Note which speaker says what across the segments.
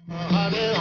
Speaker 1: Hare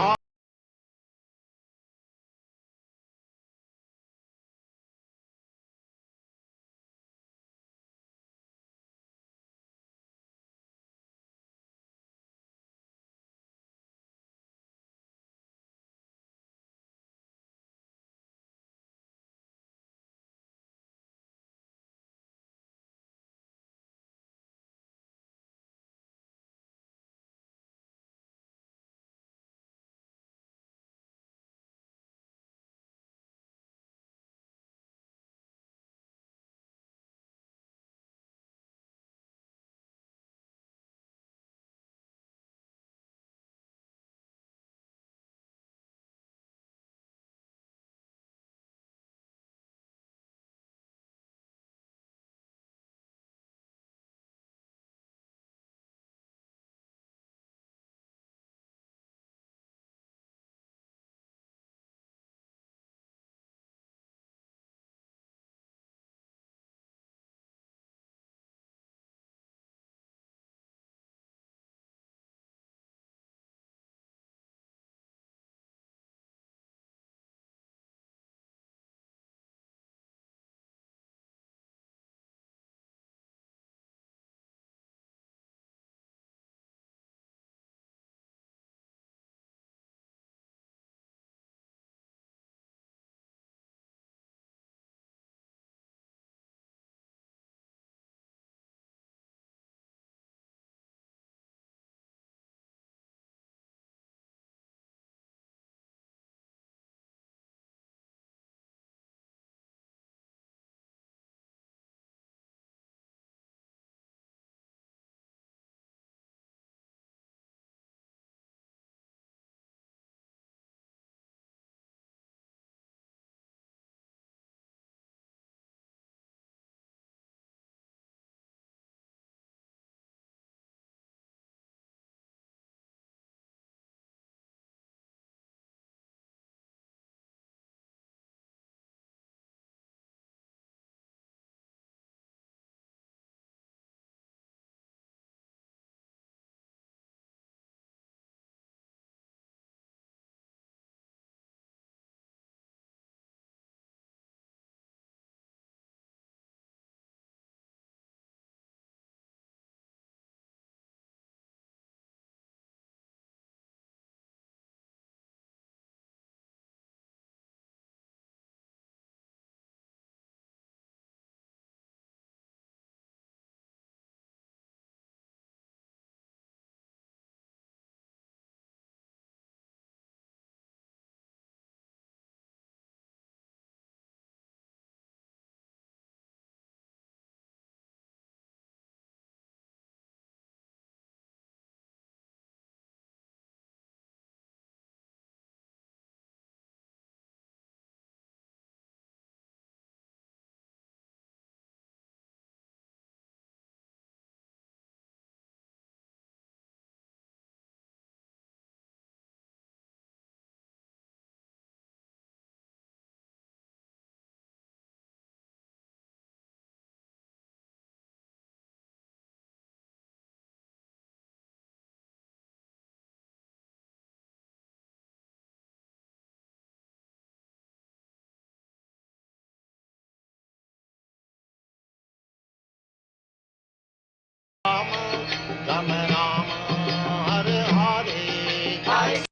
Speaker 1: Ram, Ram Ram, Hare Hare.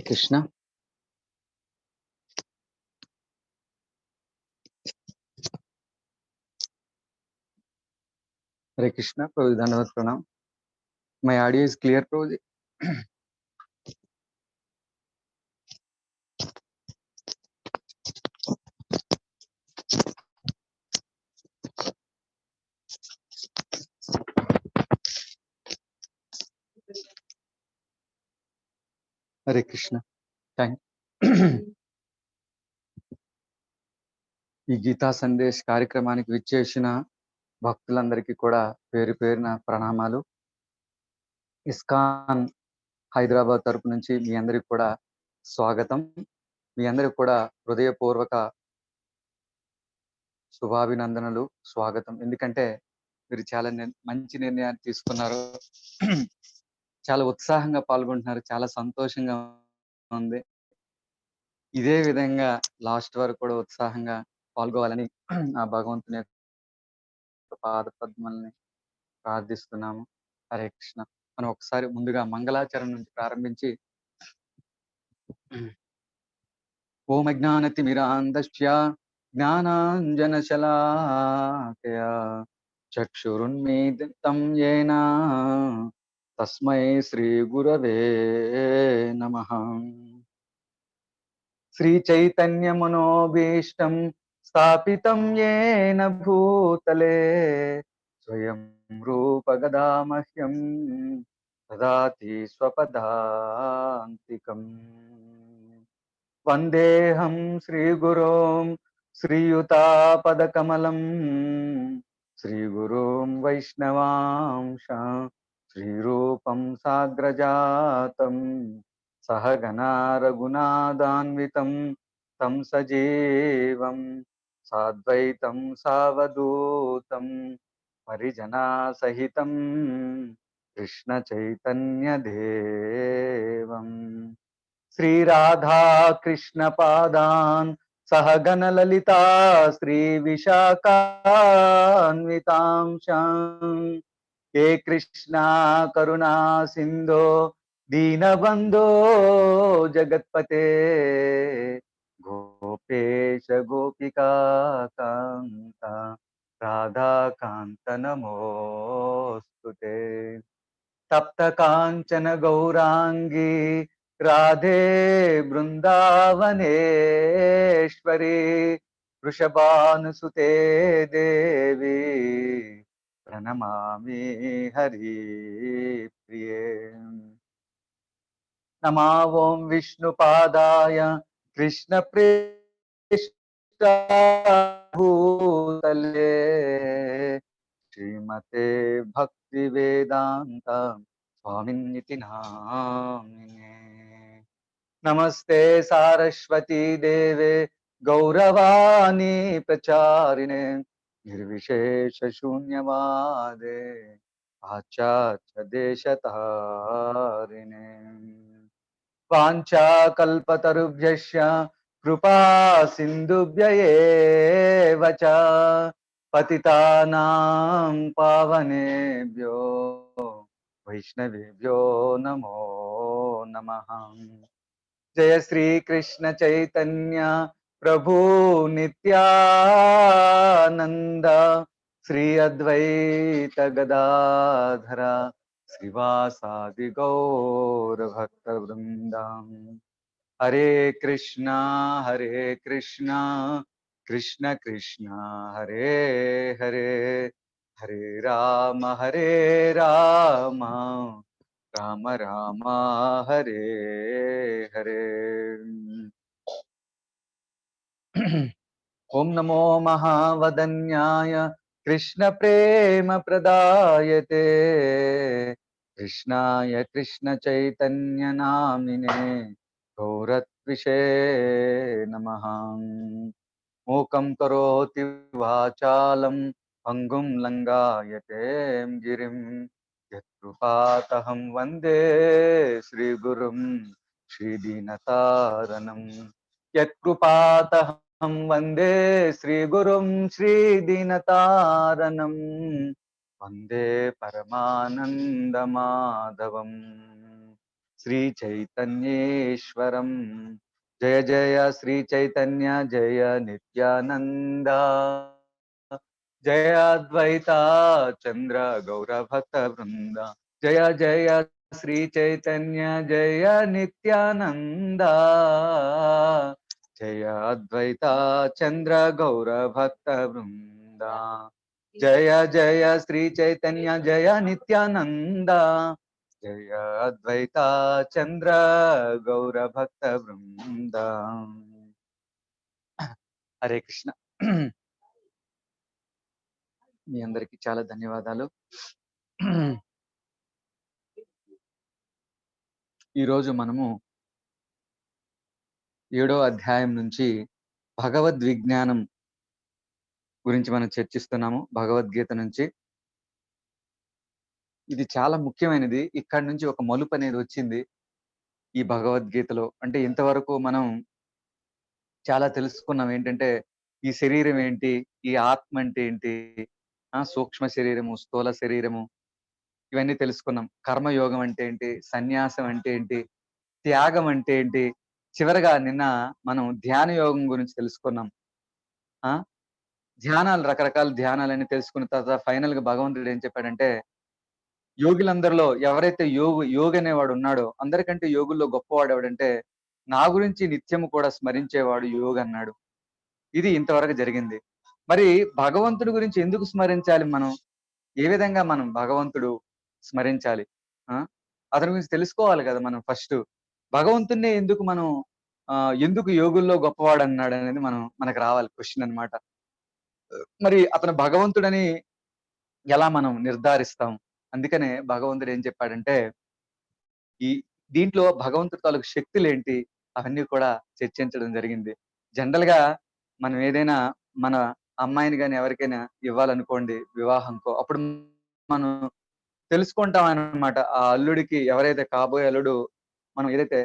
Speaker 2: Krishna. हरे कृष्णा प्रभु, धन्यवाद प्रणाम. My audio is clear, Prabhuji. Hare Krishna. Thank ఈ గీతా సందేశ్ కార్యక్రమానికి విచ్చేసిన భక్తులందరికీ కూడా పేరు పేరున ప్రణామాలు. ఇస్కాన్ హైదరాబాద్ తరపు నుంచి మీ అందరికి కూడా స్వాగతం. మీ అందరికి కూడా హృదయపూర్వక శుభాభినందనలు, స్వాగతం. ఎందుకంటే మీరు చాలా మంచి నిర్ణయాన్ని తీసుకున్నారు. చాలా ఉత్సాహంగా పాల్గొంటున్నారు. చాలా సంతోషంగా ఉంది. ఇదే విధంగా లాస్ట్ వరకు కూడా ఉత్సాహంగా పాల్గొవాలని ఆ భగవంతుని యొక్క పాద పద్మల్ని ప్రార్థిస్తున్నాము. హరే కృష్ణ. మనం ఒకసారి ముందుగా మంగళాచరణ నుంచి ప్రారంభించి ఓం అజ్ఞానతిమిరాంధస్య జ్ఞానాంజన శలాకయా చక్షురున్మీలితం యేన తస్మై శ్రీ గురవే నమః. శ్రీ చైతన్య మనోభీష్టం స్థాపితం యేన భూతలే స్వయం రూప గదామహ్యం దదాతి స్వపదాంతికం. వందేహం శ్రీగురోం శ్రీయుతాపదకమలం శ్రీగురోం వైష్ణవాంశ శ్రీరూపం సాగ్రజాతం సహగణా రఘునాథాన్వితం తం సజీవం సాద్వైతం సావధూతం పరిజనా సహితం కృష్ణ చైతన్య దేవం శ్రీ రాధా కృష్ణ పాదాన్ సహగణ లలితా శ్రీ విశాఖాన్వితాంశం హే కృష్ణ కరుణా సింధో దీనబంధో జగత్పతే గోపేశ గోపికా కాంత రాధాకాంత నమోస్తుతే. తప్త కాంచన గౌరాంగి రాధే బృందావనేశ్వరి వృషభానుసుతే దేవి ప్రణమామి హరి ప్రియే. నమా ఓం విష్ణుపాదాయ కృష్ణ పృష్ఠభూతలే శ్రీమతే భక్తి వేదాంత స్వామిన్నితి నామినే. నమస్తే సారస్వతీ దేవే గౌరవాణి ప్రచారిణే నిర్విశేష శూన్యవాదే పాశ్చాత్య దేశతారిణే. వాంఛా కల్పతరుభ్యశ్చ కృపా సింధుభ్య ఏవ చ పతితానాం పావనేభ్యో వైష్ణవేభ్యో నమో నమః. జయ శ్రీ కృష్ణ చైతన్య ప్రభు నిత్యానంద శ్రీ అద్వైత గదాధర శ్రీవాసాది గౌర భక్త వృందం. హరే కృష్ణ కృష్ణ కృష్ణ హరే హరే హరే రామ రామ రామ హరే హరే. ఓం నమో మహావదన్యాయ కృష్ణ ప్రేమ ప్రదాయతే కృష్ణాయ కృష్ణ చైతన్య నామినే గౌరత్విషే నమః. మూకం కరోతి వాచాలం పంగుం లంగాయతే గిరిం యత్కృపాతహం వందే శ్రీగురుం శ్రీదీనతారణం. యత్కృపాతహం వందే శ్రీగురుం శ్రీదీనతారణం వందే పరమానందమాధవం. శ్రీచైతన్యేశ్వరం. జయ జయ శ్రీచైతన్య జయ నిత్యానంద. జయ అద్వైత చంద్ర గౌరభక్త బృంద. జయ జయ శ్రీచైతన్య జయ నిత్యానంద. జయ అద్వైత చంద్ర గౌరభక్త బృంద. జయ జయ శ్రీచైతన్య జయ నిత్యానంద. జయ అద్వైత చంద్ర గౌరభక్త బృంద. హరే కృష్ణ. మీ అందరికి చాలా ధన్యవాదాలు. ఈరోజు మనము 7వ అధ్యాయం నుంచి భగవద్విజ్ఞానం గురించి మనం చర్చిస్తున్నాము. భగవద్గీత నుంచి. ఇది చాలా ముఖ్యమైనది. ఇక్కడి నుంచి ఒక మలుపు అనేది వచ్చింది ఈ భగవద్గీతలో. అంటే ఇంతవరకు మనం చాలా తెలుసుకున్నాం. ఏంటంటే ఈ శరీరం ఏంటి, ఈ ఆత్మ అంటే ఏంటి, సూక్ష్మ శరీరము, స్థూల శరీరము, ఇవన్నీ తెలుసుకున్నాం. కర్మయోగం అంటే ఏంటి, సన్యాసం అంటే ఏంటి, త్యాగం అంటే ఏంటి. చివరగా నిన్న మనం ధ్యాన యోగం గురించి తెలుసుకున్నాం. ధ్యానాలు, రకరకాల ధ్యానాలని తెలుసుకున్న తర్వాత ఫైనల్ గా భగవంతుడు ఏం చెప్పాడంటే, యోగులందరిలో ఎవరైతే యోగి అనేవాడు ఉన్నాడో, అందరికంటే యోగుల్లో గొప్పవాడు ఎవడంటే, నా గురించి నిత్యము కూడా స్మరించేవాడు యోగి అన్నాడు. ఇది ఇంతవరకు జరిగింది. మరి భగవంతుడి గురించి ఎందుకు స్మరించాలి మనం? ఏ విధంగా మనం భగవంతుడు స్మరించాలి? అతని గురించి తెలుసుకోవాలి కదా మనం ఫస్ట్. భగవంతుడినే ఎందుకు మనం ఎందుకు యోగుల్లో గొప్పవాడు అన్నాడు అనేది మనకు రావాలి క్వశ్చన్ అన్నమాట. మరి అతను భగవంతుడని ఎలా మనం నిర్ధారిస్తాం? అందుకనే భగవంతుడు ఏం చెప్పాడంటే, ఈ దీంట్లో భగవంతుడి తాలూకు శక్తులేంటి అవన్నీ కూడా చర్చించడం జరిగింది. జనరల్ గా మనం ఏదైనా మన అమ్మాయిని గాని ఎవరికైనా ఇవ్వాలనుకోండి వివాహంకో, అప్పుడు మనం తెలుసుకుంటాం అన్నమాట. ఆ అల్లుడికి, ఎవరైతే కాబోయే అల్లుడు మనం ఏదైతే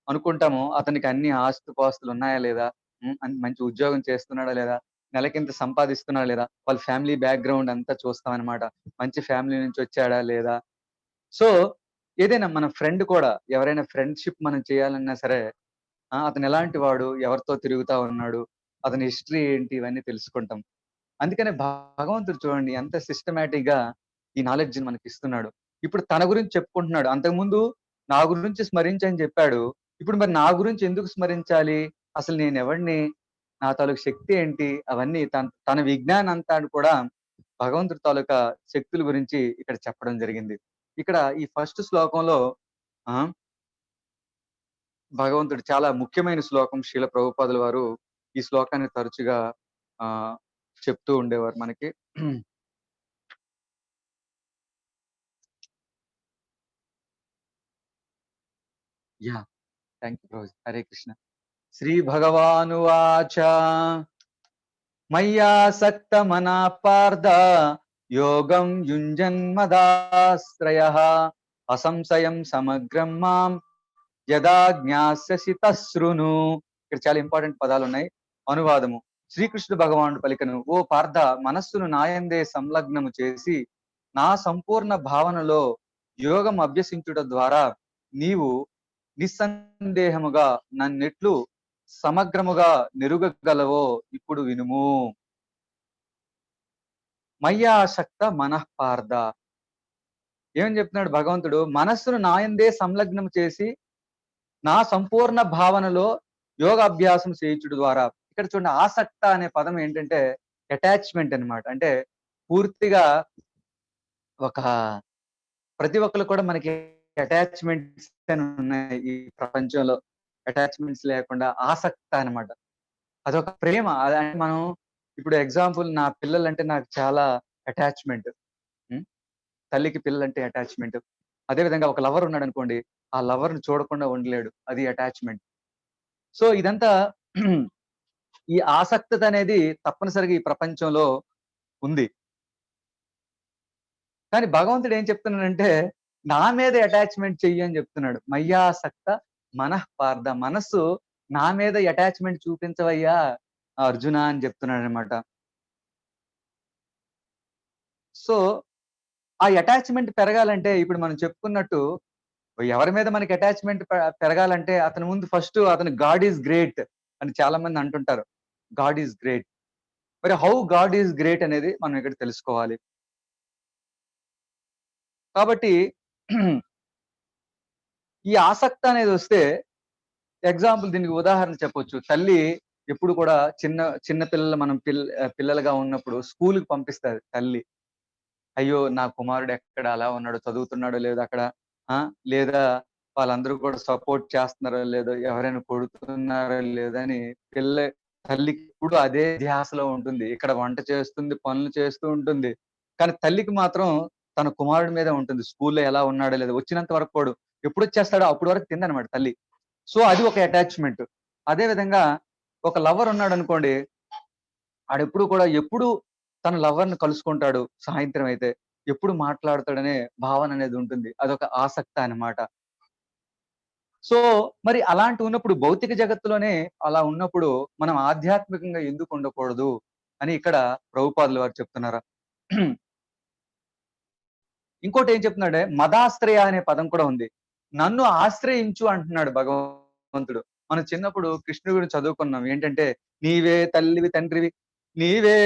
Speaker 2: అనుకుంటామో అతనికి అన్ని ఆస్తిపాస్తులు ఉన్నాయా లేదా, మంచి ఉద్యోగం చేస్తున్నాడా లేదా, నెలకింత సంపాదిస్తున్నాడా లేదా, వాళ్ళ ఫ్యామిలీ బ్యాక్గ్రౌండ్ అంతా చూస్తాం అన్నమాట. మంచి ఫ్యామిలీ నుంచి వచ్చాడా లేదా. సో ఏదైనా మన ఫ్రెండ్ కూడా, ఎవరైనా ఫ్రెండ్షిప్ మనం చేయాలన్నా సరే, అతను ఎలాంటి వాడు, ఎవరితో తిరుగుతా ఉన్నాడు, అతని హిస్టరీ ఏంటి, ఇవన్నీ తెలుసుకుంటాం. అందుకనే భగవంతుడు చూడండి ఎంత సిస్టమేటిక్ గా ఈ నాలెడ్జ్ మనకి ఇస్తున్నాడు. ఇప్పుడు తన గురించి చెప్పుకుంటున్నాడు. అంతకుముందు నా గురించి స్మరించని చెప్పాడు. ఇప్పుడు మరి నా గురించి ఎందుకు స్మరించాలి, అసలు నేను ఎవరిని, నా తాలూకు శక్తి ఏంటి, అవన్నీ తన విజ్ఞానం అంతా కూడా భగవంతుడి తాలూకా శక్తుల గురించి ఇక్కడ చెప్పడం జరిగింది. ఇక్కడ ఈ ఫస్ట్ శ్లోకంలో భగవంతుడు చాలా ముఖ్యమైన శ్లోకం. శ్రీల ప్రభుపాదుల వారు ఈ శ్లోకాన్ని తరచుగా చెప్తూ ఉండేవారు మనకి. Thank you. హరే కృష్ణ. శ్రీ భగవానువాచ మయ్యాసక్త మనా పార్థ యోగం యుంజన్మదాశ్రయః అసంశయం సమగ్రం మాం యదా జ్ఞాస్యసి తశృణు. ఇక్కడ చాలా ఇంపార్టెంట్ పదాలు ఉన్నాయి. అనువాదము. శ్రీకృష్ణుడు భగవానుడు పలికను, ఓ పార్థ, మనస్సును నాయందే సంలగ్నము చేసి నా సంపూర్ణ భావనలో యోగం అభ్యసించుట ద్వారా నీవు నిస్సందేహముగా నన్నెట్లు సమగ్రముగా నెరుగగలవో ఇప్పుడు వినుము. మయ్యాసక్త మనఃపార్థ. ఏమని చెప్తున్నాడు భగవంతుడు? మనస్సును నాయందే సంలగ్నం చేసి నా సంపూర్ణ భావనలో యోగాభ్యాసం చేయించుడు ద్వారా. ఇక్కడ చూడండి, ఆసక్త అనే పదం ఏంటంటే అటాచ్మెంట్ అన్నమాట. అంటే పూర్తిగా ప్రతి ఒక్కరు కూడా మనకి అటాచ్మెంట్స్ అని ఉన్నాయి ఈ ప్రపంచంలో. అటాచ్మెంట్స్ లేకుండా ఆసక్త అన్నమాట. అదొక ప్రేమ. అదంటే మనం ఇప్పుడు ఎగ్జాంపుల్, నా పిల్లలంటే నాకు చాలా అటాచ్మెంట్. తల్లికి పిల్లలంటే అటాచ్మెంట్. అదే విధంగా ఒక లవర్ ఉన్నాడు అనుకోండి, ఆ లవర్ ని చూడకుండా ఉండలేడు. అది అటాచ్మెంట్. సో ఇదంతా ఈ ఆసక్తత అనేది తప్పనిసరిగా ఈ ప్రపంచంలో ఉంది. కానీ భగవంతుడు ఏం చెప్తున్నాడంటే, నా మీద అటాచ్మెంట్ చెయ్యి అని చెప్తున్నాడు. మయ్యాసక్త మనఃపార్థ. మనస్సు నా మీద అటాచ్మెంట్ చూపించవయ్యా అర్జున అని చెప్తున్నాడు అనమాట. సో ఆ అటాచ్మెంట్ పెరగాలంటే ఇప్పుడు మనం చెప్పుకున్నట్టు ఎవరి మీద మనకి అటాచ్‌మెంట్ పెరగాలంటే అతని ముందు ఫస్ట్ అతను గాడ్ ఈస్ గ్రేట్ అని చాలా మంది అంటుంటారు. God is great. మరి హౌ గాడ్ ఈస్ గ్రేట్ అనేది మనం ఇక్కడ తెలుసుకోవాలి. కాబట్టి ఈ ఆసక్తి అనేదొస్తే ఎగ్జాంపుల్ దీనికి ఉదాహరణ చెప్పొచ్చు. తల్లి ఎప్పుడు కూడా చిన్న పిల్లలు మనం పిల్లలుగా ఉన్నప్పుడు స్కూలుకి పంపిస్తది తల్లి. అయ్యో! నా కుమారుడు ఎక్కడ అలా ఉన్నాడో, చదువుతున్నాడో లేదో అక్కడ. ఆ! లేదా వాళ్ళందరూ కూడా సపోర్ట్ చేస్తున్నారో లేదో, ఎవరైనా కొడుతున్నారో లేదో అని పిల్ల తల్లికి ఎప్పుడు అదే ధ్యాసలో ఉంటుంది. ఇక్కడ వంట చేస్తుంది, పనులు చేస్తూ ఉంటుంది. కానీ తల్లికి మాత్రం తన కుమారుడి మీదే ఉంటుంది. స్కూల్‌లో ఎలా ఉన్నాడో లేదో, వచ్చినంత వరకు కూడా ఎప్పుడొచ్చేస్తాడో అప్పటి వరకు తిందనమాట తల్లి. సో, అది ఒక అటాచ్‌మెంట్. అదే విధంగా ఒక లవర్ ఉన్నాడనుకోండి, ఆడెప్పుడు కూడా ఎప్పుడు తన లవర్‌ని కలుసుకుంటాడు సాయంత్రం అయితే. ఎప్పుడు మాట్లాడతాడనే భావన అనేది ఉంటుంది. అదొక ఆసక్తి అన్నమాట. సో, మరి అలాంటి ఉన్నప్పుడు భౌతిక జగత్తులోనే అలా ఉన్నప్పుడు మనం ఆధ్యాత్మికంగా ఎందుకు ఉండకూడదు అని ఇక్కడ ప్రభుపాదుల వారు చెప్తున్నారు. ఇంకోటేం చెప్తున్నాడే మదాశ్రయ అనే పదం కూడా ఉంది. నన్ను ఆశ్రయించు అంటున్నాడు భగవంతుడు. మనం చిన్నప్పుడు కృష్ణుడి గురించి చదువుకున్నాం. ఏంటంటే, నీవే తల్లివి తండ్రివి, నీవే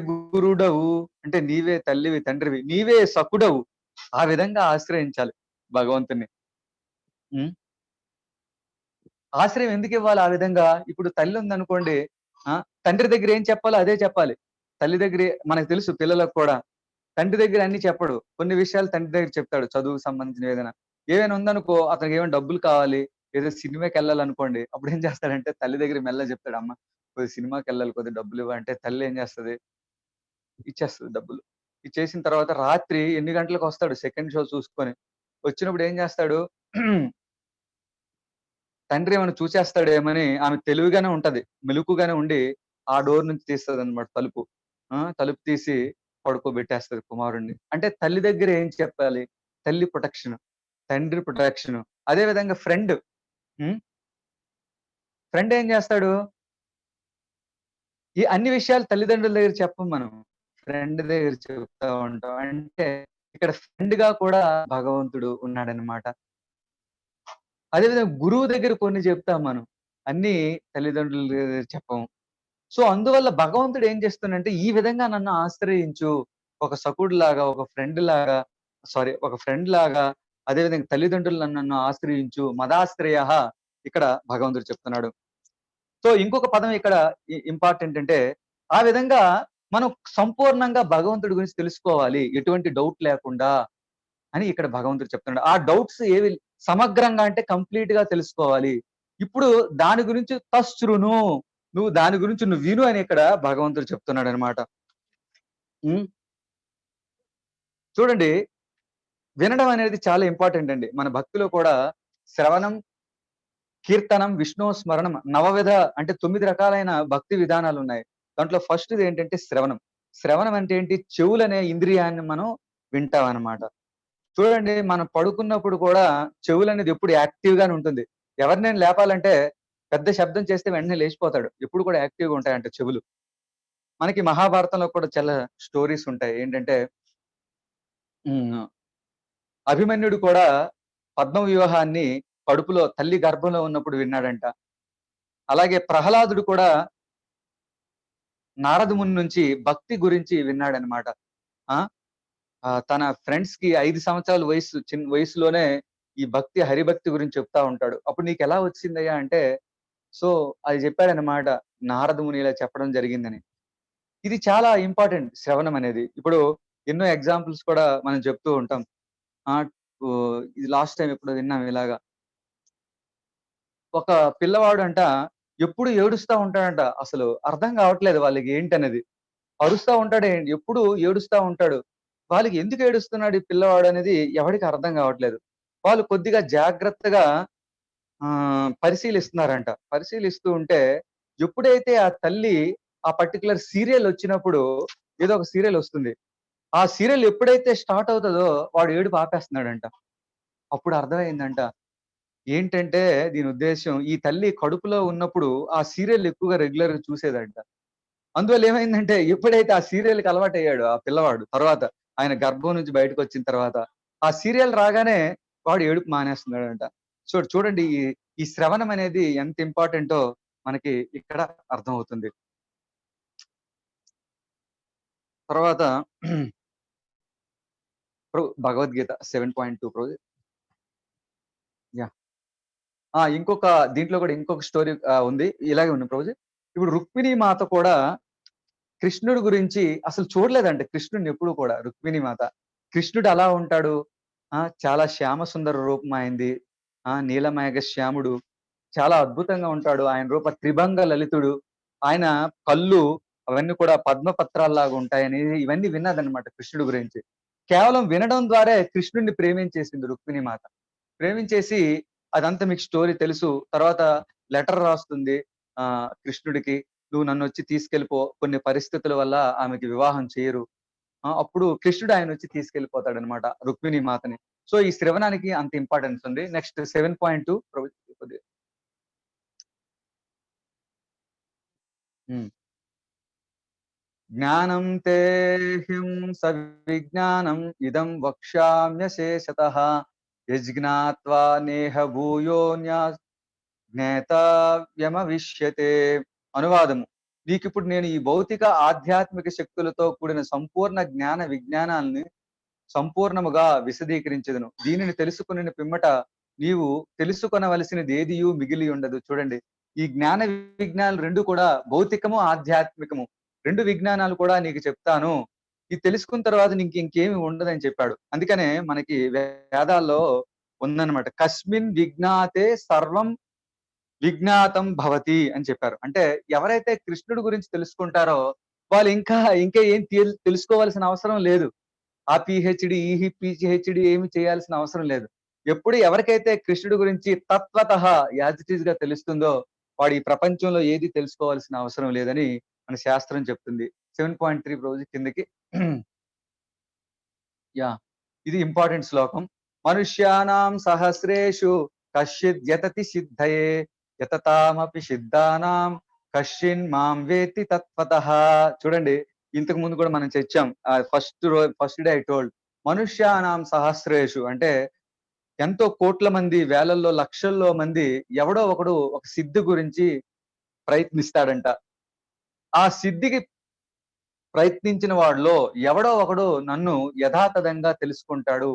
Speaker 2: గురుడవు. అంటే నీవే తల్లివి తండ్రివి, నీవే సఖుడవు. ఆ విధంగా ఆశ్రయించాలి భగవంతుడిని. హ్మ్. ఆశ్రయం ఎందుకివ్వాలి ఆ విధంగా? ఇప్పుడు తల్లి ఉందనుకోండి, ఆ! తండ్రి దగ్గర ఏం చెప్పాలో అదే చెప్పాలి. తల్లి దగ్గర మనకు తెలుసు పిల్లలకు కూడా. తండ్రి దగ్గర అన్ని చెప్పడు. కొన్ని విషయాలు తండ్రి దగ్గర చెప్తాడు. చదువుకు సంబంధించినవి ఏదైనా. ఏవైనా ఉందనుకో అతనికి ఏమైనా డబ్బులు కావాలి, ఏదో సినిమాకెళ్ళాలనుకోండి. అప్పుడేం చేస్తాడంటే తల్లి దగ్గర మెల్లగా చెప్తాడు. అమ్మ కొద్దిగా సినిమాకెళ్ళాలి కొద్దిగా డబ్బులివ్వు అంటే తల్లి ఏం చేస్తది? ఇచ్చేస్తది డబ్బులు. ఇచ్చేసిన తర్వాత రాత్రి ఎన్ని గంటలకొస్తాడు సెకండ్ షో చూసుకొని. వచ్చినప్పుడు ఏం చేస్తాడు? తండ్రి ఏమైనా చూసేస్తాడేమోని ఆమె తెలివిగానే ఉంటది. మెలుకువగానే ఉండి ఆ డోర్ నుంచి తీస్తదన్నమాట తలుపు. తలుపు తీసి పడుకోబెట్టేస్తది కుమారుడిని. అంటే తల్లి దగ్గర ఏం చెప్పాలి? తల్లి ప్రొటెక్షన్, తండ్రి ప్రొటెక్షన్. అదే విధంగా ఫ్రెండ్. హ్మ్. ఫ్రెండ్ ఏం చేస్తాడు? ఈ అన్ని విషయాలు తల్లిదండ్రుల దగ్గర చెప్పం మనం. ఫ్రెండ్ దగ్గర చెప్తా ఉంటాం. అంటే ఇక్కడ ఫ్రెండ్‌గా కూడా భగవంతుడు ఉన్నాడన్నమాట. అదే విధంగా గురువు దగ్గర కొన్ని చెప్తాం మనం. అన్నీ తల్లిదండ్రుల దగ్గర చెప్పం. సో, అందువల్ల భగవంతుడు ఏం చేస్తుండంటే, ఈ విధంగా నన్ను ఆశ్రయించు. ఒక సఖుడిలాగా, ఒక ఫ్రెండ్‌లాగా ఒక ఫ్రెండ్‌లాగా అదే విధంగా తల్లిదండ్రులు నన్ను ఆశ్రయించు. మదాశ్రయః ఇక్కడ భగవంతుడు చెప్తున్నాడు. సో, ఇంకొక పదం ఇక్కడ ఇంపార్టెంట్ అంటే, ఆ విధంగా మనం సంపూర్ణంగా భగవంతుడి గురించి తెలుసుకోవాలి. ఎటువంటి డౌట్ లేకుండా అని ఇక్కడ భగవంతుడు చెప్తున్నాడు. ఆ డౌట్స్ ఏవి సమగ్రంగా అంటే కంప్లీట్‌గా తెలుసుకోవాలి. ఇప్పుడు దాని గురించి తశృణు. నువ్వు దాని గురించి నువ్వు విను అని ఇక్కడ భగవంతుడు చెప్తున్నాడనమాట. హ్మ్. చూడండి వినడం అనేది చాలా ఇంపార్టెంట్ అండి. మన భక్తిలో కూడా శ్రవణం, కీర్తనం, విష్ణు స్మరణం నవవిధ అంటే 9 రకాలైన భక్తి విధానాలున్నాయి. దాంట్లో ఫస్ట్‌ది ఏంటంటే శ్రవణం. శ్రవణం అంటే ఏంటి? చెవులనే ఇంద్రియాన్ని మనం వింటామనమాట. చూడండి మనం పడుకున్నప్పుడు కూడా చెవులనేది ఎప్పుడు యాక్టివ్ గానే ఉంటుంది. ఎవరినైనా లేపాలంటే పెద్ద శబ్దం చేస్తే వెంటనే లేచిపోతాడు. ఎప్పుడు కూడా యాక్టివ్‌గా ఉంటాయంట చెవులు. మనకి మహాభారతంలో కూడా చాలా స్టోరీస్ ఉంటాయి. ఏంటంటే హ్మ్. అభిమన్యుడు కూడా పద్మ వ్యూహాన్ని కడుపులో తల్లి గర్భంలో ఉన్నప్పుడు విన్నాడంట. అలాగే ప్రహ్లాదుడు కూడా నారద ముని నుంచి భక్తి గురించి విన్నాడనమాట. ఆ! తన ఫ్రెండ్స్‌కి 5 సంవత్సరాల వయసులోనే ఈ హరిభక్తి గురించి చెప్తా ఉంటాడు. అప్పుడు నీకెలా వచ్చిందయ్యా అంటే, సో అది చెప్పాడన్నమాట. నారద ముని ఇలా చెప్పడం జరిగిందని. ఇది చాలా ఇంపార్టెంట్ శ్రవణం అనేది. ఇప్పుడు ఎన్నో ఎగ్జాంపుల్స్ కూడా మనం చెప్తూ ఉంటాం. ఆహ్, ఇది లాస్ట్ టైమ్ ఎప్పుడో విన్నాం ఇలాగ. ఒక పిల్లవాడంట ఎప్పుడు ఏడుస్తా ఉంటాడంట. అసలు అర్థం కావట్లేదు వాళ్ళకి ఏంటనేది. అరుస్తా ఉంటాడు. ఎప్పుడు ఏడుస్తా ఉంటాడు. వాళ్ళకి ఎందుకు ఏడుస్తున్నాడు ఈ పిల్లవాడు అనేది ఎవరికీ అర్థం కావట్లేదు. వాళ్ళు కొద్దిగా జాగ్రత్తగా పరిశీలిస్తున్నారంట. పరిశీలిస్తూ ఉంటే ఎప్పుడైతే ఆ తల్లి ఆ పర్టిక్యులర్ సీరియల్ వచ్చినప్పుడు ఏదో ఒక సీరియల్ వస్తుంది. ఆ సీరియల్ ఎప్పుడైతే స్టార్ట్ అవుతదో వాడు ఏడుపు ఆపేస్తున్నాడంట. అప్పుడు అర్థమైందంట. ఏంటంటే దీని ఉద్దేశ్యం ఈ తల్లి కడుపులో ఉన్నప్పుడు ఆ సీరియల్ ఎక్కువగా రెగ్యులర్‌గా చూసేదంట. అందువల్ల ఏమైందంటే ఎప్పుడైతే ఆ సీరియల్‌కి అలవాటయ్యాడో ఆ పిల్లవాడు తర్వాత ఆయన గర్భం నుంచి బయటకొచ్చిన తర్వాత, ఆ సీరియల్ రాగానే వాడు ఏడుపు మానేస్తున్నాడంట. చూడండి ఈ ఈ శ్రవణం అనేది ఎంత ఇంపార్టెంటో మనకి ఇక్కడ అర్థమవుతుంది. తర్వాత భగవద్గీత 7.2 యాహ్! ఇంకొక దీంట్లో కూడా ఇంకొక స్టోరీ ఉంది. ఇలాగే ఉంది ప్రభుజీ. ఇప్పుడు రుక్మిణి మాత కూడా కృష్ణుడి గురించి అసలు చూడలేదంట కృష్ణుడిని ఎప్పుడు కూడా రుక్మిణి మాత. కృష్ణుడు అలా ఉంటాడు. చాలా శ్యామ సుందర రూపం ఆయనది. నీలమేఘ శ్యాముడు. చాలా అద్భుతంగా ఉంటాడు. ఆయన రూప త్రిభంగ లలితుడు. ఆయన కళ్ళు అవన్నీ కూడా పద్మపత్రాల్లాగా ఉంటాయని ఇవన్నీ విన్నదనమాట కృష్ణుడి గురించి. కేవలం వినడం ద్వారే కృష్ణుడిని ప్రేమించేసింది రుక్మిణి మాత. ప్రేమించేసి అదంతా మీకు స్టోరీ తెలుసు. తర్వాత లెటర్ రాస్తుంది కృష్ణుడికి. నువ్వు నన్నొచ్చి తీసుకెళ్ళిపో. కొన్ని పరిస్థితుల వల్ల ఆమెకి వివాహం చేయరు. అప్పుడు కృష్ణుడు ఆయనొచ్చి తీసుకెళ్ళిపోతాడనమాట రుక్మిణి మాతని. సో, ఈ శ్రవణానికి అంత ఇంపార్టెన్స్ ఉంది. నెక్స్ట్ 7.2 కొద్దిగా హ్మ్. జ్ఞానం తే హ్యం సవిజ్ఞానం ఇదం వక్ష్యామ్యశేషతః యజ్ఞాత్వా నేహ భూయోన్యా జ్ఞేతవ్యమవిష్యతే. అనువాదము. నీకిప్పుడు నేను ఈ భౌతిక ఆధ్యాత్మిక శక్తులతో కూడిన సంపూర్ణ జ్ఞాన విజ్ఞానాల్ని సంపూర్ణముగా విశదీకరించెదను. దీనిని తెలుసుకొనిన పిమ్మట నీవు తెలుసుకొనవలసినదేదియూ మిగిలి ఉండదు. చూడండి. ఈ జ్ఞాన విజ్ఞానాలు 2 కూడా భౌతికము, ఆధ్యాత్మికము. 2 విజ్ఞానాలు కూడా నీకు చెప్తాను. ఇది తెలుసుకున్న తర్వాత నీకు ఇంకేమి ఉండదని చెప్పాడు. అందుకనే మనకి వేదాల్లో ఉందన్నమాట. కస్మిన్ విజ్ఞాతే సర్వం విజ్ఞాతం భవతి అని చెప్పారు. అంటే ఎవరైతే కృష్ణుడి గురించి తెలుసుకుంటారో వాళ్ళు ఇంకా ఏం తెలుసుకోవాల్సిన అవసరం లేదు. ఆ పీహెచ్‌డీ, ఈ పీహెచ్‌డీ ఏమి చేయాల్సిన అవసరం లేదు. ఎప్పుడు ఎవరికైతే కృష్ణుడి గురించి తత్వతః యాజ్ ఇట్ ఈస్‌గా తెలుస్తుందో వాడు ఈ ప్రపంచంలో ఏది తెలుసుకోవాల్సిన అవసరం లేదని మన శాస్త్రం చెప్తుంది. 7.3 రోజు కిందకి యాహ్! ఇది ఇంపార్టెంట్ శ్లోకం. మనుష్యానాం సహస్రేషు కశ్చిద్ యతతి సిద్ధయే యతతామపి సిద్ధానాం కశ్చిన్ మాం వేత్తి తత్వతః. చూడండి ఇంతకు ముందు కూడా మనం చర్చాం. ఫస్ట్ డే ఐ టోల్డ్ మనుష్యానాం సహస్రేషు అంటే ఎంతో కోట్ల మంది, వేలల్లో, లక్షల్లో మంది ఎవడో ఒకడు ఒక సిద్ధి గురించి ప్రయత్నిస్తాడంట. ఆ సిద్ధికి ప్రయత్నించిన వాడిలో ఎవడో ఒకడు నన్ను యథాతథంగా తెలుసుకుంటాడు.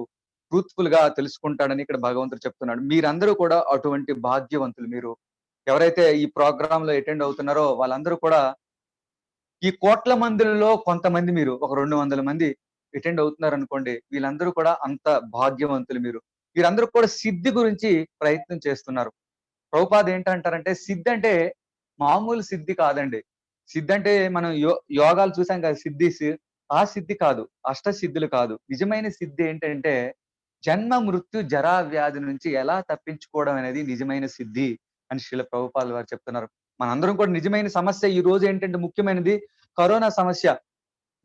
Speaker 2: ట్రూత్‌ఫుల్ గా తెలుసుకుంటాడని ఇక్కడ భగవంతుడు చెప్తున్నాడు. మీరందరూ కూడా అటువంటి భాగ్యవంతులు మీరు. ఎవరైతే ఈ ప్రోగ్రామ్‌లో అటెండ్ అవుతున్నారో వాళ్ళందరూ కూడా ఈ కోట్ల మందిలో కొంతమంది మీరు ఒక 200 మంది అటెండ్ అవుతున్నారనుకోండి. వీళ్ళందరూ కూడా అంత భాగ్యవంతులు మీరు. వీరందరూ కూడా సిద్ధి గురించి ప్రయత్నం చేస్తున్నారు. ప్రభుపాద ఏంటంటారంటే సిద్ధి అంటే మామూలు సిద్ధి కాదండి. సిద్ధి అంటే మనం యోగాలు చూసాం కదా! ఆ సిద్ధి కాదు. అష్టసిద్ధులు కాదు. నిజమైన సిద్ధి ఏంటంటే జన్మ, మృత్యు, జరా, వ్యాధి నుంచి ఎలా తప్పించుకోవడం అనేది నిజమైన సిద్ధి అని శ్రీల ప్రభుపాదుల వారు చెప్తున్నారు. మనందరం కూడా నిజమైన సమస్య ఈ రోజు ఏంటంటే ముఖ్యమైనది కరోనా సమస్య.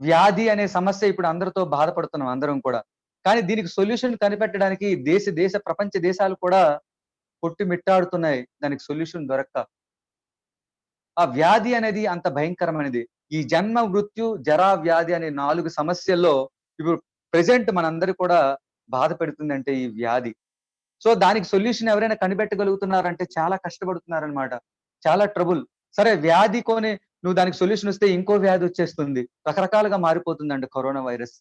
Speaker 2: వ్యాధి అనే సమస్య ఇప్పుడు అందరితో బాధపడుతున్నాం అందరం కూడా. కానీ దీనికి సొల్యూషన్ కనిపెట్టడానికి దేశ ప్రపంచ దేశాలు కూడా కొట్టుమిట్టాడుతున్నాయి. దానికి సొల్యూషన్ దొరక్క. ఆ వ్యాధి అనేది అంత భయంకరమైనది. ఈ జన్మ, మృత్యు, జరా, వ్యాధి అనే 4 సమస్యల్లో ఇప్పుడు ప్రెజెంట్ మనందరికి కూడా బాధ పెడుతుందంటే ఈ వ్యాధి. సో, దానికి సొల్యూషన్ ఎవరైనా కనిపెట్టగలుగుతున్నారంటే చాలా కష్టపడుతున్నారనమాట. చాలా ట్రబుల్. సరే వ్యాధి నువ్వు దానికి సొల్యూషన్ వస్తే ఇంకో వ్యాధి వచ్చేస్తుంది. రకరకాలుగా మారిపోతుందండి కరోనా వైరస్.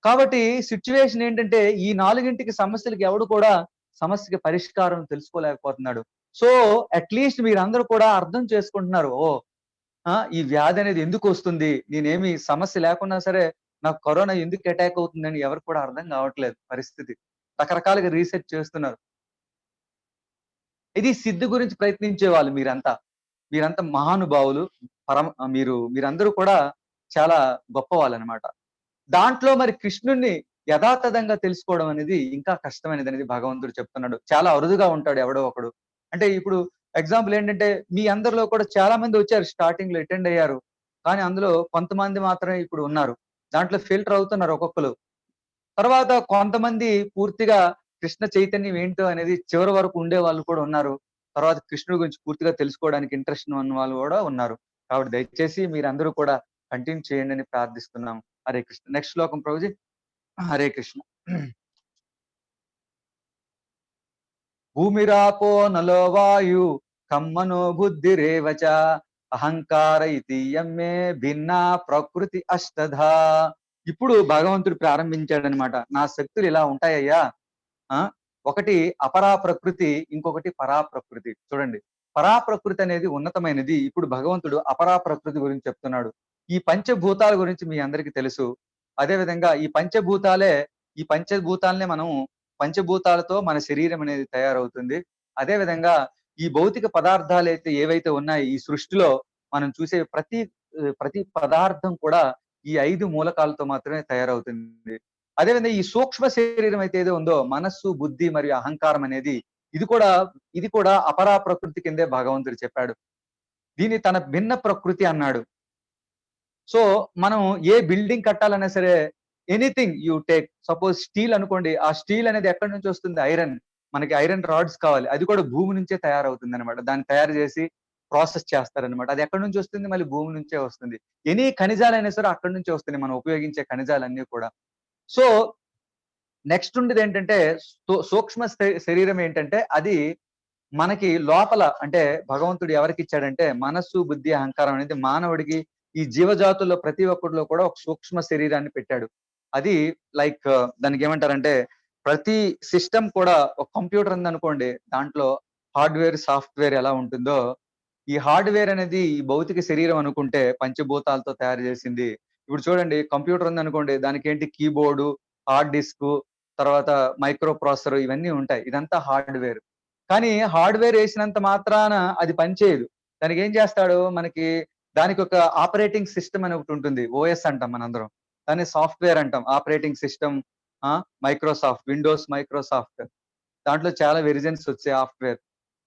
Speaker 2: కాబట్టి సిట్యుయేషన్ ఏంటంటే ఈ 4కి సమస్యలకి ఎవడు కూడా సమస్యకి పరిష్కారం తెలుసుకోలేకపోతున్నాడు. సో, అట్‌లీస్ట్ మీరందరూ కూడా అర్థం చేసుకుంటున్నారు. ఓహ్! ఈ వ్యాధి అనేది ఎందుకొస్తుంది? నేనేమి సమస్య లేకున్నా సరే నాకు కరోనా ఎందుకు అటాక్ అవుతుందని ఎవరికి కూడా అర్థం కావట్లేదు పరిస్థితి. రకరకాలుగా రీసెర్చ్ చేస్తున్నారు. ఇది సిద్ధి గురించి ప్రయత్నించే వాళ్ళు మీరంతా. మీరంతా మహానుభావులు. మీరందరూ కూడా చాలా గొప్పవాళ్ళనమాట. దాంట్లో మరి కృష్ణుడిని యథాతథంగా తెలుసుకోవడం అనేది ఇంకా కష్టమైనదనేది భగవంతుడు చెప్తున్నాడు. చాలా అరుదుగా ఉంటాడు ఎవడో ఒకడు. అంటే ఇప్పుడు ఎగ్జాంపుల్ ఏంటంటే, మీ అందరిలో కూడా చాలా మంది వచ్చారు స్టార్టింగ్‌లో అటెండ్ అయ్యారు. కానీ అందులో కొంతమంది మాత్రమే ఇప్పుడు ఉన్నారు. దాంట్లో ఫిల్టర్ అవుతున్నారు ఒక్కొక్కలు. తర్వాత కొంతమంది పూర్తిగా కృష్ణ చైతన్యం ఏంటో అనేది చివరి వరకు ఉండేవాళ్ళు కూడా ఉన్నారు. తర్వాత కృష్ణుడి గురించి పూర్తిగా తెలుసుకోవడానికి ఇంట్రెస్ట్ ఉన్న వాళ్ళు కూడా ఉన్నారు. కాబట్టి దయచేసి మీరందరూ కూడా కంటిన్యూ చేయండి అని ప్రార్థిస్తున్నాం. హరే కృష్ణ. నెక్స్ట్ శ్లోకం ప్రభుజీ. హరే కృష్ణ. భూమిరాపో నలో వాయు కమ్మనో బుద్ధిరేవచ అహంకార ఇతియమ్మే భిన్న ప్రకృతి అష్టధా. ఇప్పుడు భగవంతుడు ప్రారంభించాడనమాట. నా శక్తులు ఇలా ఉంటాయ్యా. ఆ ఒకటి అపరా ప్రకృతి, ఇంకొకటి పరా ప్రకృతి. చూడండి, పరా ప్రకృతి అనేది ఉన్నతమైనది. ఇప్పుడు భగవంతుడు అపరా ప్రకృతి గురించి చెప్తున్నాడు. ఈ పంచభూతాల గురించి మీ అందరికీ తెలుసు. అదే విధంగా ఈ పంచభూతాలనే మనం పంచభూతాలతో మన శరీరం అనేది తయారవుతుంది. అదే విధంగా ఈ భౌతిక పదార్థాలు ఏవైతే ఉన్నాయో ఈ సృష్టిలో మనం చూసే ప్రతి పదార్థం కూడా ఈ 5 మూలకాలతో మాత్రమే తయారవుతుంది. అదేవిధంగా ఈ సూక్ష్మ శరీరం అయితే ఏదో ఉందో మనస్సు, బుద్ధి మరియు అహంకారం అనేది ఇది కూడా అపరా ప్రకృతి కిందే భగవంతుడు చెప్పాడు. దీన్ని తన భిన్న ప్రకృతి అన్నాడు. సో మనం ఏ బిల్డింగ్ కట్టాలన్నా సరే, anything you take, suppose steel అనుకోండి, ఆ స్టీల్ అనేది ఎక్కడి నుంచి వస్తుంది? ఐరన్. మనకి ఐరన్ రాడ్స్ కావాలి, అది కూడా భూమి నుంచే తయారవుతుంది అనమాట. దాన్ని తయారు చేసి ప్రాసెస్ చేస్తారనమాట. అది ఎక్కడి నుంచి వస్తుంది? మళ్ళీ భూమి నుంచే వస్తుంది. ఎనీ ఖనిజాలైనా సరే అక్కడి నుంచే వస్తున్నాయి, మనం ఉపయోగించే ఖనిజాలన్నీ కూడా. సో నెక్స్ట్ ఉండేది ఏంటంటే సూక్ష్మ శరీరం ఏంటంటే అది మనకి లోపల, అంటే భగవంతుడు ఎవరికి ఇచ్చాడంటే మనస్సు, బుద్ధి, అహంకారం అనేది మానవుడికి ఈ జీవజాతుల్లో ప్రతి ఒక్కటిలో కూడా ఒక సూక్ష్మ శరీరాన్ని పెట్టాడు. అది లైక్ దానికి ఏమంటారంటే ప్రతి సిస్టమ్ కూడా ఒక కంప్యూటర్ ఉందనుకోండి, దాంట్లో హార్డ్వేర్, సాఫ్ట్వేర్ ఎలా ఉంటుందో ఈ హార్డ్వేర్ అనేది ఈ భౌతిక శరీరం అనుకుంటే పంచభూతాలతో తయారు చేసింది. ఇప్పుడు చూడండి, కంప్యూటర్ ఉందనుకోండి, దానికి ఏంటి కీబోర్డు, హార్డ్ డిస్క్, తర్వాత మైక్రో ప్రాసెసర్ ఇవన్నీ ఉంటాయి. ఇదంతా హార్డ్వేర్. కానీ హార్డ్వేర్ వేసినంత మాత్రాన అది పనిచేయదు. దానికి ఏం చేస్తాడు, దానికి ఒక ఆపరేటింగ్ సిస్టమ్ అని ఒకటి ఉంటుంది. ఓఎస్ అంటాం మనందరం. దాన్ని సాఫ్ట్వేర్ అంటాం. Operating system, Microsoft, Windows, Microsoft. దాంట్లో చాలా వెర్జన్స్ వచ్చాయి సాఫ్ట్వేర్.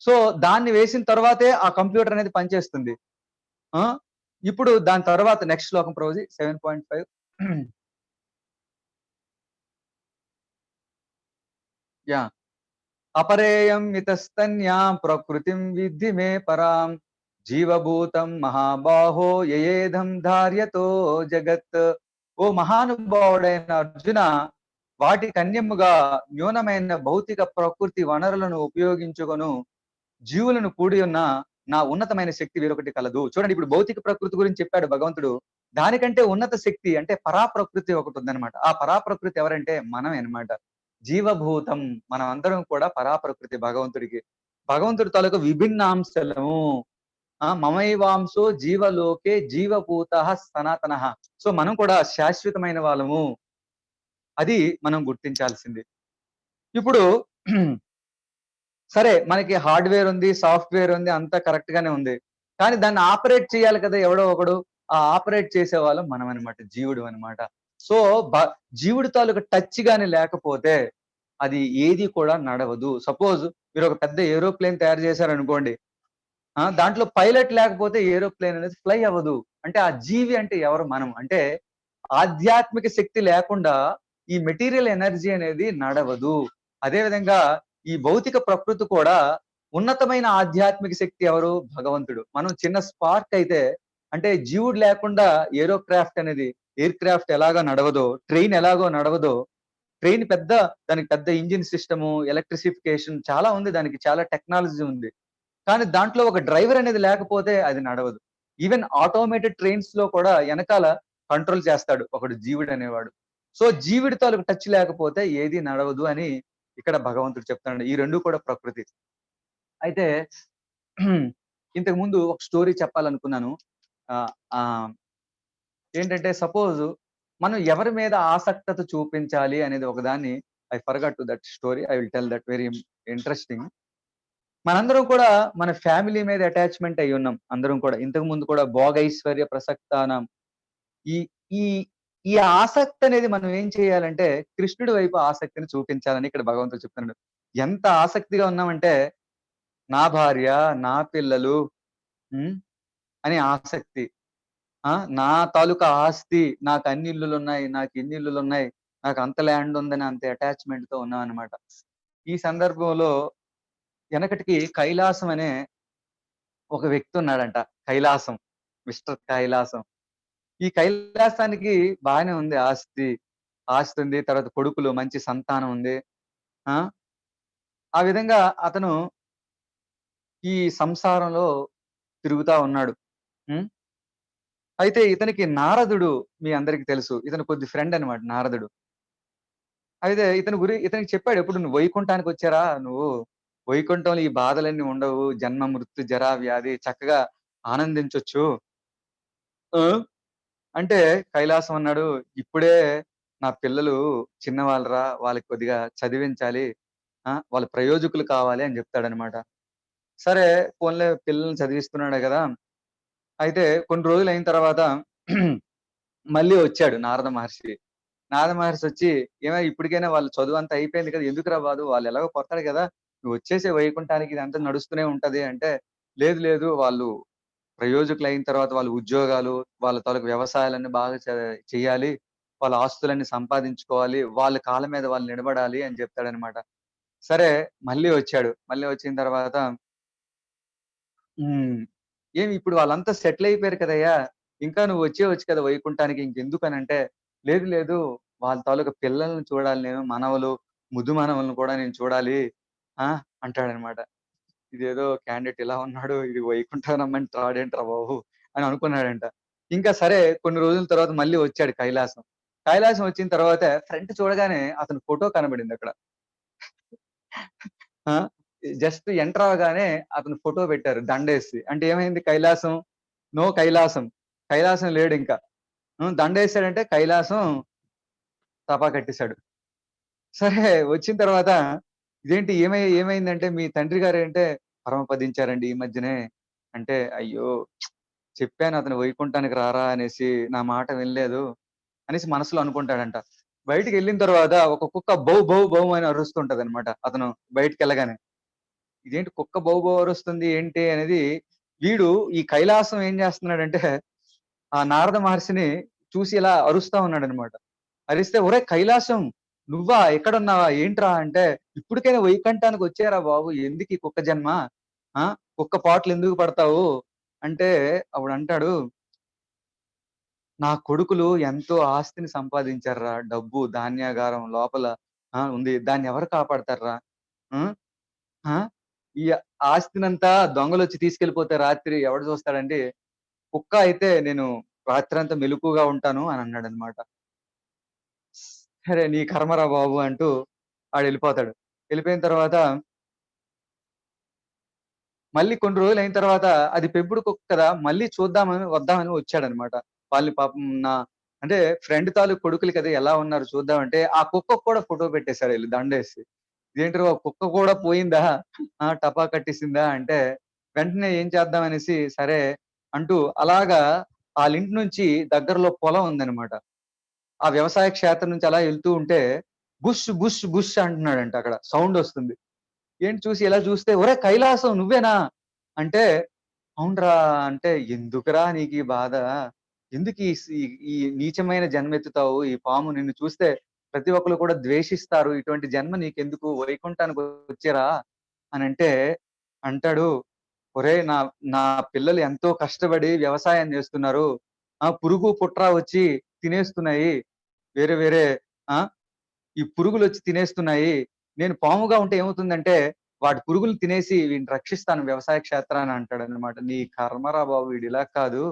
Speaker 2: సో దాన్ని వేసిన తర్వాతే ఆ కంప్యూటర్ అనేది పనిచేస్తుంది. ఆ ఇప్పుడు దాని తర్వాత నెక్స్ట్ శ్లోకం ప్రభుజీ 7.5. యా. అపరేయం ఇతస్తన్యాం ప్రకృతిం విద్ధి మే పరాం జీవభూతం మహాబాహో యయేధం ధార్యతో జగత్. ఓ మహానుభావుడైన అర్జున, వాటి కన్యముగా న్యూనమైన భౌతిక ప్రకృతి వనరులను ఉపయోగించుకొను జీవులను కూడి ఉన్న నా ఉన్నతమైన శక్తి వేరొకటి కలదు. చూడండి, ఇప్పుడు భౌతిక ప్రకృతి గురించి చెప్పాడు భగవంతుడు. దానికంటే ఉన్నత శక్తి అంటే పరాప్రకృతి ఒకటి ఉందన్నమాట. ఆ పరాప్రకృతి ఎవరంటే మనమే అన్నమాట. జీవభూతం, మనం అందరం కూడా పరాప్రకృతి భగవంతుడికి. భగవంతుడి తాలూకు విభిన్నాంశలము. మమైవాంశో జీవలోకే జీవభూత సనాతన. సో మనం కూడా శాశ్వతమైన వాళ్ళము. అది మనం గుర్తించాల్సింది. ఇప్పుడు సరే, మనకి హార్డ్వేర్ ఉంది, సాఫ్ట్వేర్ ఉంది, అంతా కరెక్ట్ గానే ఉంది. కానీ దాన్ని ఆపరేట్ చేయాలి కదా ఎవడో ఒకడు. ఆ ఆపరేట్ చేసే వాళ్ళం మనం అనమాట, జీవుడు అనమాట. సో జీవుడి తాలూకు టచ్ గాని లేకపోతే అది ఏది కూడా నడవదు. సపోజ్ మీరు ఒక పెద్ద ఏరోప్లేన్ తయారు చేశారనుకోండి, దాంట్లో పైలట్ లేకపోతే ఏరోప్లేన్ అనేది ఫ్లై అవ్వదు. అంటే ఆ జీవి అంటే ఎవరు? మనం. అంటే ఆధ్యాత్మిక శక్తి లేకుండా ఈ మెటీరియల్ ఎనర్జీ అనేది నడవదు. అదే విధంగా ఈ భౌతిక ప్రకృతి కూడా ఉన్నతమైన ఆధ్యాత్మిక శక్తి ఎవరు? భగవంతుడు. మనం చిన్న స్పార్క్ అయితే, అంటే జీవుడు లేకుండా ఎయిర్ క్రాఫ్ట్ ఎలాగో నడవదో, ట్రైన్ ఎలాగో నడవదో, ట్రైన్ దానికి పెద్ద ఇంజిన్ సిస్టము, ఎలక్ట్రిసిఫికేషన్ చాలా ఉంది, దానికి చాలా టెక్నాలజీ ఉంది. కానీ దాంట్లో ఒక డ్రైవర్ అనేది లేకపోతే అది నడవదు. ఈవెన్ ఆటోమేటెడ్ ట్రైన్స్ లో కూడా వెనకాల కంట్రోల్ చేస్తాడు ఒకడు, జీవుడు అనేవాడు. సో జీవుడి తాలూకు టచ్ లేకపోతే ఏది నడవదు అని ఇక్కడ భగవంతుడు చెప్తున్నాడు. ఈ రెండు కూడా ప్రకృతి. అయితే ఇంతకు ముందు ఒక స్టోరీ చెప్పాలనుకున్నాను. ఏంటంటే సపోజ్ మనం ఎవరి మీద ఆసక్తత చూపించాలి అనేది ఒకదాన్ని, I forgot to that story, I will tell that, very interesting. మనందరం కూడా మన ఫ్యామిలీ మీద అటాచ్మెంట్ అయి ఉన్నాం. అందరం కూడా ఇంతకు ముందు కూడా భోగైశ్వర్య ప్రసక్తానం. ఈ ఈ ఈ ఆసక్తి అనేది మనం ఏం చేయాలంటే కృష్ణుడి వైపు ఆసక్తిని చూపించాలని ఇక్కడ భగవంతుడు చెప్తున్నాడు. ఎంత ఆసక్తిగా ఉన్నామంటే నా భార్య, నా పిల్లలు అని ఆసక్తి. నా తాలూకా ఆస్తి, నాకు అన్ని ఇల్లులు ఉన్నాయి, నాకు ఇన్ని ఇల్లులు ఉన్నాయి, నాకు అంత ల్యాండ్ ఉందని అంత అటాచ్మెంట్ తో ఉన్నాం అనమాట. ఈ సందర్భంలో వెనకటికి కైలాసం అనే ఒక వ్యక్తి ఉన్నాడంట. కైలాసం, మిస్టర్ కైలాసం. ఈ కైలాసానికి బాగానే ఉంది, ఆస్తి ఉంది, తర్వాత కొడుకులు, మంచి సంతానం ఉంది. ఆ విధంగా అతను ఈ సంసారంలో తిరుగుతా ఉన్నాడు. హ్మ్. అయితే ఇతనికి నారదుడు మీ అందరికి తెలుసు. ఇతను కొద్ది ఫ్రెండ్ అన్నమాట నారదుడు. అయితే ఇతనికి చెప్పాడు ఎప్పుడు "నువ్వు వైకుంఠానికొచ్చారా నువ్వు. వైకుంఠంలో ఈ బాధలన్నీ ఉండవు. జన్మ, మృత్యు, జర, వ్యాధి చక్కగా ఆనందించొచ్చు." ఆ! అంటే కైలాసం అన్నాడు, "ఇప్పుడే నా పిల్లలు చిన్నవాళ్ళురా. వాళ్ళకి కొద్దిగా చదివించాలి. వాళ్ళు ప్రయోజకులు కావాలి" అని జెప్తాడన్నమాట. సరే పోన్లే పిల్లల్ని చదివిస్తున్నాడే గదా! అయితే కొన్ని రోజులయిన తర్వాత మళ్ళీ వచ్చాడు నారద మహర్షి. నారద మహర్షొచ్చి, "ఏమయ్య ఇప్పటికైనా వాళ్ళ చదువంతా అయిపోయింది కదా! ఎందుకురా బాధ? వాళ్ళు ఎలాగో పోతారు గదా! నువ్వొచ్చేసేయి వైకుంఠానికి ఇదంతా నడుస్తూనే ఉంటది" అంటే, "లేదు లేదు వాళ్ళు ప్రయోజకులయిన తర్వాత వాళ్ళ ఉద్యోగాలు, వాళ్ళ తాలూకు వ్యవసాయాలన్నీ బాగా చెయ్యాలి. వాళ్ళ ఆస్తులన్నీ సంపాదించుకోవాలి. వాళ్ళ కాళ్ళ మీద వాళ్ళు నిలబడాలి" అని చెప్తాడనమాట. సరే మళ్ళీ వచ్చాడు. మళ్ళీ వచ్చిన తర్వాత హ్మ్. "ఏమి ఇప్పుడు వాళ్ళంతా సెటిల్ అయిపోయారు కదయ్యా! ఇంకా నువ్వు వచ్చేయొచ్చు కదా వైకుంఠానికి ఇంకెందుకనంటే" "లేదు లేదు వాళ్ళ తాలూకా పిల్లల్ని చూడాలి నేను. మనవలు, ముద్దు మనవల్ని కూడా నేను చూడాలి" ఆ! అంటాడనమాట. ఇదేదో క్యాండిడేట్ ఇలా ఉన్నాడు. ఇది వైకుంఠం రమ్మంటే రాడేంట్రా బాబు! అని అనుకున్నాడంట. ఇంకా సరే కొన్ని రోజుల తర్వాత మళ్ళీ వచ్చాడు కైలాసం. కైలాసం వచ్చిన తర్వాత ఫ్రంట్ చూడగానే అతని ఫోటో కనబడిందక్కడ. ఆ! జస్ట్ ఎంటర్ అవ్వగానే అతని ఫోటో పెట్టారు దండేసి. అంటే ఏమైంది కైలాసం? నో కైలాసం. కైలాసం లేడింక. దండేసాడంటే కైలాసం తపా కట్టేసాడు. సరే వచ్చిన తర్వాత ఇదేంటి ఏమైందంటే మీ తండ్రి గారేంటే పరమపదించారండి ఈ మధ్యనే. అంటే అయ్యో! చెప్పాను అతను వైకుంఠానికి రారా అనేసి, నా మాట వినలేదు అనేసి మనసులో అనుకుంటాడంట. బయటికెళ్ళిన తర్వాత ఒక కుక్క బౌ బౌ బౌ అని అరుస్తుంటదనమాట. అతను బయటికెళ్ళగానే. ఇదేంటి కుక్క బౌ బౌ అరుస్తుంది ఏంటి అనేది వీడు ఈ కైలాసం ఏం చేస్తున్నాడంటే, ఆ నారద మహర్షిని చూసి ఇలా అరుస్తా ఉన్నాడనమాట. అరిస్తే "ఒరేయ్ కైలాసం నువ్వా? ఎక్కడున్నావా? ఏంట్రా?" అంటే "ఇప్పటికైనా వైకుంఠానికొచ్చేరా బాబు! ఎందుకీ కుక్క జన్మ? ఆ! కుక్క పాటలెందుకు పడతావు?" అంటే అప్పుడంటాడు, "నా కొడుకులు ఎంతో ఆస్తిని సంపాదించారురా. డబ్బు, ధాన్యాగారం లోపల ఉంది. దాన్నెవరు కాపాడతార్రా? హ్మ్. ఆ! ఈ ఆస్తినంతా దొంగలొచ్చి తీసుకెళ్ళిపోతే రాత్రి ఎవడు చూస్తాడండి? కుక్క అయితే నేను రాత్రంతా మెలకువగా ఉంటాను" అని అన్నాడనమాట. సరే నీ కర్మరా బాబు అంటూ ఆడెళ్ళిపోతాడు. వెళ్ళిపోయిన తర్వాత మళ్ళీ కొన్ని రోజులయిన తర్వాత అది పెంపుడు కుక్క కదా! మళ్ళీ వద్దామని వచ్చాడనమాట. వాళ్ళని పాపం అంటే ఫ్రెండ్ తాలూకు కొడుకులు కదా! ఎలా ఉన్నారు చూద్దామంటే, ఆ కుక్కకు కూడా ఫోటో పెట్టేసారు ఈళ్ళు దండేసి. ఇదేంట్రా కుక్క కూడా పోయిందా? టపా కట్టేసిందా? అంటే వెంటనే ఏం చేద్దాం అనేసి సరే అంటూ అలాగా ఆళ్ళింటి నుంచి దగ్గరలో పొలం ఉందనమాట. ఆ వ్యవసాయ క్షేత్రం నుంచి అలా ఎళ్తూ ఉంటే బుష్ బుష్ బుష్ అంటున్నాడంట అక్కడ సౌండొస్తుంది. ఏంటి చూసి ఇలా చూస్తే "ఒరేయ్ కైలాసం నువ్వేనా?" అంటే "అవునురా" అంటే "ఎందుకురా నీకీ బాధ? ఎందుకు ఈ నీచమైన జన్మెత్తుతావు? ఈ పాము నిన్ను చూస్తే ప్రతి ఒక్కళ్ళు కూడా ద్వేషిస్తారు. ఇటువంటి జన్మ నీకెందుకు? వైకుంఠానికొచ్చేరా" అనంటే అంటాడు, "ఒరేయ్ నా పిల్లలు ఎంతో కష్టపడి వ్యవసాయం చేస్తున్నారు. పురుగు, పుట్ర వచ్చి తినేస్తున్నాయి. వేరే వేరే ఆ! ఈ పురుగులొచ్చి తినేస్తున్నాయి. నేను పాముగా ఉంటే ఏమవుతుందంటే, వాటి పురుగులు తినేసి వీడిని రక్షిస్తాను వ్యవసాయ క్షేత్రాన" అంటాడనమాట. నీ కర్మరా బాబు! వీడిలా కాదు.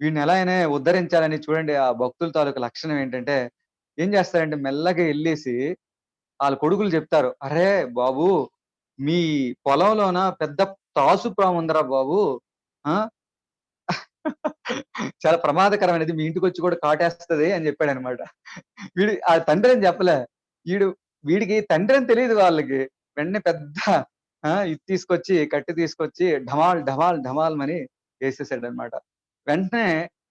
Speaker 2: వీడిని ఎలా అయినా ఉద్ధరించాలని చూడండి ఆ భక్తుల తాలూకు లక్షణం ఏంటంటే, ఏం చేస్తారంటే మెల్లగా ఎళ్ళేసి ఆళ్ళ కొడుకులు చెప్తారు. "అరే బాబు! మీ పొలంలోన పెద్ద తాసుపాముందిరా బాబు. ఆ! చాలా ప్రమాదకరమైనది. మీ ఇంటికొచ్చి కూడా కాటేస్తది" అని చెప్పాడనమాట. ఆ తండ్రని చెప్పలే. ఈడు వీడికి తండ్రని తెలీదు వాళ్ళకి. వెంటనే పెద్ద ఇది తీసుకొచ్చి, కత్తి తీసుకొచ్చి ఢమాల్, ఢమాల్, ఢమాల్‌మని యేసేసాడనమాట. వెంటనే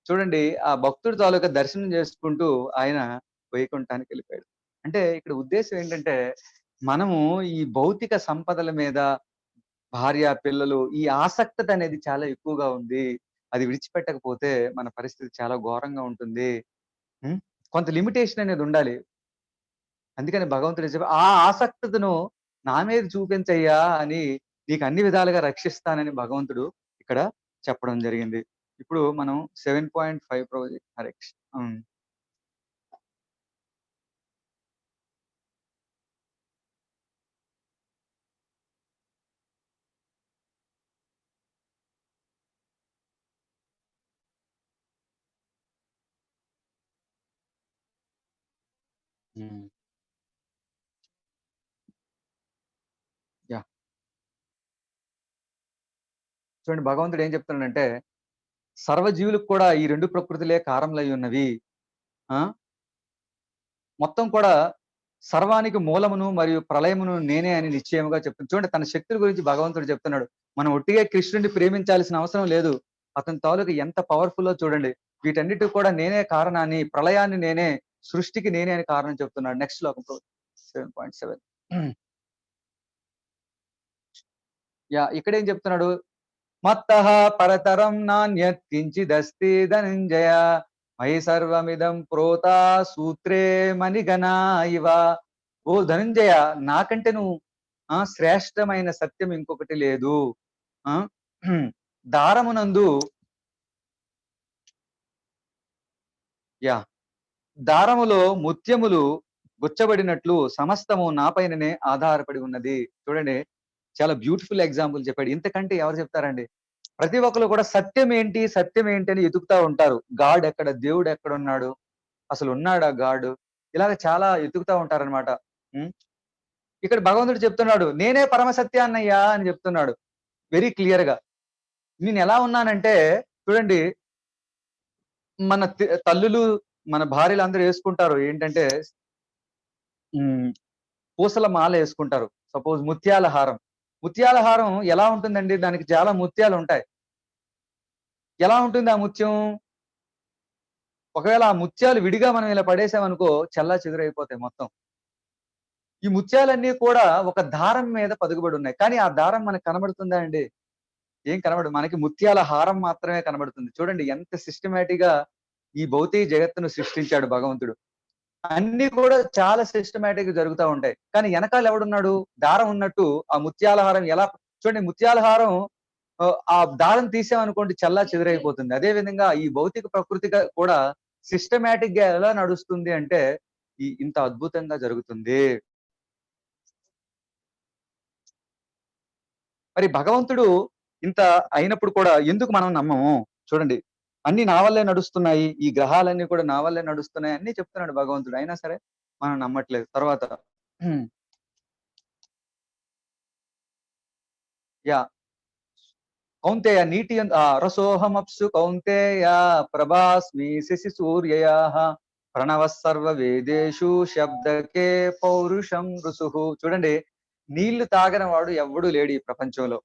Speaker 2: చూడండి ఆ భక్తుడి తాలూకా దర్శనం చేసుకుంటూ ఆయన వైకుంఠానికెళ్ళిపోయాడు. అంటే ఇక్కడ ఉద్దేశ్యం ఏంటంటే, మనము ఈ భౌతిక సంపదల మీద భార్య, పిల్లలు ఈ ఆసక్తతనేది చాలా ఎక్కువగా ఉంది. అది విడిచిపెట్టకపోతే మన పరిస్థితి చాలా ఘోరంగా ఉంటుంది. హ్మ్. కొంత లిమిటేషన్ అనేదుండాలి. అందుకని భగవంతుడు ఆ ఆసక్తతను నా మీద చూపించయ్యా అని నీకు అన్ని విధాలుగా రక్షిస్తానని భగవంతుడు ఇక్కడ చెప్పడం జరిగింది. ఇప్పుడు మనం 7.5 కరెక్షన్. హ్మ్. హ్మ్. యాహ్! చూడండి భగవంతుడు ఏం చెప్తున్నాడంటే, సర్వజీవులకు కూడా ఈ 2 ప్రకృతులే కారములయ్యున్నవి. ఆ! మొత్తం కూడా సర్వానికి మూలమును మరియు ప్రళయమును నేనే అని నిశ్చయముగా చెప్తుంది. చూడండి తన శక్తుల గురించి భగవంతుడు చెప్తున్నాడు. మనం ఒట్టిగా కృష్ణుడిని ప్రేమించాల్సిన అవసరం లేదు. అతని తాలూకు ఎంత పవర్‌ఫుల్లో చూడండి. వీటన్నిటికి కూడా నేనే కారణాన్ని, ప్రళయాన్ని నేనే, సృష్టికి నేనే అని కారణం చెప్తున్నాడు. నెక్స్ట్ శ్లోకం 7.7 యాహ్! ఇక్కడేం చెప్తున్నాడు? మత్తః పరతరం నాన్యత్ కించిదస్తి ధనంజయ మయి సర్వమిదం ప్రోతా సూత్రే మణిగణా ఇవ. ఓ ధనంజయ నాకంటే నువ్వు శ్రేష్టమైన సత్యం ఇంకొకటి లేదు. ఆ! దారమునందు యాహ్! దారములో ముత్యములు గుచ్చబడినట్లు సమస్తము నా పైననే ఆధారపడి ఉన్నది. చూడండి చాలా బ్యూటిఫుల్ ఎగ్జాంపుల్ చెప్పాడు. ఇంతకంటే ఎవరు చెప్తారండి? ప్రతి ఒక్కళ్ళు కూడా సత్యం ఏంటి? సత్యం ఏంటి? అని ఎతుకుతా ఉంటారు. గాడ్ ఎక్కడ? దేవుడు ఎక్కడున్నాడు? అసలు ఉన్నాడా గాడు? ఇలాగ చాలా ఎతుకుతా ఉంటారనమాట. హ్మ్. ఇక్కడ భగవంతుడు చెప్తున్నాడు. నేనే పరమ సత్యాన్నయ్యా అని చెప్తున్నాడు. వెరీ క్లియర్‌గా. నేనెలా ఉన్నానంటే చూడండి మన తల్లులు, మన భార్యలందరూ యేసుకుంటారు. ఏంటంటే హ్మ్. పూసల మాల యేసుకుంటారు. సపోజ్ ముత్యాల హారం. ముత్యాల హారం ఎలా ఉంటుందండి? దానికి చాలా ముత్యాలుంటాయి. ఎలా ఉంటుంది ఆ ముత్యం? ఒకవేళ ఆ ముత్యాలు విడిగా మనం ఇలా పడేసామనుకో చెల్లాచెదురైపోతాయి మొత్తం. ఈ ముత్యాలన్నీ కూడా ఒక దారం మీద పదుగుబడి ఉన్నాయి. కానీ ఆ దారం మనకు కనబడుతుందా అండి? ఏం కనబడదు. మనకి ముత్యాల హారం మాత్రమే కనబడుతుంది. చూడండి ఎంత సిస్టమాటిక్‌గా ఈ భౌతిక జగత్తును సృష్టించాడు భగవంతుడు. అన్నీ కూడా చాలా సిస్టమాటిక్‌గా జరుగుతా ఉంటాయి. కానీ ఎనకాల ఎవడున్నాడు? దారం ఉన్నట్టు ఆ ముత్యాల హారం ఎలా చూడండి ముత్యాల హారం ఆ దారం తీసామనుకోండి చెల్లాచెదురైపోతుంది. అదే విధంగా ఈ భౌతిక ప్రకృతిగా కూడా సిస్టమాటిక్‌గా ఎలా నడుస్తుంది అంటే ఇంత అద్భుతంగా జరుగుతుంది. మరి భగవంతుడు ఇంత అయినప్పుడు కూడా ఎందుకు మనం నమ్మము? చూడండి. అన్నీ నా వల్లే నడుస్తున్నాయి. ఈ గ్రహాలన్నీ కూడా నా వల్లే నడుస్తున్నాయి అన్నీ చెప్తున్నాడు భగవంతుడు. అయినా సరే మనం నమ్మట్లేదు. తర్వాత హ్మ్. యాహ్! కౌంతేయ రసోహమప్సు కౌంతేయ ప్రభాస్మి శశి సూర్యయాః ప్రణవః సర్వ వేదేషు శబ్దకే పౌరుషం ఋసుః. చూడండి నీళ్లు తాగని వాడు ఎవ్వడు లేడు ఈ ప్రపంచంలో.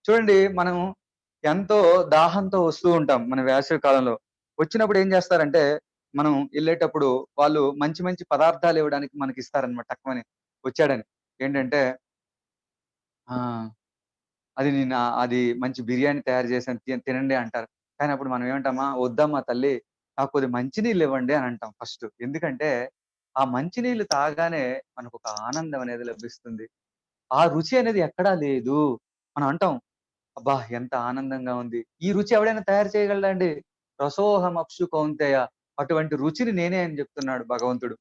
Speaker 2: చూడండి మనం ఎంతో దాహంతో వస్తూ ఉంటాం మన వేసవి కాలంలో. వచ్చినప్పుడు ఏం చేస్తారంటే, మనం ఎళ్ళేటప్పుడు వాళ్ళు మంచి మంచి పదార్థాలు ఇవ్వడానికి మనకిస్తారనమాట టక్కుమని వచ్చాడని. ఏంటంటే ఆ! అది మంచి బిర్యానీ తయారు చేశాను తినండి అంటారు. కానీ అప్పుడు మనం ఏమంటామా, "వద్దమ్మా తల్లి నాకు కొద్దిగా మంచినీళ్ళు ఇవ్వండి" అని అంటాం ఫస్ట్. ఎందుకంటే ఆ మంచినీళ్ళు తాగగానే మనకొక ఆనందం అనేది లభిస్తుంది. ఆ రుచి అనేది ఎక్కడా లేదు. మనం అంటాం అబ్బా! ఎంత ఆనందంగా ఉంది. ఈ రుచి ఎవడైనా తయారు చేయగలడా అండి? రసోహమప్సు కౌంతేయ. అటువంటి రుచిని నేనే అని చెప్తున్నాడు భగవంతుడు.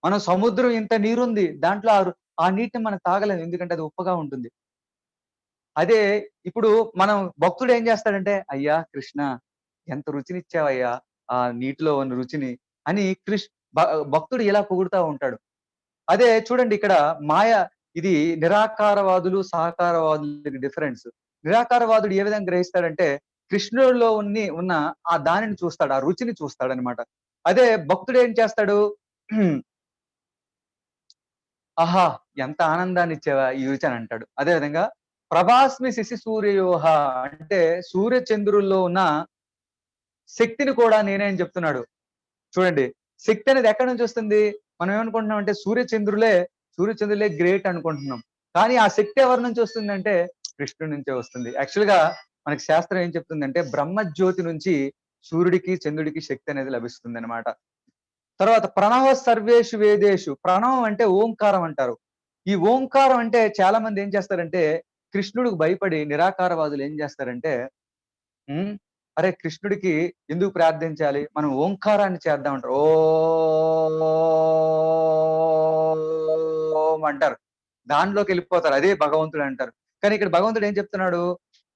Speaker 2: మనం సముద్రం ఇంత నీరుంది. దాంట్లో ఆ నీటిని మనం తాగలేం. ఎందుకంటే అది ఉప్పగా ఉంటుంది. అదే ఇప్పుడు మనం భక్తుడు ఏం చేస్తాడంటే, "అయ్యా కృష్ణ ఎంత రుచినిచ్చావయ్యా! ఆ నీటిలో ఉన్న రుచిని" అని భ భక్తుడు ఇలా పొగుడుతా ఉంటాడు. అదే చూడండి ఇక్కడ మాయ ఇది నిరాకారవాదులు, సాకారవాదులకి డిఫరెన్స్. నిరాకారవాదుడు ఏ విధంగా గ్రహిస్తాడంటే, కృష్ణుడిలో ఉన్న ఆ దానిని చూస్తాడు. ఆ రుచిని చూస్తాడనమాట. అదే భక్తుడు ఏం చేస్తాడు? ఆహా! ఎంత ఆనందాన్నిచ్చావా ఈ రుచి అని అంటాడు. అదే విధంగా ప్రభాస్మి శశి సూర్యయోహ అంటే సూర్య చంద్రుల్లో ఉన్న శక్తిని కూడా నేనే అని చెప్తున్నాడు. చూడండి. శక్తి అనేది ఎక్కడి నుంచి వస్తుంది? మనం ఏమనుకుంటున్నాం అంటే సూర్యచంద్రులే గ్రేట్ అనుకుంటున్నాం. కానీ ఆ శక్తి ఎవరి నుంచి వస్తుందంటే కృష్ణుడి నుంచే వస్తుంది. యాక్చువల్‌గా మనకి శాస్త్రం ఏం చెప్తుందంటే బ్రహ్మజ్యోతి నుంచి సూర్యుడికి, చంద్రుడికి శక్తి అనేది లభిస్తుందనమాట. తర్వాత ప్రణవ సర్వేషు వేదేషు. ప్రణవం అంటే ఓంకారం అంటారు. ఈ ఓంకారం అంటే చాలా మంది ఏం చేస్తారంటే కృష్ణుడికి భయపడి నిరాకారవాదులు ఏం చేస్తారంటే హ్మ్. అరే! కృష్ణుడికి ఎందుకు ప్రార్థించాలి? మనం ఓంకారాన్ని చేద్దాం అంటారు. ఓం అంటారు. దాంట్లోకెళ్ళిపోతారు. అదే భగవంతుడు అంటారు. కానీ ఇక్కడ భగవంతుడు ఏం చెప్తున్నాడు?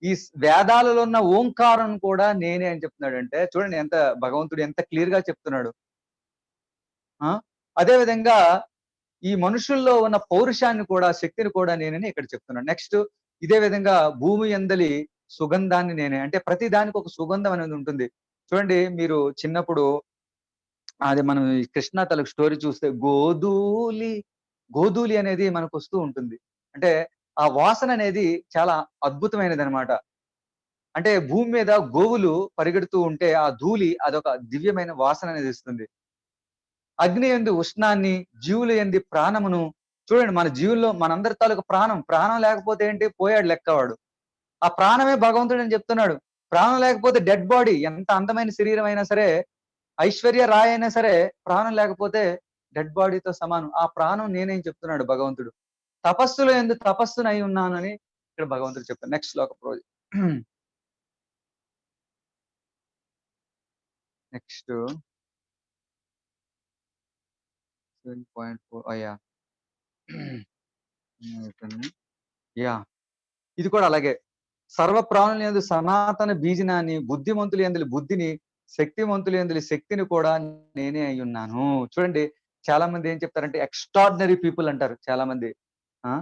Speaker 2: ఈ వేదాలలో ఉన్న ఓంకారం కూడా నేనే అని చెప్తున్నాడు. అంటే చూడండి భగవంతుడు ఎంత క్లియర్‌గా చెప్తున్నాడు. ఆ! అదే విధంగా ఈ మనుషుల్లో ఉన్న పౌరుషాన్ని కూడా, శక్తిని కూడా నేనని ఇక్కడ చెప్తున్నాను. నెక్స్ట్ ఇదే విధంగా భూమి యందలి సుగంధాన్ని నేనే. అంటే ప్రతి దానికి ఒక సుగంధం అనేది ఉంటుంది. చూడండి మీరు చిన్నప్పుడు అది మనం ఈ కృష్ణ తాలూకు స్టోరీ చూస్తే గోధూలి అనేది మనకొస్తూ ఉంటుంది. అంటే ఆ వాసన అనేది చాలా అద్భుతమైనదనమాట. అంటే భూమి మీద గోవులు పరిగెడుతూ ఉంటే ఆ ధూళి అదొక దివ్యమైన వాసన అనేది ఇస్తుంది. అగ్ని యందు ఉష్ణాన్ని, జీవుల యందు ప్రాణమును చూడండి మన జీవుల్లో మనందరి తాలూకు ప్రాణం. ప్రాణం లేకపోతే ఏంటి? పోయాడు లెక్క వాడు. ఆ ప్రాణమే భగవంతుడని చెప్తున్నాడు. ప్రాణం లేకపోతే డెడ్ బాడీ ఎంత అందమైన శరీరం అయినా సరే, ఐశ్వర్య రాయ్ అయినా సరే, ప్రాణం లేకపోతే డెడ్ బాడీతో సమానం. ఆ ప్రాణం నేనే అని చెప్తున్నాడు భగవంతుడు. తపస్సులో యందు తపస్సునై ఉన్నానని ఇక్కడ భగవంతుడు చెప్తాడు. నెక్స్ట్ శ్లోకం రోజు. Next 7.4 yeah! యాహ్! ఇది కూడా అలాగే. సర్వ ప్రాణుల యందు సనాతన బీజాన్ని, బుద్ధిమంతుల యందలి బుద్ధిని, శక్తిమంతుల యందలి శక్తిని కూడా నేనే అయ్యున్నాను. చూడండి చాలా మంది ఏం చెప్తారంటే ఎక్స్ట్రార్డినరీ పీపుల్ అంటారు చాలా మంది. ఆ!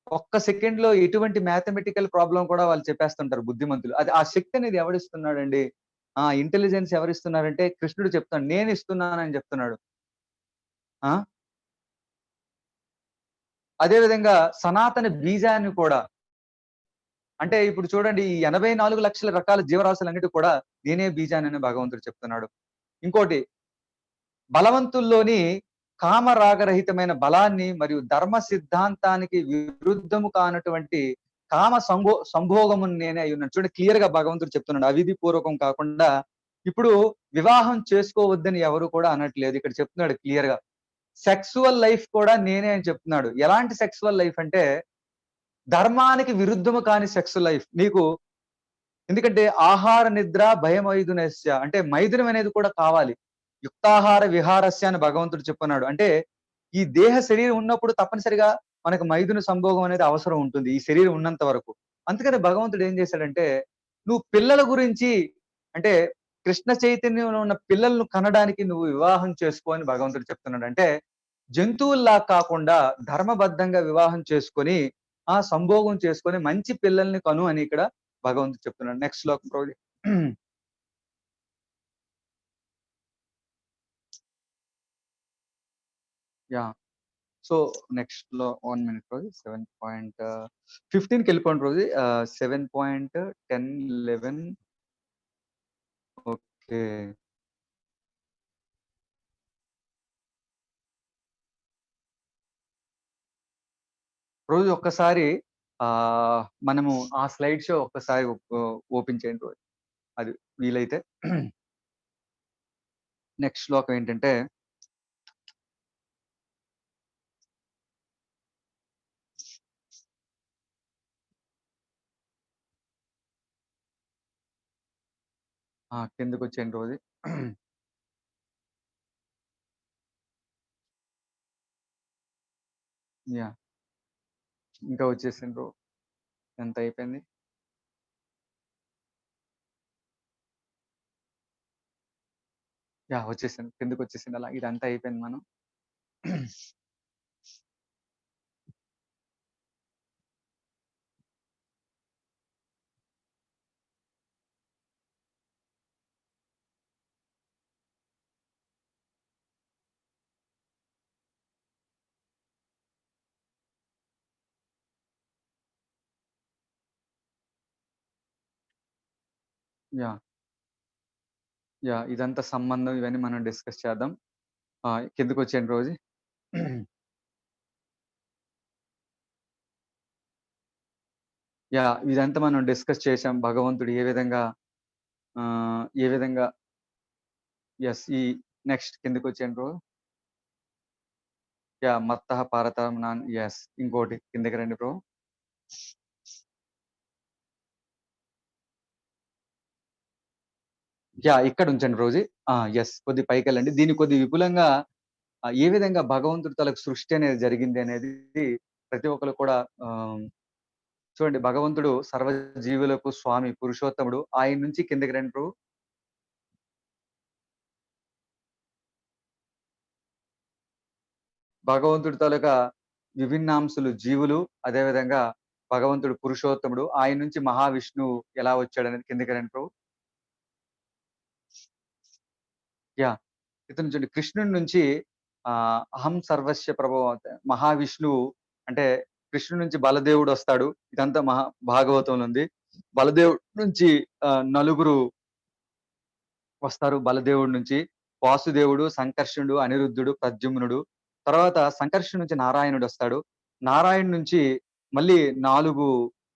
Speaker 2: ఒక్క సెకండ్‌లో ఎటువంటి మ్యాథమెటికల్ ప్రాబ్లమ్ కూడా వాళ్ళు చెప్పేస్తుంటారు బుద్ధిమంతులు. అది ఆ శక్తి అనేది ఎవడిస్తున్నాడండి? ఆ! ఇంటెలిజెన్స్ ఎవరిస్తున్నారంటే కృష్ణుడు చెప్తాడు. నేనిస్తున్నానని చెప్తున్నాడు. ఆ! అదే విధంగా సనాతన బీజాన్ని కూడా అంటే ఇప్పుడు చూడండి ఈ 84,00,000 రకాల జీవరాశులన్నిటికి కూడా నేనే బీజానని భగవంతుడు చెప్తున్నాడు. ఇంకోటి బలవంతుల్లోని కామరాగరహితమైన బలాన్ని మరియు ధర్మ సిద్ధాంతానికి విరుద్ధము కానటువంటి సంభోగమును నేనే అయ్యున్నాను. చూడండి క్లియర్‌గా భగవంతుడు చెప్తున్నాడు. అవిధి పూర్వకం కాకుండా ఇప్పుడు వివాహం చేసుకోవద్దని ఎవరు కూడా అనట్లేదు. ఇక్కడ చెప్తున్నాడు క్లియర్‌గా. సెక్సువల్ లైఫ్ కూడా నేనే అని చెప్తున్నాడు. ఎలాంటి సెక్సువల్ లైఫ్ అంటే ధర్మానికి విరుద్ధము కాని సెక్స్ లైఫ్. నీకు ఎందుకంటే ఆహార నిద్ర భయమైథునస్య అంటే మైథునం అనేది కూడా కావాలి. యుక్తాహార విహారస్య అని భగవంతుడు చెప్పున్నాడు. అంటే ఈ దేహ శరీరం ఉన్నప్పుడు తప్పనిసరిగా మనకు మైథున సంభోగం అనేది అవసరం ఉంటుంది. ఈ శరీరం ఉన్నంత వరకు. అందుకని భగవంతుడు ఏం చేశాడంటే, నువ్వు పిల్లల గురించి అంటే కృష్ణ చైతన్యంలో ఉన్న పిల్లలను కనడానికి నువ్వు వివాహం చేసుకో అని భగవంతుడు చెప్తున్నాడు. అంటే జంతువుల్లా కాకుండా ధర్మబద్ధంగా వివాహం చేసుకొని, ఆ సంభోగం చేసుకొని మంచి పిల్లల్ని కను అని ఇక్కడ భగవంతుడు చెప్తున్నాడు. నెక్స్ట్ శ్లోకం ప్రభుజీ. యాహ్! సో నెక్స్ట్‌లో 1 మినిట్ రోజు 7.15కి వెళ్ళిపోండి రోజు. 7.10, 11 ఓకే. రోజు ఒక్కసారి మనము ఆ స్లైడ్ షో ఒక్కసారి ఓపెన్ చేయండి రోజు. అది వీలైతే. నెక్స్ట్ శ్లోకం ఏంటంటే కిందకొచ్చేయండి రోజు. యాహ్! ఇంకా వచ్చేసిండ్రు. ఎంత అయిపోయింది? యాహ్! వచ్చేసింది. కిందకొచ్చేసింది అలా. ఇదంతా అయిపోయింది మనం. యాహ్! యాహ్! ఇదంతా సంబంధం ఇవన్నీ మనం డిస్కస్ చేద్దాం. కిందకొచ్చేయండి రోజు. యాహ్! ఇదంతా మనం డిస్కస్ చేశాం. భగవంతుడు ఏ విధంగా యెస్. నెక్స్ట్ కిందకొచ్చేయండి బ్రో. యాహ్! మత్తః పరతరం యెస్. ఇంకోటి కిందకి రండి బ్రో. యాహ్! ఇక్కడ ఉంచండి రోజీ. యెస్. కొద్దిగా పైకెళ్ళండి. దీన్ని కొద్దిగా విపులంగా ఏ విధంగా భగవంతుడి తాలూకు సృష్టి అనేది జరిగింది అనేది ప్రతి ఒక్కళ్ళు కూడా ఆహ్, చూడండి భగవంతుడు సర్వ జీవులకు స్వామి పురుషోత్తముడు. ఆయన నుంచి కిందకి రండి బ్రో. భగవంతుడి తాలూకా విభిన్నాంశులు జీవులు, అదేవిధంగా భగవంతుడు పురుషోత్తముడు. ఆయన నుంచి మహావిష్ణువు ఎలా వచ్చాడనేది కిందకి రండి ప్రభు. యాహ్! ఇతను చూడండి కృష్ణుడి నుంచి అహం సర్వస్య ప్రభవ మహావిష్ణువు అంటే కృష్ణుడి నుంచి బలదేవుడొస్తాడు. ఇదంతా భాగవతంలో ఉంది. బలదేవుడి నుంచి నలుగురు వస్తారు బలదేవుడి నుంచి. వాసుదేవుడు, సంకర్షణుడు, అనిరుద్ధుడు, ప్రద్యుమ్నుడు. తర్వాత సంకర్షణుడి నుంచి నారాయణుడొస్తాడు. నారాయణుడి నుంచి మళ్ళీ 4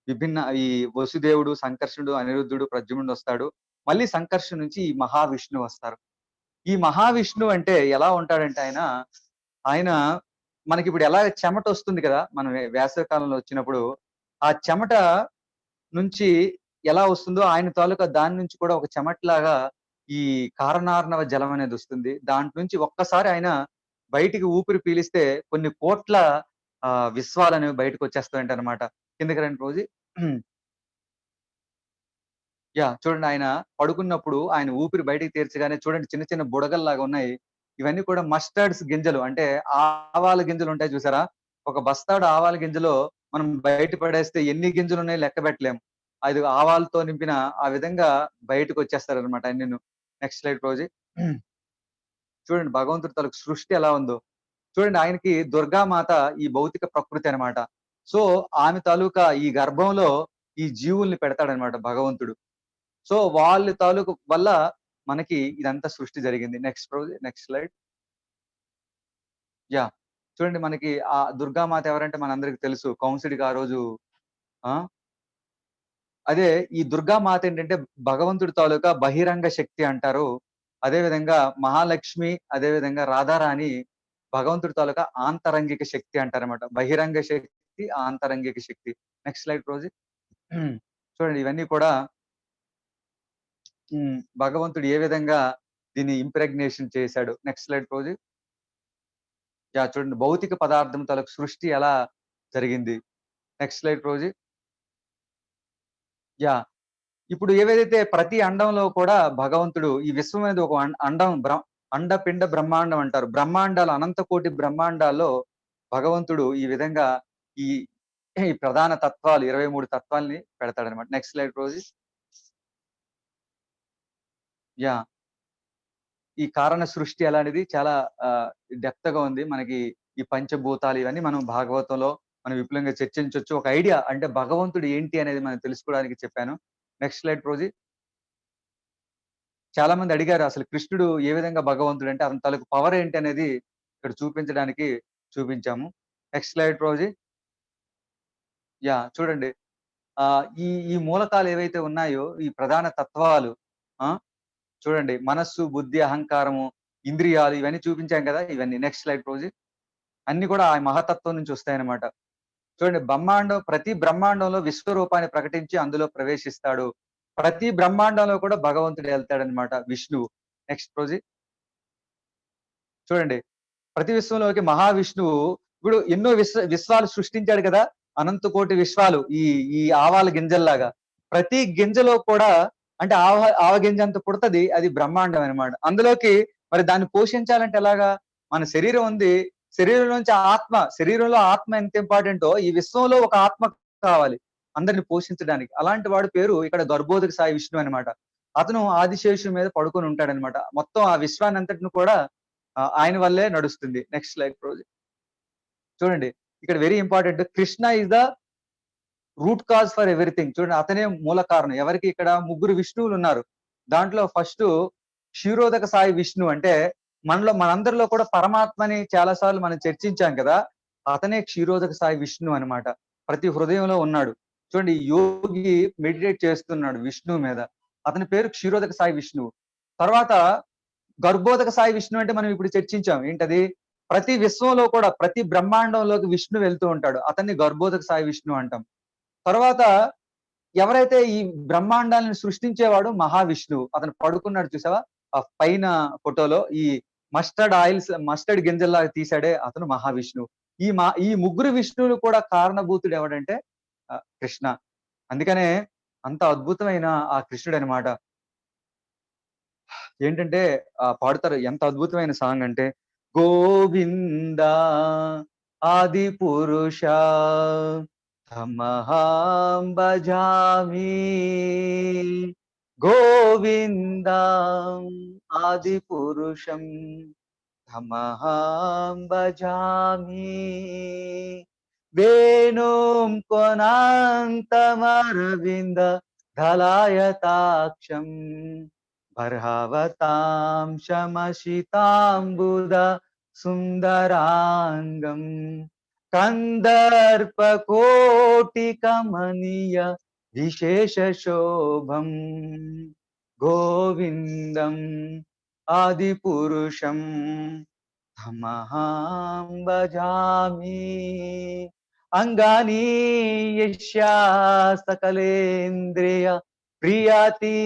Speaker 2: విభిన్న ఈ వసుదేవుడు, సంకర్షణుడు, అనిరుద్ధుడు, ప్రద్యుమ్నుడొస్తాడు. మళ్ళీ సంకర్షణ నుంచి ఈ మహావిష్ణువు వస్తారు. ఈ మహావిష్ణువు అంటే ఎలా ఉంటాడంటే ఆయన మనకిప్పుడు ఎలా చెమటొస్తుంది కదా! మనం వేసవి కాలంలో వచ్చినప్పుడు, ఆ చెమట నుంచి ఎలా వస్తుందో ఆయన తాలూకా దాని నుంచి కూడా ఒక చెమటలాగా ఈ కారణార్ణవ జలం అనేదొస్తుంది. దాంట్లో నుంచి ఒక్కసారి ఆయన బయటికి ఊపిరి పీలిస్తే కొన్ని కోట్ల విశ్వాలనేవి బయటకొచ్చేస్తాయంటన్నమాట. కిందకి రండి రోజీ. యాహ్! చూడండి ఆయన పడుకున్నప్పుడు ఆయన ఊపిరి బయటికి తీర్చగానే చూడండి చిన్న చిన్న బుడగల్లాగా ఉన్నాయి. ఇవన్నీ కూడా మస్టర్డ్స్ గింజలు అంటే ఆవాల గింజలుంటాయి చూసారా? ఒక బస్తాడు ఆవాల గింజలో మనం బయట పడేస్తే ఎన్ని గింజలున్నాయో లెక్క పెట్టలేము. అది ఆవాలతో నింపిన ఆ విధంగా బయటకొచ్చేస్తారనమాట అన్నీను. Next slide Rosie. చూడండి భగవంతుడి తాలూకు సృష్టి ఎలా ఉందో. చూడండి ఆయనకి దుర్గామాత ఈ భౌతిక ప్రకృతి అనమాట. సో, ఆమె తాలూకా ఈ గర్భంలో ఈ జీవుల్ని పెడతాడనమాట భగవంతుడు. సో, వాళ్ళ తాలూకు వల్ల మనకి ఇదంతా సృష్టి జరిగింది. Next slide. యాహ్! చూడండి మనకి ఆ దుర్గామాత ఎవరంటే మనందరికి తెలుసు. కంసుడికి ఆ రోజు ఆ! అదే ఈ దుర్గామాత ఏంటంటే భగవంతుడి తాలూకా బహిరంగ శక్తి అంటారు. అదే విధంగా మహాలక్ష్మి, అదే విధంగా రాధారాణి భగవంతుడి తాలూకా ఆంతరంగిక శక్తి అంటారన్నమాట. బహిరంగ శక్తి, ఆంతరంగిక శక్తి. Next slide Rosie. చూడండి ఇవన్నీ కూడా భగవంతుడు ఏ విధంగా దీన్ని ఇంప్రెగ్నేషన్ చేశాడు. Next slide Rosie. యాహ్! చూడండి భౌతిక పదార్థం తాలూకు సృష్టి ఎలా జరిగింది. Next slide Rosie. యాహ్! ఇప్పుడు ఏవేదైతే ప్రతి అండంలో కూడా భగవంతుడు ఈ విశ్వం అనేది ఒక అండం అండపిండ బ్రహ్మాండం అంటారు. బ్రహ్మాండాలు అనంత కోటి బ్రహ్మాండాల్లో భగవంతుడు ఈ విధంగా ఈ ఈ ప్రధాన తత్వాలు 23 తత్వాల్ని పెడతాడనమాట. Next slide Rosie. యాహ్! ఈ కారణ సృష్టి అలాంటిది చాలా డెప్త్‌గా ఉంది. మనకి ఈ పంచభూతాలు ఇవన్నీ మనం భాగవతంలో మనం విపులంగా చర్చించొచ్చు. ఒక ఐడియా అంటే భగవంతుడు ఏంటి అనేది మనం తెలుసుకోవడానికి చెప్పాను. Next slide Rosie. చాలా మంది అడిగారు అసలు కృష్ణుడు ఏ విధంగా భగవంతుడు అంటే అతని తాలూకు పవర్ ఏంటి అనేది ఇక్కడ చూపించడానికి చూపించాము. Next slide Rosie. యాహ్! చూడండి. ఈ ఈ మూలకాలు ఏవైతే ఉన్నాయో ఈ ప్రధాన తత్వాలు ఆ! చూడండి మనస్సు, బుద్ధి, అహంకారము, ఇంద్రియాలు ఇవన్నీ చూపించాం కదా! ఇవన్నీ. Next slide Rosie. అన్నీ కూడా ఆ మహతత్వం నుంచి వస్తాయన్నమాట. చూడండి ప్రతి బ్రహ్మాండంలో విశ్వరూపాన్ని ప్రకటించి అందులో ప్రవేశిస్తాడు. ప్రతి బ్రహ్మాండంలో కూడా భగవంతుడు ఎళ్తాడన్నమాట విష్ణువు. Next Rosie. చూడండి ప్రతి విశ్వంలోకి మహావిష్ణువు ఇప్పుడు ఎన్నో విశ్వాలు సృష్టించాడు కదా! అనంత కోటి విశ్వాలు ఈ ఆవాల గింజల్లాగా. ప్రతి గింజలో కూడా అంటే ఆవ గింజ అంత పుడతది. అది బ్రహ్మాండం అన్నమాట. అందులోకి మరి దాన్ని పోషించాలంటే ఎలాగా? మన శరీరం ఉంది. శరీరం నుంచి శరీరంలో ఆత్మ ఎంత ఇంపార్టెంటో ఈ విశ్వంలో ఒక ఆత్మ కావాలి. అందరిని పోషించడానికి. అలాంటి వాడి పేరు ఇక్కడ గర్భోదక సాయి విష్ణువు అన్నమాట. అతను ఆదిశేషుడి మీద పడుకొని ఉంటాడన్నమాట. మొత్తం ఆ విశ్వాన్నంతటిని కూడా ఆయన వల్లే నడుస్తుంది. Next slide Rosie. చూడండి ఇక్కడ very important Krishna is the root cause for everything. చూడండి అతనే మూల కారణం. ఎవరికి ఇక్కడ ముగ్గురు విష్ణువులున్నారు. దాంట్లో ఫస్టు క్షీరోదక సాయి విష్ణు అంటే మనందరిలో కూడా పరమాత్మని చాలా సార్లు మనం చర్చించాం కదా! అతనే క్షీరోదక సాయి విష్ణు అన్నమాట. ప్రతి హృదయంలో ఉన్నాడు. చూడండి యోగి మెడిటేట్ చేస్తున్నాడు విష్ణువు మీద. అతని పేరు క్షీరోదక సాయి విష్ణువు. తర్వాత గర్భోదక సాయి విష్ణు అంటే మనం ఇప్పుడు చర్చించాం. ఏంటది? ప్రతి విశ్వంలో కూడా ప్రతి బ్రహ్మాండంలోకి విష్ణు వెళ్తూ ఉంటాడు. అతన్ని గర్భోదక సాయి విష్ణు అంటాం. తర్వాత ఎవరైతే ఈ బ్రహ్మాండాలను సృష్టించేవాడు మహావిష్ణువు. అతను పడుకున్నాడు చూసావా? ఆ పైన ఫోటోలో ఈ మస్టర్డ్ గింజల్లాగా తీసాడే అతను మహావిష్ణువు. ఈ ముగ్గురు విష్ణువులు కూడా కారణభూతుడు ఎవడంటే కృష్ణ. అందుకనే అంత అద్భుతమైన ఆ కృష్ణుడనమాట. ఏంటంటే పాడుతారు ఎంత అద్భుతమైన సాంగ్ అంటే గోవింద ఆది పురుష తమహం భజామి. గోవింద ఆది పురుషం తమహం భజామి. వేణుం కొనాంతమరవింద దళాయతాక్షం బర్హవతాం శమశితాంబుద సుందరాంగం కందర్పకోటికమనీయ విశేష శోభం గోవిందం ఆదిపురుషం తమహం భజామి. అంగాని యస్యా సకలేంద్రియ ప్రియాతి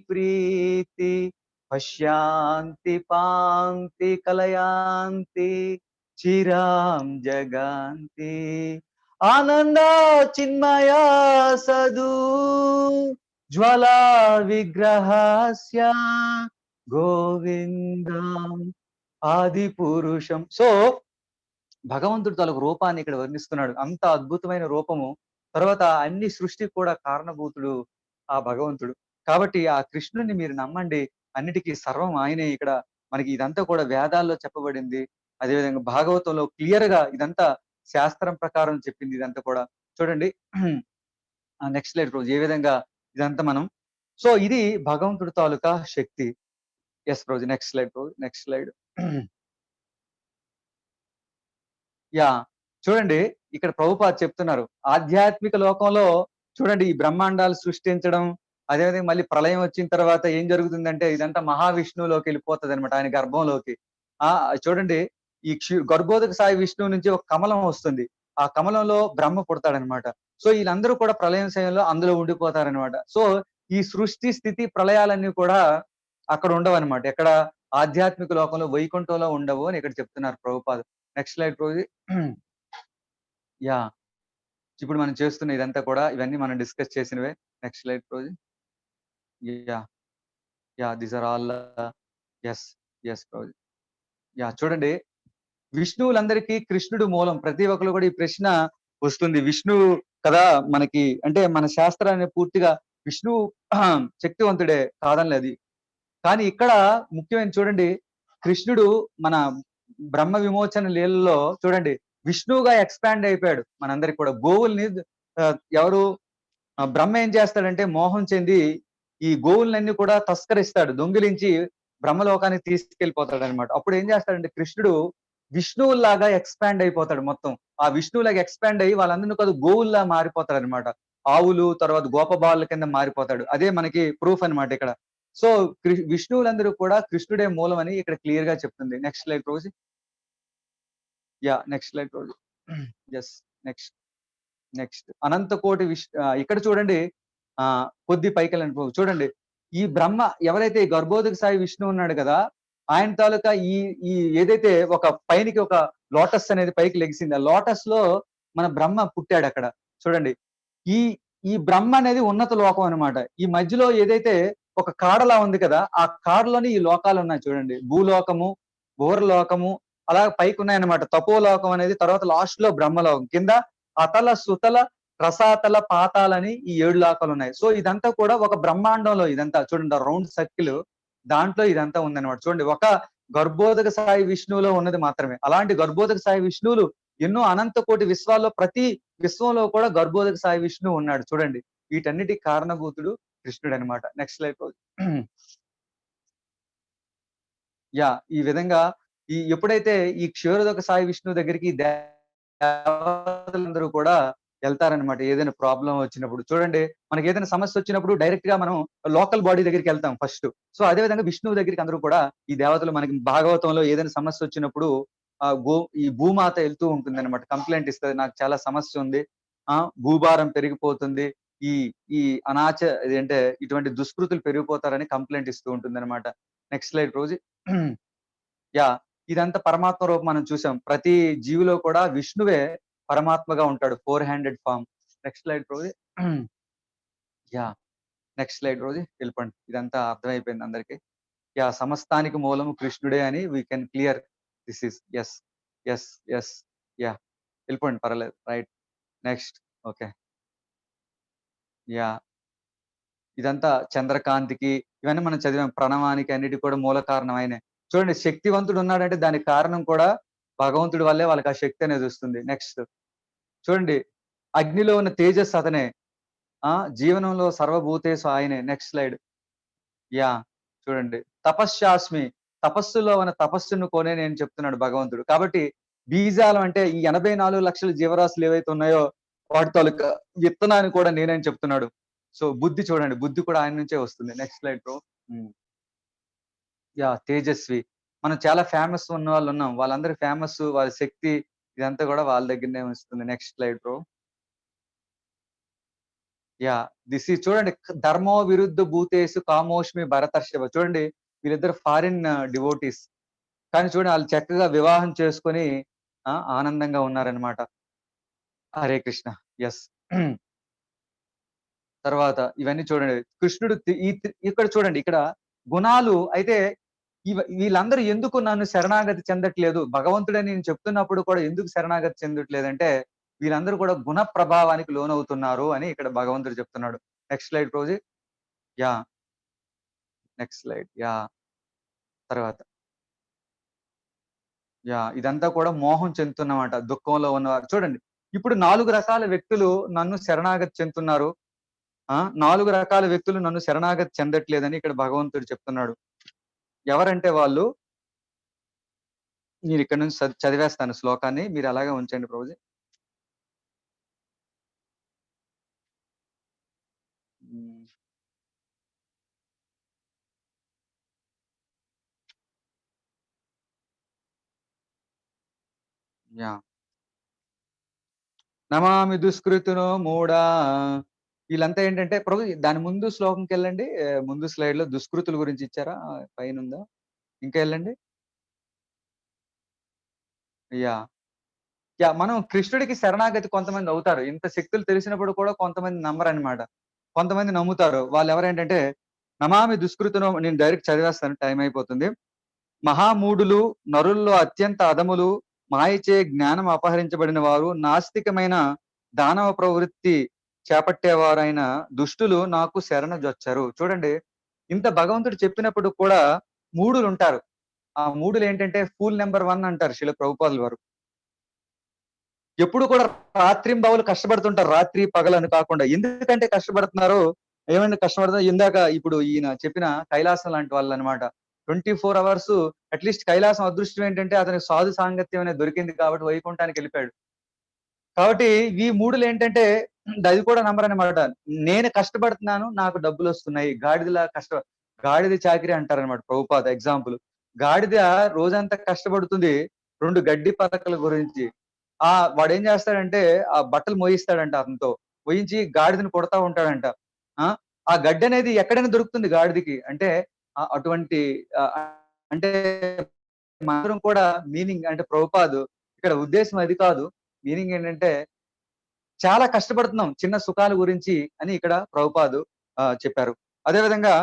Speaker 2: ప్రీతి పశ్యాంతి పాంతి కలయాంతి చిరాం జగాంతి ఆనంద చిన్మయ సదు జ్వలా విగ్రహస్య గోవిందం ఆది పురుషం. సో భగవంతుడు తాలూకు రూపాన్ని ఇక్కడ వర్ణిస్తున్నాడు. అంత అద్భుతమైన రూపము. తర్వాత అన్ని సృష్టికి కూడా కారణభూతుడు ఆ భగవంతుడు. కాబట్టి ఆ కృష్ణుడిని మీరు నమ్మండి. అన్నిటికీ సర్వం ఆయనే. ఇక్కడ మనకి ఇదంతా కూడా వేదాల్లో చెప్పబడింది. అదేవిధంగా భాగవతంలో క్లియర్ గా ఇదంతా శాస్త్రం ప్రకారం చెప్పింది ఇదంతా కూడా. చూడండి నెక్స్ట్ స్లైడ్ రోజు ఏ విధంగా ఇదంతా మనం. సో ఇది భగవంతుడి తాలూకా శక్తి. ఎస్ రోజు నెక్స్ట్ స్లైడ్ రోజు నెక్స్ట్ స్లైడ్. యా చూడండి ఇక్కడ ప్రభుపాద్ చెప్తున్నారు ఆధ్యాత్మిక లోకంలో చూడండి ఈ బ్రహ్మాండాలు సృష్టించడం, అదేవిధంగా మళ్ళీ ప్రళయం వచ్చిన తర్వాత ఏం జరుగుతుందంటే ఇదంతా మహావిష్ణువులోకి వెళ్ళిపోతుంది అనమాట, ఆయన గర్భంలోకి. చూడండి ఈ గర్భోదక సాయి విష్ణువు నుంచి ఒక కమలం వస్తుంది. ఆ కమలంలో బ్రహ్మ పుడతాడనమాట. సో వీళ్ళందరూ కూడా ప్రళయం సమయంలో అందులో ఉండిపోతారనమాట. సో ఈ సృష్టి స్థితి ప్రళయాలన్నీ కూడా అక్కడ ఉండవు అనమాట. ఎక్కడ ఆధ్యాత్మిక లోకంలో వైకుంఠంలో ఉండవు అని ఇక్కడ చెప్తున్నారు Prabhupad. Next slide Rosie. Yeah ఇప్పుడు మనం చేస్తున్న ఇదంతా కూడా ఇవన్నీ మనం డిస్కస్ చేసినవే. Next slide Rosie. Yeah yeah these are all yes yes Rosie. Yeah చూడండి విష్ణువులందరికీ కృష్ణుడు మూలం. ప్రతి ఒక్కరు కూడా ఈ ప్రశ్న వస్తుంది. విష్ణువు కదా మనకి అంటే మన శాస్త్రాన్ని పూర్తిగా విష్ణువు శక్తివంతుడే కాదనలేదు. కానీ ఇక్కడ ముఖ్యమైన చూడండి కృష్ణుడు మన బ్రహ్మ విమోచన లీలలో చూడండి విష్ణువుగా ఎక్స్పాండ్ అయిపోయాడు మనందరికి కూడా. గోవుల్ని ఎవరు బ్రహ్మ ఏం చేస్తాడంటే మోహం చెంది ఈ గోవులన్నీ కూడా తస్కరిస్తాడు, దొంగిలించి బ్రహ్మలోకానికి తీసుకెళ్లిపోతాడు అనమాట. అప్పుడు ఏం చేస్తాడంటే కృష్ణుడు విష్ణువులాగా ఎక్స్పాండ్ అయిపోతాడు మొత్తం. ఆ విష్ణువులాగా ఎక్స్పాండ్ అయ్యి వాళ్ళందరినీ కాదు గోవుల్లా మారిపోతాడు అనమాట. ఆవులు తర్వాత గోపబాలుల కింద మారిపోతాడు. అదే మనకి ప్రూఫ్ అనమాట ఇక్కడ. సో విష్ణువులందరూ కూడా కృష్ణుడే మూలం అని ఇక్కడ క్లియర్ గా చెప్తుంది. Next slide Rosie. Yeah next slide రోజు. ఎస్ నెక్స్ట్ నెక్స్ట్ అనంత కోటి ఇక్కడ చూడండి కొద్ది పైకి చూడండి ఈ బ్రహ్మ ఎవరైతే గర్భోదక సాయి విష్ణు ఉన్నాడు కదా, ఆయన తాలూకా ఈ ఈ ఏదైతే ఒక పైనికి ఒక లోటస్ అనేది పైకి లెగిసింది, ఆ లోటస్ లో మన బ్రహ్మ పుట్టాడు అక్కడ. చూడండి ఈ ఈ బ్రహ్మ అనేది ఉన్నత లోకం అనమాట. ఈ మధ్యలో ఏదైతే ఒక కాడలా ఉంది కదా, ఆ కాడలోని ఈ లోకాలు ఉన్నాయి చూడండి. భూలోకము, భూరలోకము అలా పైకి ఉన్నాయన్నమాట. తపోలోకం అనేది, తర్వాత లాస్ట్ లో బ్రహ్మలోకం, కింద అతల సుతల రసాతల పాతాలని ఈ 7 లోకాలు ఉన్నాయి. సో ఇదంతా కూడా ఒక బ్రహ్మాండంలో ఇదంతా చూడండి రౌండ్ సర్కిల్, దాంట్లో ఇదంతా ఉందన్నమాట. చూడండి ఒక గర్భోదక సాయి విష్ణువులో ఉన్నది మాత్రమే. అలాంటి గర్భోదక సాయి విష్ణువులు ఎన్నో అనంత కోటి విశ్వాల్లో ప్రతి విశ్వంలో కూడా గర్భోదక సాయి విష్ణువు ఉన్నాడు. చూడండి వీటన్నిటికి కారణభూతుడు కృష్ణుడు అనమాట. Next slide. యా ఈ విధంగా ఎప్పుడైతే ఈ క్షీరోదక సాయి విష్ణువు దగ్గరికి దేవతలందరూ కూడా వెళ్తారనమాట. ఏదైనా ప్రాబ్లం వచ్చినప్పుడు చూడండి మనకి ఏదైనా సమస్య వచ్చినప్పుడు డైరెక్ట్ గా మనం లోకల్ బాడీ దగ్గరికి వెళ్తాం ఫస్ట్. సో అదే విధంగా విష్ణువు దగ్గరికి అందరూ కూడా ఈ దేవతలు మనకి భాగవతంలో ఏదైనా సమస్య వచ్చినప్పుడు ఈ భూమాత వెళ్తూ ఉంటుంది అనమాట. కంప్లైంట్ ఇస్తుంది, నాకు చాలా సమస్య ఉంది, భూభారం పెరిగిపోతుంది, ఈ ఈ ఏంటంటే ఇటువంటి దుష్కృతులు పెరిగిపోతారని కంప్లైంట్ ఇస్తూ ఉంటుంది అనమాట. Next slide Rosie. యా ఇదంతా పరమాత్మ రూపం మనం చూసాం. ప్రతి జీవిలో కూడా విష్ణువే పరమాత్మగా ఉంటాడు, 4 handed form. Next slide Rosie. Yeah next slide రోజు వెళ్ళిపోండి. ఇదంతా అర్థమైపోయింది అందరికి. యా సమస్తానికి మూలము కృష్ణుడే అని we can clear. This is yes. Yes. Yes. Yeah! వెళ్ళిపోండి పర్వాలేదు. రైట్. నెక్స్ట్. ఓకే. యాహ్! ఇదంతా చంద్రకాంతికి ఇవన్నీ మనం చదివాం. ప్రణవానికి అన్నిటికి కూడా మూల కారణం ఆయనే. చూడండి శక్తివంతుడు ఉన్నాడంటే దానికి కారణం కూడా భగవంతుడి వల్లే వాళ్ళకి ఆ శక్తి అనేది వస్తుంది. నెక్స్ట్ చూడండి అగ్నిలో ఉన్న తేజస్సు అతనే. ఆ! జీవనంలో సర్వభూతేషు ఆయనే. Next slide. యాహ్! చూడండి. తపశ్శాస్మి తపస్సులో ఉన్న తపస్సును కొనే నేను చెప్తున్నాడు భగవంతుడు. కాబట్టి బీజాలం అంటే ఈ 84,00,000 జీవరాశులు ఏవైతే ఉన్నాయో వాటి తాలూకా విత్తనాన్ని కూడా నేనే అని చెప్తున్నాడు. సో బుద్ధి చూడండి. బుద్ధి కూడా ఆయన నుంచే వస్తుంది. Next slide bro. హ్మ్. యాహ్! తేజస్వి. మనం చాలా ఫేమస్ ఉన్నవాళ్ళున్నాం. వాళ్ళందరూ ఫేమస్ వాళ్ళ శక్తి ఇదంతా కూడా వాళ్ళ దగ్గరనే వస్తుంది. Next slide bro. Yeah! This is చూడండి ధర్మో విరుద్ధ భూతేషు కామోష్మి భరతర్షభ. చూడండి వీళ్ళిద్దరు ఫారిన్ డివోటీస్. కానీ చూడండి ఆళ్ళు చక్కగా వివాహం చేసుకొని ఆనందంగా ఉన్నారనమాట. హరే కృష్ణ. యెస్. తర్వాత ఇవన్నీ చూడండి. కృష్ణుడు ఇక్కడ చూడండి ఇక్కడ గుణాలు అయితే వీళ్ళందరూ ఎందుకు నన్ను శరణాగతి చెందట్లేదు? భగవంతుడని నేను చెప్తున్నప్పుడు కూడా ఎందుకు శరణాగతి చెందట్లేదంటే, వీళ్ళందరూ కూడా గుణ ప్రభావానికి లోనవుతున్నారు అని ఇక్కడ భగవంతుడు చెప్తున్నాడు. Next slide Rosie. Yeah! Next slide. Yeah! తర్వాత యాహ్! ఇదంతా కూడా మోహం చెందుతున్నమాట. దుఃఖంలో ఉన్నవారు. చూడండి ఇప్పుడు 4 రకాల వ్యక్తులు నన్ను శరణాగతి చెందుతున్నారు. 4 రకాల వ్యక్తులు నన్ను శరణాగతి చెందట్లేదని ఇక్కడ భగవంతుడు చెప్తున్నాడు. ఎవరంటే వాళ్ళు నేనిక్కడి నుంచి చదివేస్తాను శ్లోకాన్ని. మీరు అలాగే ఉంచండి ప్రభుజీ. హ్మ్. యాహ్! నమామి దుష్కృతినో మూఢా వీళ్ళంతా ఏంటంటే ప్రభు దాని ముందు శ్లోకంకెళ్ళండి. ముందు స్లైడ్‌లో దుష్కృతుల గురించి ఇచ్చారా? పైనుందా? ఇంకా ఎళ్ళండి. యాహ్! యాహ్! మనం కృష్ణుడికి శరణాగతి కొంతమంది అవుతారు. ఇంత శక్తులు తెలిసినప్పుడు కూడా కొంతమంది నమ్మరనమాట. కొంతమంది నమ్ముతారు. వాళ్ళెవరేంటంటే, నమామి దుష్కృతినో నేను డైరెక్ట్ చదివేస్తాను టైం అయిపోతుంది. మహామూఢులు, నరుల్లో అత్యంత అధములు, మాయచే జ్ఞానం అపహరించబడిన వారు, నాస్తికమైన దానవ ప్రవృత్తి చేపట్టేవారైన దుష్టులు నాకు శరణు జొచ్చరు. చూడండి, ఇంత భగవంతుడు చెప్పినప్పుడు కూడా మూఢులుంటారు. ఆ మూఢులేంటంటే ఫూల్ నంబర్ 1 అంటారు శిల ప్రభుపాదుల వారు. ఎప్పుడు కూడా రాత్రింబవలు కష్టపడుతుంటారు. రాత్రి, పగలని కాకుండా. ఎందుకంటే కష్టపడుతున్నారో, ఏమంటే కష్టపడుతున్నారు ఇందాక ఇప్పుడు ఈయన చెప్పిన కైలాసం లాంటి వాళ్ళనమాట. 24 అవర్స్ అట్‌లీస్ట్ కైలాసం అదృష్టం ఏంటంటే అతనికి సాధు సాంగత్యం అనేది దొరికింది కాబట్టి వైకుంఠానికెళ్ళిపోయాడు. కాబట్టి ఈ మూఢులేంటంటే అది కూడా నమ్మరనమాట. నేను కష్టపడుతున్నాను. నాకు డబ్బులొస్తున్నాయి. గాడిద చాకిరీ అంటారనమాట ప్రభుపాద ఎగ్జాంపుల్. గాడిద రోజంతా కష్టపడుతుంది 2 గడ్డి పరకల గురించి. వాడేం చేస్తాడంటే ఆ బట్టలు మోయిస్తాడంట అతనితో. మోయించి గాడిదని కొడతా ఉంటాడంట. ఆ! ఆ గడ్డనేది ఎక్కడైనా దొరుకుతుంది గాడిదకి. అంటే అటువంటి ఆహ్, అంటే మనందరం కూడా మీనింగ్ అంటే ప్రభుపాదు ఇక్కడ ఉద్దేశ్యం అది కాదు. మీనింగ్ ఏంటంటే చాలా కష్టపడుతున్నాం చిన్న సుఖాల గురించి అని ఇక్కడ ప్రభుపాదు చెప్పారు. అదే విధంగా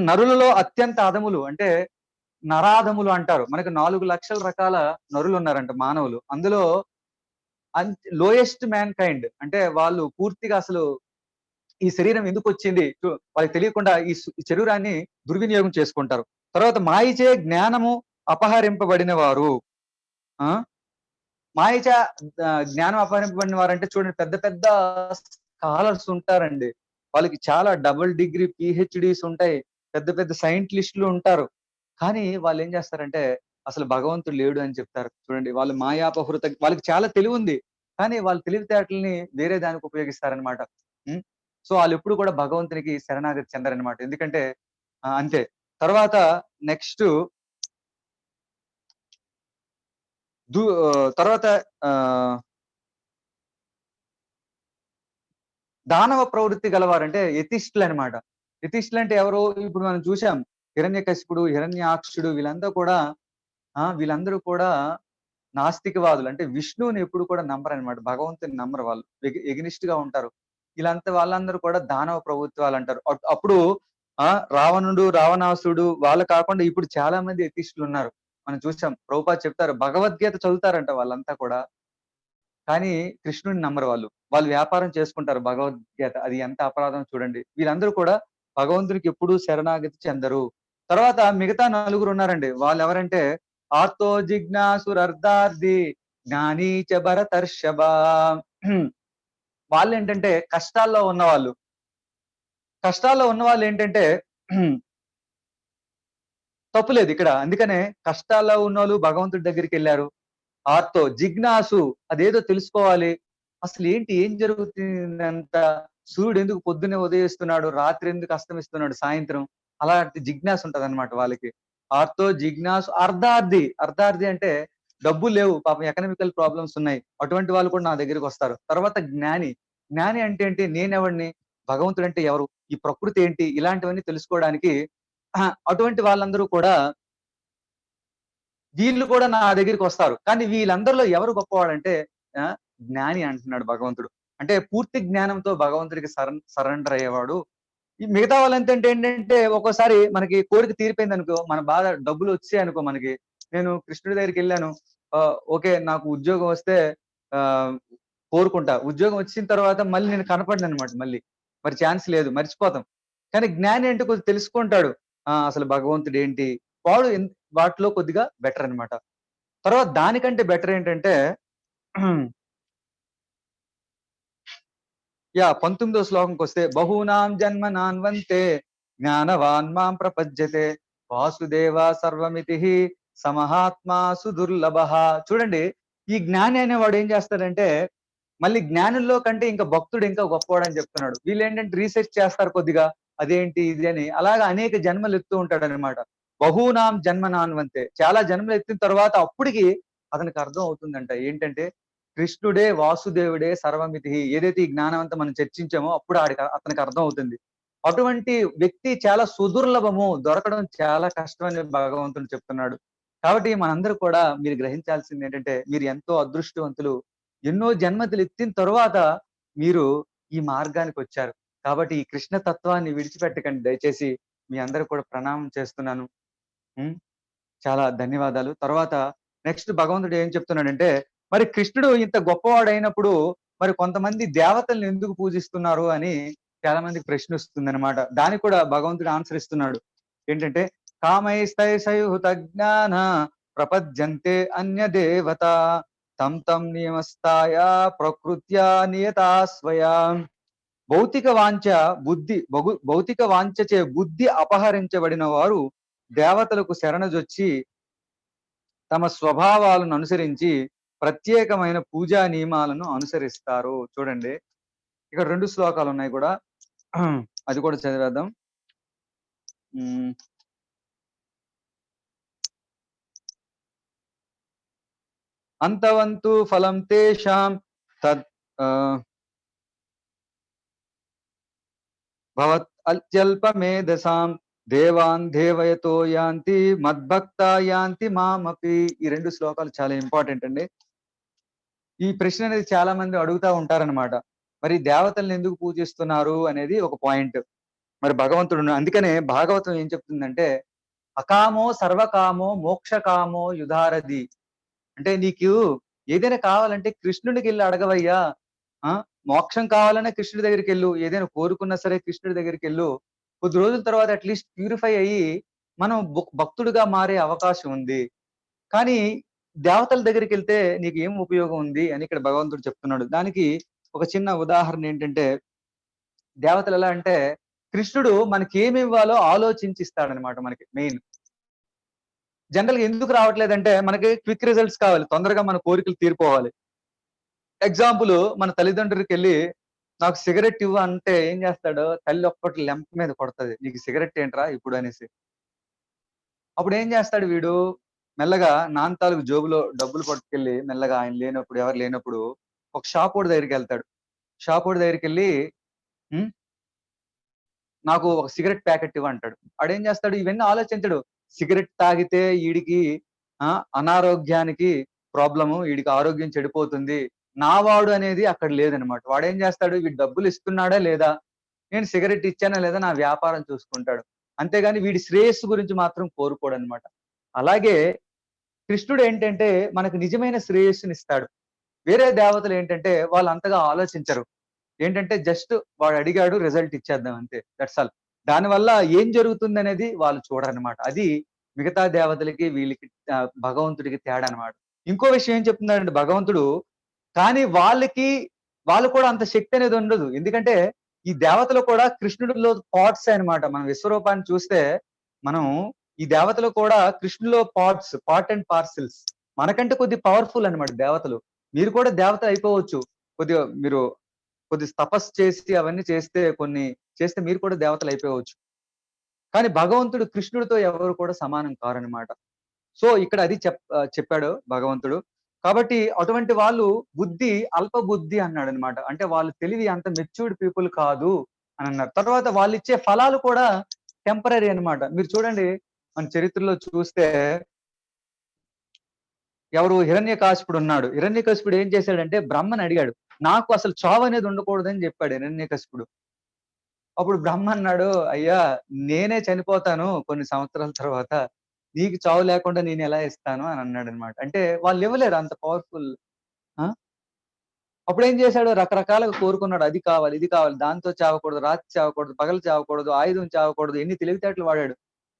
Speaker 2: నరులలో అత్యంత అధములు అంటే నరాధములు అంటారు. మనకు 4,00,000 రకాల నరులున్నారంట మానవులు. అందులో లోయెస్ట్ మ్యాన్ కైండ్ అంటే వాళ్ళు పూర్తిగా అసలు ఈ శరీరం ఎందుకొచ్చింది? వాళ్ళకి తెలియకుండా ఈ శరీరాన్ని దుర్వినియోగం చేసుకుంటారు. తర్వాత మాయచే జ్ఞానము అపహరింపబడిన వారు. ఆ! మాయచ జ్ఞానం అపహరింపబడిన వారంటే చూడండి పెద్ద పెద్ద స్కాలర్స్ ఉంటారండి. వాళ్ళకి చాలా డబుల్ డిగ్రీ పీహెచ్‌డీస్ ఉంటాయి. పెద్ద పెద్ద సైంటిస్ట్‌లు ఉంటారు. కానీ వాళ్ళేం చేస్తారంటే అసలు భగవంతుడు లేడు అని చెప్తారు. చూడండి వాళ్ళు మాయాపహృత వాళ్ళకి చాలా తెలివుంది. కానీ వాళ్ళ తెలివితేటలని వేరే దానికి ఉపయోగిస్తారనమాట. హ్మ్. సో ఆళ్ళెప్పుడు కూడా భగవంతునికి శరణాగతి చెందరనమాట. ఎందుకంటే అంతే. తర్వాత నెక్స్టు తర్వాత ఆహ్ దానవ ప్రవృత్తి గలవారంటే యతిష్టులనమాట. యతిష్టులంటే ఎవరు? ఇప్పుడు మనం చూసాం. హిరణ్యకశిపుడు, హిరణ్యాక్షుడు వీళ్ళందరూ కూడా నాస్తికవాదులు. అంటే విష్ణువుని ఎప్పుడు కూడా నమ్మరనమాట. భగవంతుని నమ్మరు వాళ్ళు. ఎగనిస్ట్‌గా ఉంటారు. వాళ్ళందరూ కూడా దానవ ప్రవృత్తి వాళ్ళంటారు. అప్పుడు రావణుడు, రావణాసురుడు వాళ్ళు కాకుండా ఇప్పుడు చాలా మంది యతిష్టులున్నారు. మనం చూసాం. ప్రభుపాద చెప్తారు భగవద్గీత చదువుతారంట వాళ్ళంతా కూడా. కానీ కృష్ణుడిని నమ్మరు వాళ్ళు. వాళ్ళు వ్యాపారం చేసుకుంటారు భగవద్గీత. అది ఎంత అపరాధం చూడండి. వీళ్ళందరూ కూడా భగవంతుడికి ఎప్పుడూ శరణాగతి చెందరు. తర్వాత మిగతా నలుగురున్నారండి. వాళ్ళెవరంటే ఆర్తో జిజ్ఞాసురర్ధార్థి జ్ఞానీ చ భరతర్షభ. వాళ్ళేంటంటే కష్టాల్లో ఉన్నవాళ్ళు. కష్టాల్లో ఉన్నవాళ్ళేంటంటే తప్పులేదు ఇక్కడ. అందుకనే కష్టాల్లో ఉన్నోళ్ళు భగవంతుడి దగ్గరికెళ్లారు. ఆర్తో జిజ్ఞాసు అదేదో తెలుసుకోవాలి. అసలేంటి? ఏం జరుగుతుందంతా? సూర్యుడు ఎందుకు పొద్దున్నే ఉదయిస్తున్నాడు? రాత్రి ఎందుకు అస్తమిస్తున్నాడు సాయంత్రం? అలాంటి జిజ్ఞాస ఉంటదన్నమాట వాళ్ళకి. ఆర్తో జిజ్ఞాసు అర్ధార్థి. అర్ధార్థి అంటే డబ్బులు లేవు. పాపం ఎకనామికల్ ప్రాబ్లమ్స్ ఉన్నాయి. అటువంటి వాళ్ళు కూడా నా దగ్గరికొస్తారు. తర్వాత జ్ఞాని. జ్ఞాని అంటే ఏంటి? నేనెవడిని? భగవంతుడంటే ఎవరు? ఈ ప్రకృతి ఏంటి? ఇలాంటివన్నీ తెలుసుకోవడానికి అటువంటి వాళ్ళందరూ కూడా వీళ్ళు కూడా నా దగ్గరికొస్తారు. కానీ వీళ్ళందరిలో ఎవరు గొప్పవాడంటే జ్ఞాని అంటున్నాడు భగవంతుడు. అంటే పూర్తి జ్ఞానంతో భగవంతుడికి సరెండర్ అయ్యేవాడు. ఈ మిగతా వాళ్ళంతంటే ఏంటంటే ఒక్కోసారి మనకి కోరిక తీరిపోయిందనుకో, మన బాధ డబ్బులొచ్చాయనుకో మనకి. నేను కృష్ణుడి దగ్గరికెళ్ళాను. ఓకే. నాకు ఉద్యోగం వస్తే ఆహ్, కోరుకుంటా. ఉద్యోగం వచ్చిన తర్వాత మళ్ళీ నేను కనపడననమాట మళ్ళీ. మరి ఛాన్స్ లేదు. మర్చిపోతాం. కానీ జ్ఞాని అంటే కొద్దిగా తెలుసుకుంటాడు. అసలు భగవంతుడేంటి? వాడు వాటిలో కొద్దిగా బెటర్ అన్నమాట. తర్వాత దానికంటే బెటర్ ఏంటంటే 19వ శ్లోకంకొస్తే బహూనాం జన్మనాన్వంతే జ్ఞానవాన్ మాం ప్రపద్యతే వాసుదేవ సర్వమితిః సమహాత్మా సుదుర్లభః. చూడండి ఈ జ్ఞాని అనేవాడు ఏం చేస్తాడంటే మళ్ళీ జ్ఞానుల్లో కంటే ఇంకా భక్తుడు ఇంకా గొప్పవాడని చెప్తున్నాడు. వీళ్ళేంటంటే రీసెర్చ్ చేస్తారు కొద్దిగా. అదేంటి ఇది అని. అలాగా అనేక జన్మలు ఎత్తూ ఉంటాడనమాట. బహూనాం జన్మనాన్వంతే. చాలా జన్మలు ఎత్తిన తర్వాత అప్పటికి అతనికి అర్థం అవుతుందంట. ఏంటంటే కృష్ణుడే వాసుదేవుడే సర్వమితి. ఏదైతే ఈ జ్ఞానం అంతా మనం చర్చించామో అప్పుడు అతనికి అర్థం అవుతుంది. అటువంటి వ్యక్తి చాలా సుదుర్లభము. దొరకడం చాలా కష్టం అని భగవంతుడు చెప్తున్నాడు. కాబట్టి మనందరూ కూడా మీరు గ్రహించాల్సింది ఏంటంటే మీరు ఎంతో అదృష్టవంతులు. ఎన్నో జన్మలు ఎత్తిన తరువాత మీరు ఈ మార్గానికొచ్చారు. కాబట్టి ఈ కృష్ణ తత్వాన్ని విడిచిపెట్టకండి దయచేసి. మీ అందరికి కూడా ప్రణామం చేస్తున్నాను. హ్మ్. చాలా ధన్యవాదాలు. తర్వాత నెక్స్ట్ భగవంతుడు ఏం చెప్తున్నాడంటే, మరి కృష్ణుడు ఇంత గొప్పవాడైనప్పుడు మరి కొంతమంది దేవతల్ని ఎందుకు పూజిస్తున్నారు అని చాలా మందికి ప్రశ్నొస్తుందన్నమాట. దానికి కూడా భగవంతుడు ఆన్సర్ ఇస్తున్నాడు. ఏంటంటే కామైస్తైషయుహుత జ్ఞాన ప్రపద్యంతే అన్యదేవత తం తం నియమస్తాయ ప్రకృత్యా నియతా స్వయం. భౌతిక వాంఛ భౌతిక వాంఛచే బుద్ధి అపహరించబడిన వారు దేవతలకు శరణజొచ్చి తమ స్వభావాలను అనుసరించి ప్రత్యేకమైన పూజా నియమాలను అనుసరిస్తారు. చూడండి ఇక్కడ 2 శ్లోకాలు ఉన్నాయి కూడా. అది కూడా చదివేద్దాం. అంతవంతు ఫలం తేషాం తద్ భవత్ అత్యల్పమేధసాం దేవాన్ దేవయతో యాంతి మద్భక్తా యాంతి మామపి. ఈ 2 శ్లోకాలు చాలా ఇంపార్టెంట్ అండి. ఈ ప్రశ్న అనేది చాలా మంది అడుగుతా ఉంటారన్నమాట. మరి దేవతల్ని ఎందుకు పూజిస్తున్నారు అనేది ఒక పాయింట్. మరి భగవంతుడు అందుకనే భాగవతం ఏం చెప్తుందంటే అకామో సర్వకామో మోక్షకామో యుధారది. అంటే నీకు ఏదైనా కావాలంటే కృష్ణుడికెళ్ళి అడగవయ్యా. మోక్షం కావాలన్నా కృష్ణుడి దగ్గరికెళ్ళు. ఏదైనా కోరుకున్నా సరే కృష్ణుడి దగ్గరికెళ్ళు. కొద్ది రోజుల తర్వాత అట్‌లీస్ట్ ప్యూరిఫై అయ్యి మనం భక్తుడిగా మారే అవకాశం ఉంది. కానీ దేవతల దగ్గరికెళ్తే నీకు ఏం ఉపయోగం ఉంది అని ఇక్కడ భగవంతుడు చెప్తున్నాడు. దానికి ఒక చిన్న ఉదాహరణ ఏంటంటే దేవతలు ఎలా అంటే కృష్ణుడు మనకేమివ్వాలో ఆలోచించి ఇస్తాడనమాట మనకి మెయిన్. జనరల్‌గా ఎందుకు రావట్లేదంటే మనకి క్విక్ రిజల్ట్స్ కావాలి. తొందరగా మన కోరికలు తీరిపోవాలి. ఎగ్జాంపుల్ మన తల్లిదండ్రులకెళ్ళి నాకు సిగరెట్ ఇవ్వు అంటే ఏం చేస్తాడు? తల్లి ఒక్కటి లెంప మీద కొడతది. నీకు సిగరెట్ ఏంట్రా ఇప్పుడు అనేసి. అప్పుడు ఏం చేస్తాడు వీడు? మెల్లగా నాన్న తాలూకు జేబులో డబ్బులు పట్టుకెళ్ళి మెల్లగా ఆయన లేనప్పుడు ఎవరు లేనప్పుడు ఒక షాపోడి దగ్గరికెళ్తాడు. షాపోడి దగ్గరికెళ్ళి హ్మ్. నాకు ఒక సిగరెట్ ప్యాకెట్ ఇవ్వు అంటాడు. ఆడేం చేస్తాడు? ఇవన్నీ ఆలోచించడు. సిగరెట్ తాగితే ఈడికి అనారోగ్యానికి ప్రాబ్లము. ఈడికి ఆరోగ్యం చెడిపోతుంది. నావాడు అనేది అక్కడ లేదనమాట. వాడేం చేస్తాడు? వీడు డబ్బులు ఇస్తున్నాడా లేదా? నేను సిగరెట్ ఇచ్చానా లేదా? నా వ్యాపారం చూసుకుంటాడు. అంతేగాని వీడి శ్రేయస్సు గురించి మాత్రం కోరుకోడనమాట. అలాగే కృష్ణుడు ఏంటంటే మనకు నిజమైన శ్రేయస్సునిస్తాడు. వేరే దేవతలు ఏంటంటే వాళ్ళు అంతగా ఆలోచించరు. ఏంటంటే జస్ట్ వాడు అడిగాడు రిజల్ట్ ఇచ్చేద్దాం అంతే. That's all. దానివల్ల ఏం జరుగుతుందనేది వాళ్ళు చూడరనమాట. అది మిగతా దేవతలకి వీళ్ళకి భగవంతుడికి తేడా అనమాట. ఇంకో విషయం ఏం చెప్తున్నాడంటే భగవంతుడు, కానీ వాళ్ళు కూడా అంత శక్తి అనేది ఉండదు. ఎందుకంటే ఈ దేవతలు కూడా కృష్ణుడిలో పార్ట్సే అనమాట. మనం విశ్వరూపాన్ని చూస్తే మనం ఈ దేవతలు కూడా కృష్ణుడిలో పార్ట్ అండ్ పార్సిల్స్. మనకంటే కొద్దిగా పవర్‌ఫుల్ అన్నమాట దేవతలు. మీరు కూడా దేవత అయిపోవచ్చు. కొద్దిగా మీరు కొద్దిగా తపస్సు చేసి అవన్నీ చేస్తే మీరు కూడా దేవతలు అయిపోవచ్చు. కానీ భగవంతుడు కృష్ణుడితో ఎవరు కూడా సమానం కారనమాట. సో ఇక్కడ అది చెప్పాడు భగవంతుడు. కాబట్టి అటువంటి వాళ్ళు అల్ప బుద్ధి అన్నాడనమాట. అంటే వాళ్ళు తెలివి అంత మెచ్యూర్డ్ పీపుల్ కాదు అని అన్నారు. తర్వాత వాళ్ళిచ్చే ఫలాలు కూడా టెంపరరీ అన్నమాట. మీరు చూడండి మన చరిత్రలో చూస్తే ఎవరు హిరణ్యకాశిపుడు ఉన్నాడు. హిరణ్యకశిపుడు ఏం చేశాడంటే బ్రహ్మని అడిగాడు. నాకు అసలు చావనేది ఉండకూడదని చెప్పాడు హిరణ్యకశిపుడు. అప్పుడు బ్రహ్మ అన్నాడు, "అయ్యా నేనే చనిపోతాను కొన్ని సంవత్సరాల తర్వాత. నీకు చావు లేకుండా నేనెలా ఇస్తాను" అని అన్నాడన్నమాట. అంటే వాళ్ళు ఇవ్వలేరు అంత పవర్‌ఫుల్. ఆ! అప్పుడేం చేశాడు రకరకాలుగా కోరుకున్నాడు. అది కావాలి, ఇది కావాలి. దాంతో చావకూడదు, రాత్రి చావకూడదు, పగలు చావకూడదు, ఆయుధం చావకూడదు. ఎన్ని తెలివితేటలు వాడాడు.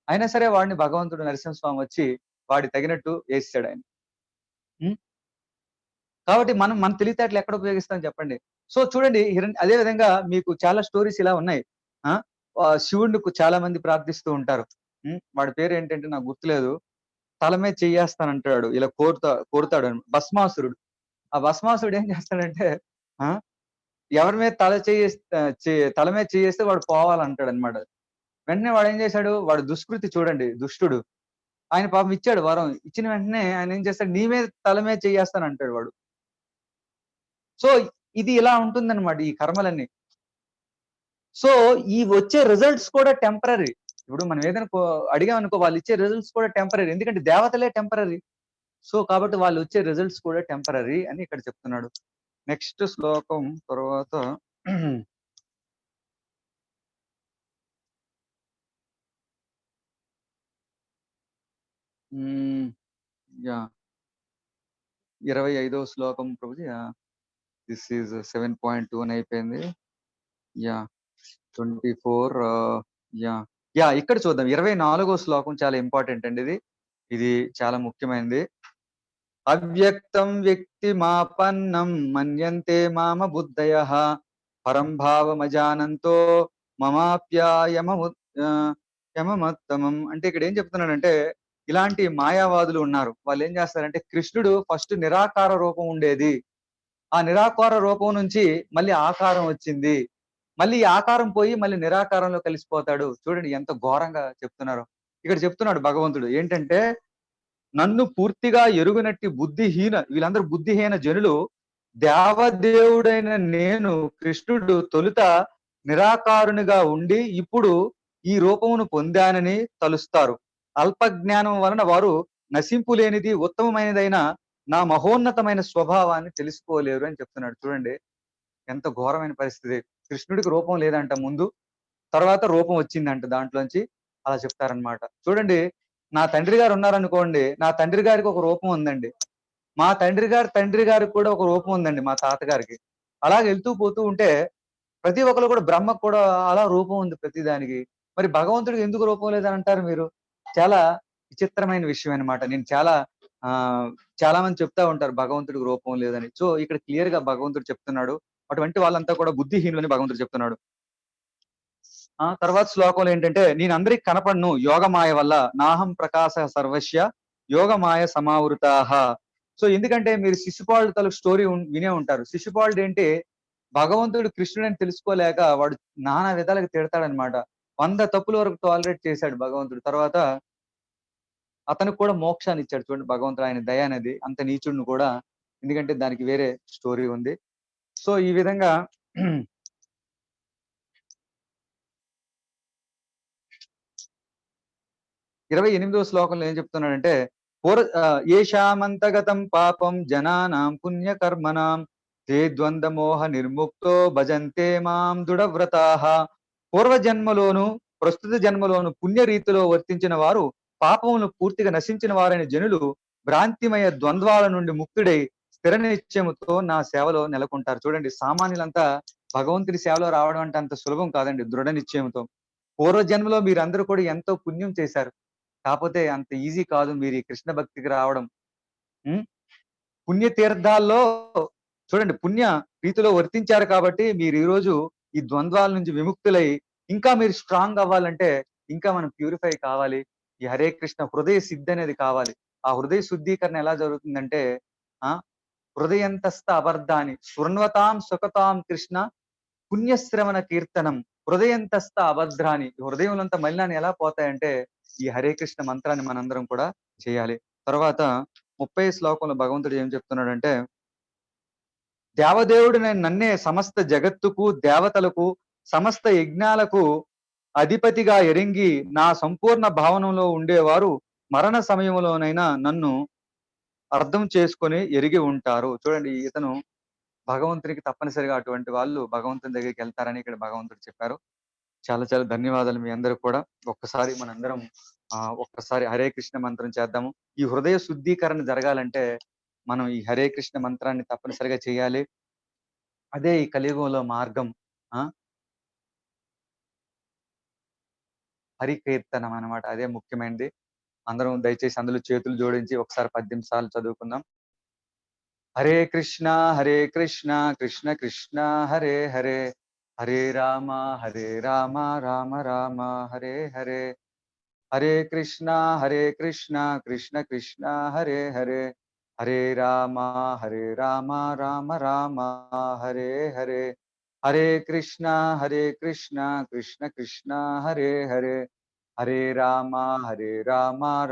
Speaker 2: అయినా సరే వాడిని భగవంతుడు నరసింహస్వామి వచ్చి వాడికి తగినట్టు యేసేసాడాయన. హ్మ్. కాబట్టి మనం మన తెలివితేటలు ఎక్కడ ఉపయోగిస్తాం చెప్పండి. సో చూడండి అదే విధంగా మీకు చాలా స్టోరీస్ ఇలా ఉన్నాయి. ఆ! శివుడిని చాలా మంది ప్రార్థిస్తూ ఉంటారు. వాడి పేరేంటంటే నాకు గుర్తులేదు. తల మీద చెయ్యేస్తానంటాడు. ఇలా కోరుతాడు భస్మాసురుడు. ఆ భస్మాసురుడు ఏం చేస్తాడంటే ఆ! ఎవరి మీద తల మీద చెయ్యేస్తే వాడు పోవాలంటాడన్నమాట. వెంటనే వాడేం చేశాడు? వాడు దుష్కృతి చూడండి దుష్టుడు. ఆయన పాపం ఇచ్చాడు వరం. ఇచ్చిన వెంటనే ఆయన ఏం చేస్తాడు? నీ మీద తల మీద చెయ్యేస్తానంటాడు వాడు. సో ఇది ఇలా ఉంటుందన్నమాట ఈ కర్మలన్నీ. సో ఈ వచ్చే రిజల్ట్స్ కూడా టెంపరరీ. ఇప్పుడు మనం ఏదైనా అడిగామనుకో వాళ్ళు ఇచ్చే రిజల్ట్స్ కూడా టెంపరరీ. ఎందుకంటే దేవతలే టెంపరరీ. సో కాబట్టి వాళ్ళు వచ్చే రిజల్ట్స్ కూడా టెంపరరీ అని ఇక్కడ చెప్తున్నాడు. నెక్స్ట్ శ్లోకం తర్వాత హ్మ్. యాహ్! 25వ శ్లోకం ప్రభుజీ. దిస్ ఈజ్ 7.2 అని అయిపోయింది. యాహ్! 24 యాహ్! ఇక్కడ చూద్దాం. 24వ శ్లోకం చాలా ఇంపార్టెంట్ అండి ఇది. ఇది చాలా ముఖ్యమైనది. అవ్యక్తం వ్యక్తిమాపన్నం మన్యంతే మామ బుద్ధయః పరం భావమజానంతో మమాప్యాయమము యమమత్తమం. అంటే ఇక్కడ ఏం చెప్తున్నాడంటే ఇలాంటి మాయావాదులు ఉన్నారు. వాళ్ళేం చేస్తారంటే కృష్ణుడు ఫస్ట్ నిరాకార రూపం ఉండేది. ఆ నిరాకార రూపం నుంచి మళ్ళీ ఆకారం వచ్చింది. మళ్ళీ ఈ ఆకారం పోయి మళ్ళీ నిరాకారంలో కలిసిపోతాడు. చూడండి ఎంత ఘోరంగా చెప్తున్నారో. ఇక్కడ చెప్తున్నాడు భగవంతుడు ఏంటంటే నన్ను పూర్తిగా ఎరుగనట్టి వీళ్ళందరూ బుద్ధిహీన జనులు దేవదేవుడైన నేను కృష్ణుడు తొలుత నిరాకారునిగా ఉండి ఇప్పుడు ఈ రూపమును పొందానని తలుస్తారు. అల్ప జ్ఞానం వలన వారు నశింపులేనిది ఉత్తమమైనదైన నా మహోన్నతమైన స్వభావాన్ని తెలుసుకోలేరు అని చెప్తున్నాడు. చూడండి ఎంత ఘోరమైన పరిస్థితి. కృష్ణుడికి రూపం లేదంట ముందు. తర్వాత రూపం వచ్చిందంట దాంట్లోంచి. అలా చెప్తారనమాట. చూడండి నా తండ్రి గారు ఉన్నారనుకోండి. నా తండ్రి గారికి ఒక రూపం ఉందండి. మా తండ్రి గారికి కూడా ఒక రూపం ఉందండి మా తాతగారికి. అలాగ వెళ్తూ పోతూ ఉంటే ప్రతి ఒక్కళ్ళు కూడా బ్రహ్మకు కూడా అలా రూపం ఉంది ప్రతి దానికి. మరి భగవంతుడికి ఎందుకు రూపం లేదంటారు మీరు? చాలా విచిత్రమైన విషయం అన్నమాట. నేను చాలా మంది చెప్తా ఉంటారు భగవంతుడికి రూపం లేదని. సో ఇక్కడ క్లియర్‌గా భగవంతుడు చెప్తున్నాడు. అటువంటి వాళ్ళంతా కూడా బుద్ధిహీనులని భగవంతుడు చెప్తున్నాడు. తర్వాత శ్లోకంలో ఏంటంటే నేనందరికి కనపడను యోగమాయ వల్ల నాహం ప్రకాశ సర్వస్య యోగమాయ సమావృతాః. సో ఎందుకంటే మీరు శిశుపాలుడు తాలూకు స్టోరీ వినే ఉంటారు. శిశుపాలుడు ఏంటి భగవంతుడు కృష్ణుడని తెలుసుకోలేక వాడు నానా విధాలుగా తిడతాడనమాట. 100 తప్పుల వరకు టాలరేట్ చేశాడు భగవంతుడు. తర్వాత అతనికి కూడా మోక్షాన్ని ఇచ్చాడు చూడండి భగవంతుడు. ఆయన దయ అనేది అంత నీచుడిని కూడా. ఎందుకంటే దానికి వేరే స్టోరీ ఉంది. సో ఈ విధంగా 28వ శ్లోకంలో ఏం చెప్తున్నాడంటే ఏషామంతగతం పాపం జనానాం పుణ్యకర్మణాం తే ద్వంద్వ మోహ నిర్ముక్తో భజంతే మాం దృఢవ్రతాః. పూర్వజన్మలోను ప్రస్తుత జన్మలోను పుణ్య రీతిలో వర్తించిన వారు పాపమును పూర్తిగా నశించిన వారైన జనులు భ్రాంతిమయ ద్వంద్వాల నుండి ముక్తుడై స్థిర నిశ్చయముతో నా సేవలో నెలకొంటారు. చూడండి, సామాన్యులంతా భగవంతుడి సేవలో రావడం అంటే అంత సులభం కాదండి. దృఢ నిశ్చయంతో పూర్వజన్మలో మీరందరూ కూడా ఎంతో పుణ్యం చేశారు. కాకపోతే అంత ఈజీ కాదు మీరు ఈ కృష్ణ భక్తికి రావడం. ఉం? పుణ్య తీర్థాల్లో చూడండి, పుణ్య రీతిలో వర్తించారు కాబట్టి మీరు ఈ రోజు ఈ ద్వంద్వాల నుంచి విముక్తులై ఇంకా మీరు స్ట్రాంగ్ అవ్వాలంటే ఇంకా మనం ప్యూరిఫై కావాలి. ఈ హరే కృష్ణ హృదయ సిద్ధి అనేది కావాలి. ఆ హృదయ శుద్ధీకరణ ఎలా జరుగుతుందంటే ఆ హృదయంతస్థ అబర్ధాని శృణ్వతాం సుఖతాం కృష్ణ పుణ్యశ్రవణ కీర్తనం హృదయంతస్థ అభద్రాని. హృదయంలో మలినాన్ని ఎలా పోతాయంటే ఈ హరే కృష్ణ మంత్రాన్ని మనందరం కూడా చేయాలి. తర్వాత 30 శ్లోకంలో భగవంతుడు ఏం చెప్తున్నాడంటే, దేవదేవుడు నేను నన్నే సమస్త జగత్తుకు దేవతలకు సమస్త యజ్ఞాలకు అధిపతిగా ఎరింగి నా సంపూర్ణ భావనలో ఉండేవారు మరణ సమయంలోనైనా నన్ను అర్థం చేసుకొని ఎరిగి ఉంటారు. చూడండి, ఇతను భగవంతునికి తప్పనిసరిగా అటువంటి వాళ్ళు భగవంతుని దగ్గరికి వెళ్తారని ఇక్కడ భగవంతుడు చెప్పారు. చాలా చాలా ధన్యవాదాలు మీ అందరూ కూడా. ఒక్కసారి మనందరం ఒక్కసారి హరే కృష్ణ మంత్రం చేద్దాము. ఈ హృదయ శుద్ధీకరణ జరగాలంటే మనం ఈ హరే కృష్ణ మంత్రాన్ని తప్పనిసరిగా చేయాలి. అదే ఈ కలియుగంలో మార్గం. ఆ హరికీర్తనం అన్నమాట. అదే ముఖ్యమైనది. అందరం దయచేసి అందులో చేతులు జోడించి ఒకసారి 18 సార్లు చదువుకుందాం. హరే కృష్ణ కృష్ణ కృష్ణ హరే హరే, హరే రామ రామ రామ హరే హరే, హరే కృష్ణ కృష్ణ కృష్ణ హరే హరే, హరే రామ రామ రామ హరే హరే, హరే కృష్ణ కృష్ణ కృష్ణ హరే హరే, హరే రామ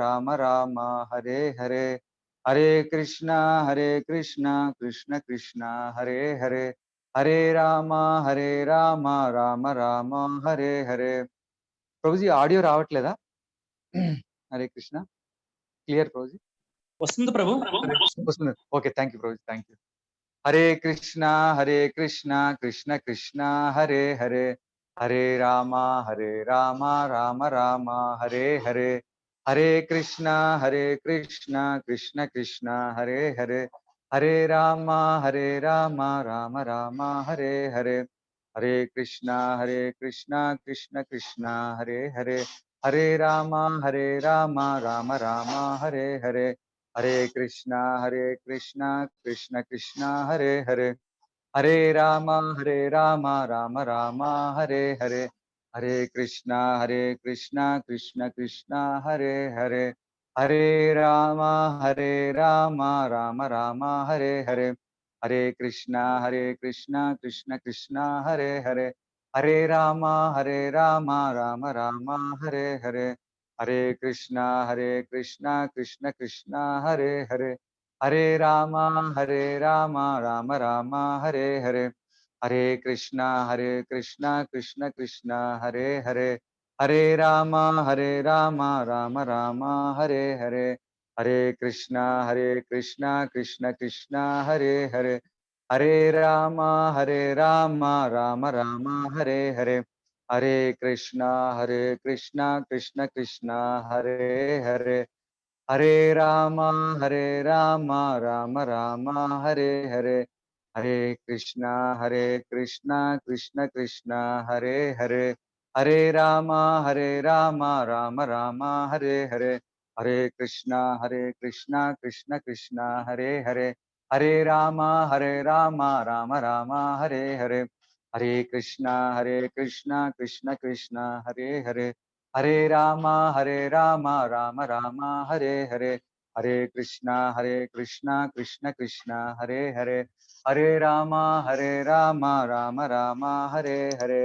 Speaker 2: రామ రామ హరే హరే, హరే కృష్ణ కృష్ణ కృష్ణ హరే హరే, హరే రామ రామ రామ హరే హరే. ప్రభుజీ ఆడియో రావట్లేదా? హరే కృష్ణ, క్లియర్ ప్రభుజీ?
Speaker 3: వస్తుంది ప్రభు.
Speaker 2: వస్తుంది. Okay, thank you Prabhuji, thank you. Hare Krishna Krishna Krishna Hare Hare, Hare Rama Rama Rama Hare Hare, Hare Krishna Krishna Krishna Hare Hare, Hare Rama Rama Rama Hare Hare, Hare Krishna Krishna Krishna Hare Hare, Hare Rama Rama Rama Hare Hare, Hare Krishna Krishna Krishna Hare Hare, Hare Rama Rama Rama Hare Hare, Hare Krishna Krishna Krishna Hare Hare, Hare Rama Rama Rama Hare Hare, Hare Krishna Krishna Krishna Hare Hare, Hare Rama Rama Rama Hare Hare, Hare Krishna Krishna Krishna Hare Hare, Hare Rama Rama Rama Hare Hare, Hare Krishna Krishna Krishna Hare Hare, Hare Rama Rama Rama Hare Hare, Hare Krishna Krishna Krishna Hare Hare, Hare Rama Rama Rama Hare Hare, Hare Krishna Krishna Krishna Hare Hare, Hare Rama Rama Rama Hare Hare, Hare Krishna Krishna Krishna Hare Hare, Hare Rama Rama Rama Hare Hare, Hare Krishna Krishna Krishna Hare Hare, Hare Rama Rama Rama Hare Hare, Hare Krishna Krishna Krishna Hare Hare, Hare Rama Rama Rama Hare Hare, Hare Krishna Krishna Krishna Hare Hare, Hare Rama Rama Rama Hare Hare.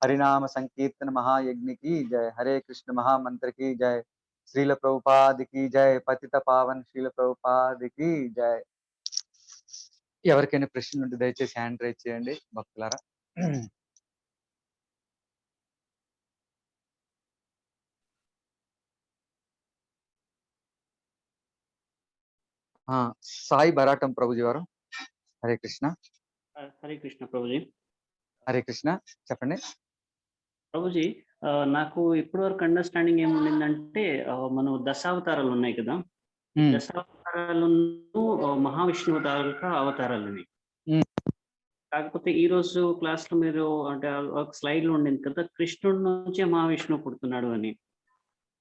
Speaker 2: హరినామ సంకీర్తన మహాయజ్ఞ की जय, హరే కృష్ణ మహామంత్ర की जय, శ్రీల ప్రభుపాద की जय, పతిత పావన్ శ్రీల ప్రభుపాద की जय. ఎవరికైనా ప్రశ్నలు ఉంటే దయచేసి హ్యాండ్ రైజ్ చేయండి భక్తులారా. సాయి బరాటం ప్రభుజీ వారు. హరే కృష్ణ.
Speaker 3: హరే కృష్ణ ప్రభుజీ.
Speaker 2: హరే కృష్ణ, చెప్పండి
Speaker 3: ప్రభుజీ. నాకు ఇప్పటి వరకు అండర్స్టాండింగ్ ఏముండిందంటే మనం దశావతారాలు ఉన్నాయి కదా, దశావతారాలు అవతారాలను మహావిష్ణువు తాలూకా అవతారాలని.
Speaker 2: హ్మ్.
Speaker 3: కాకపోతే ఈ రోజు క్లాస్‌లో మీరు అంటే ఒక స్లైడ్‌లో ఉండింది కదా! కృష్ణుడి నుంచే మహావిష్ణువు పుడుతున్నాడు అని.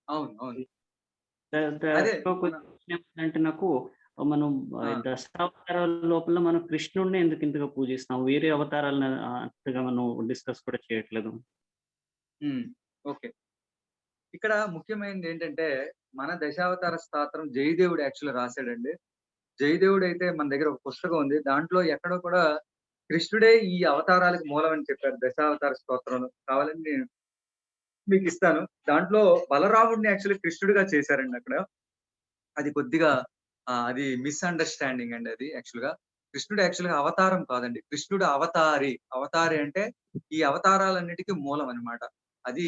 Speaker 2: అవును. అవును.
Speaker 3: ద
Speaker 2: అదే
Speaker 3: దాంట్లో
Speaker 2: మన
Speaker 3: క్వెషన్ ఏమిటంటే నాకు మనం
Speaker 2: ఆ!
Speaker 3: దశావతారాల లోపల మనం కృష్ణుడినే ఎందుకు ఇంతగా పూజిస్తాం? వేరే అవతారాలను అంతగా మనం డిస్కస్ కూడా చేయట్లేదు.
Speaker 2: హ్మ్. ఓకే. ఇక్కడ ముఖ్యమైనది ఏంటంటే, మన దశావతార స్తోత్రం జయదేవుడు యాక్చువల్‌గా రాసాడండి. జయదేవుడైతే మన దగ్గర ఒక పుస్తకం ఉంది. దాంట్లో ఎక్కడో కూడా కృష్ణుడే ఈ అవతారాలకు మూలం అని చెప్పారు దశావతార స్తోత్రంలో. కావాలంటే నేను మీకిస్తాను. దాంట్లో బలరాముడిని యాక్చువల్లీ కృష్ణుడిగా చేశారండి అక్కడ. అది కొద్దిగా అది మిస్‌అండర్‌స్టాండింగ్ అండి అది యాక్చువల్‌గా. కృష్ణుడు యాక్చువల్‌గా అవతారం కాదండి. కృష్ణుడు అవతారి. అవతారి అంటే ఈ అవతారాలన్నిటికి మూలం అన్నమాట. అది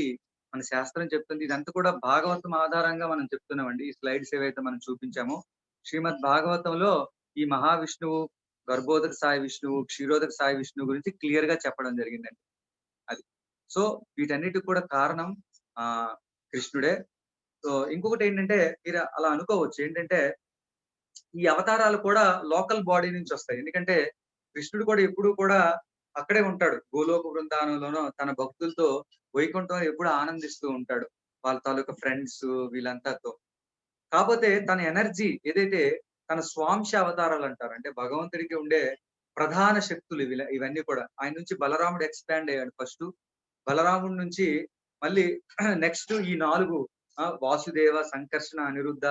Speaker 2: మన శాస్త్రం చెప్తుంది. ఇదంతా కూడా భాగవతం ఆధారంగా మనం చెప్తున్నామండి. ఈ స్లైడ్స్ ఏవైతే మనం చూపించామో, శ్రీమద్ భాగవతంలో ఈ మహావిష్ణువు, గర్భోదక సాయి విష్ణువు, క్షీరోదక సాయి విష్ణువు గురించి క్లియర్‌గా చెప్పడం జరిగిందండి. అది. సో, వీటన్నిటికి కూడా కారణం కృష్ణుడే. సో, ఇంకొకటేంటంటే మీరు అలా అనుకోవచ్చు. ఏంటంటే ఈ అవతారాలు కూడా లోకల్ బాడీ నుంచి వస్తాయి. ఎందుకంటే కృష్ణుడు కూడా ఎప్పుడూ కూడా అక్కడే ఉంటాడు. గోలోక బృందావనంలోనో తన భక్తులతో వైకుంఠంలో ఎప్పుడు ఆనందిస్తూ ఉంటాడు. వాళ్ళ తాలూకా ఫ్రెండ్స్ వీళ్ళంతాతో. కాపోతే తన ఎనర్జీ ఏదైతే తన స్వాంశ అవతారాలు అంటారు. అంటే భగవంతుడికి ఉండే ప్రధాన శక్తులు ఇవన్నీ కూడా. ఆయన నుంచి బలరాముడు ఎక్స్‌పాండ్ అయ్యాడు ఫస్టు. బలరాముడి నుంచి మళ్ళీ నెక్స్ట్ ఈ 4 వాసుదేవ, సంకర్షణ, అనిరుద్ధ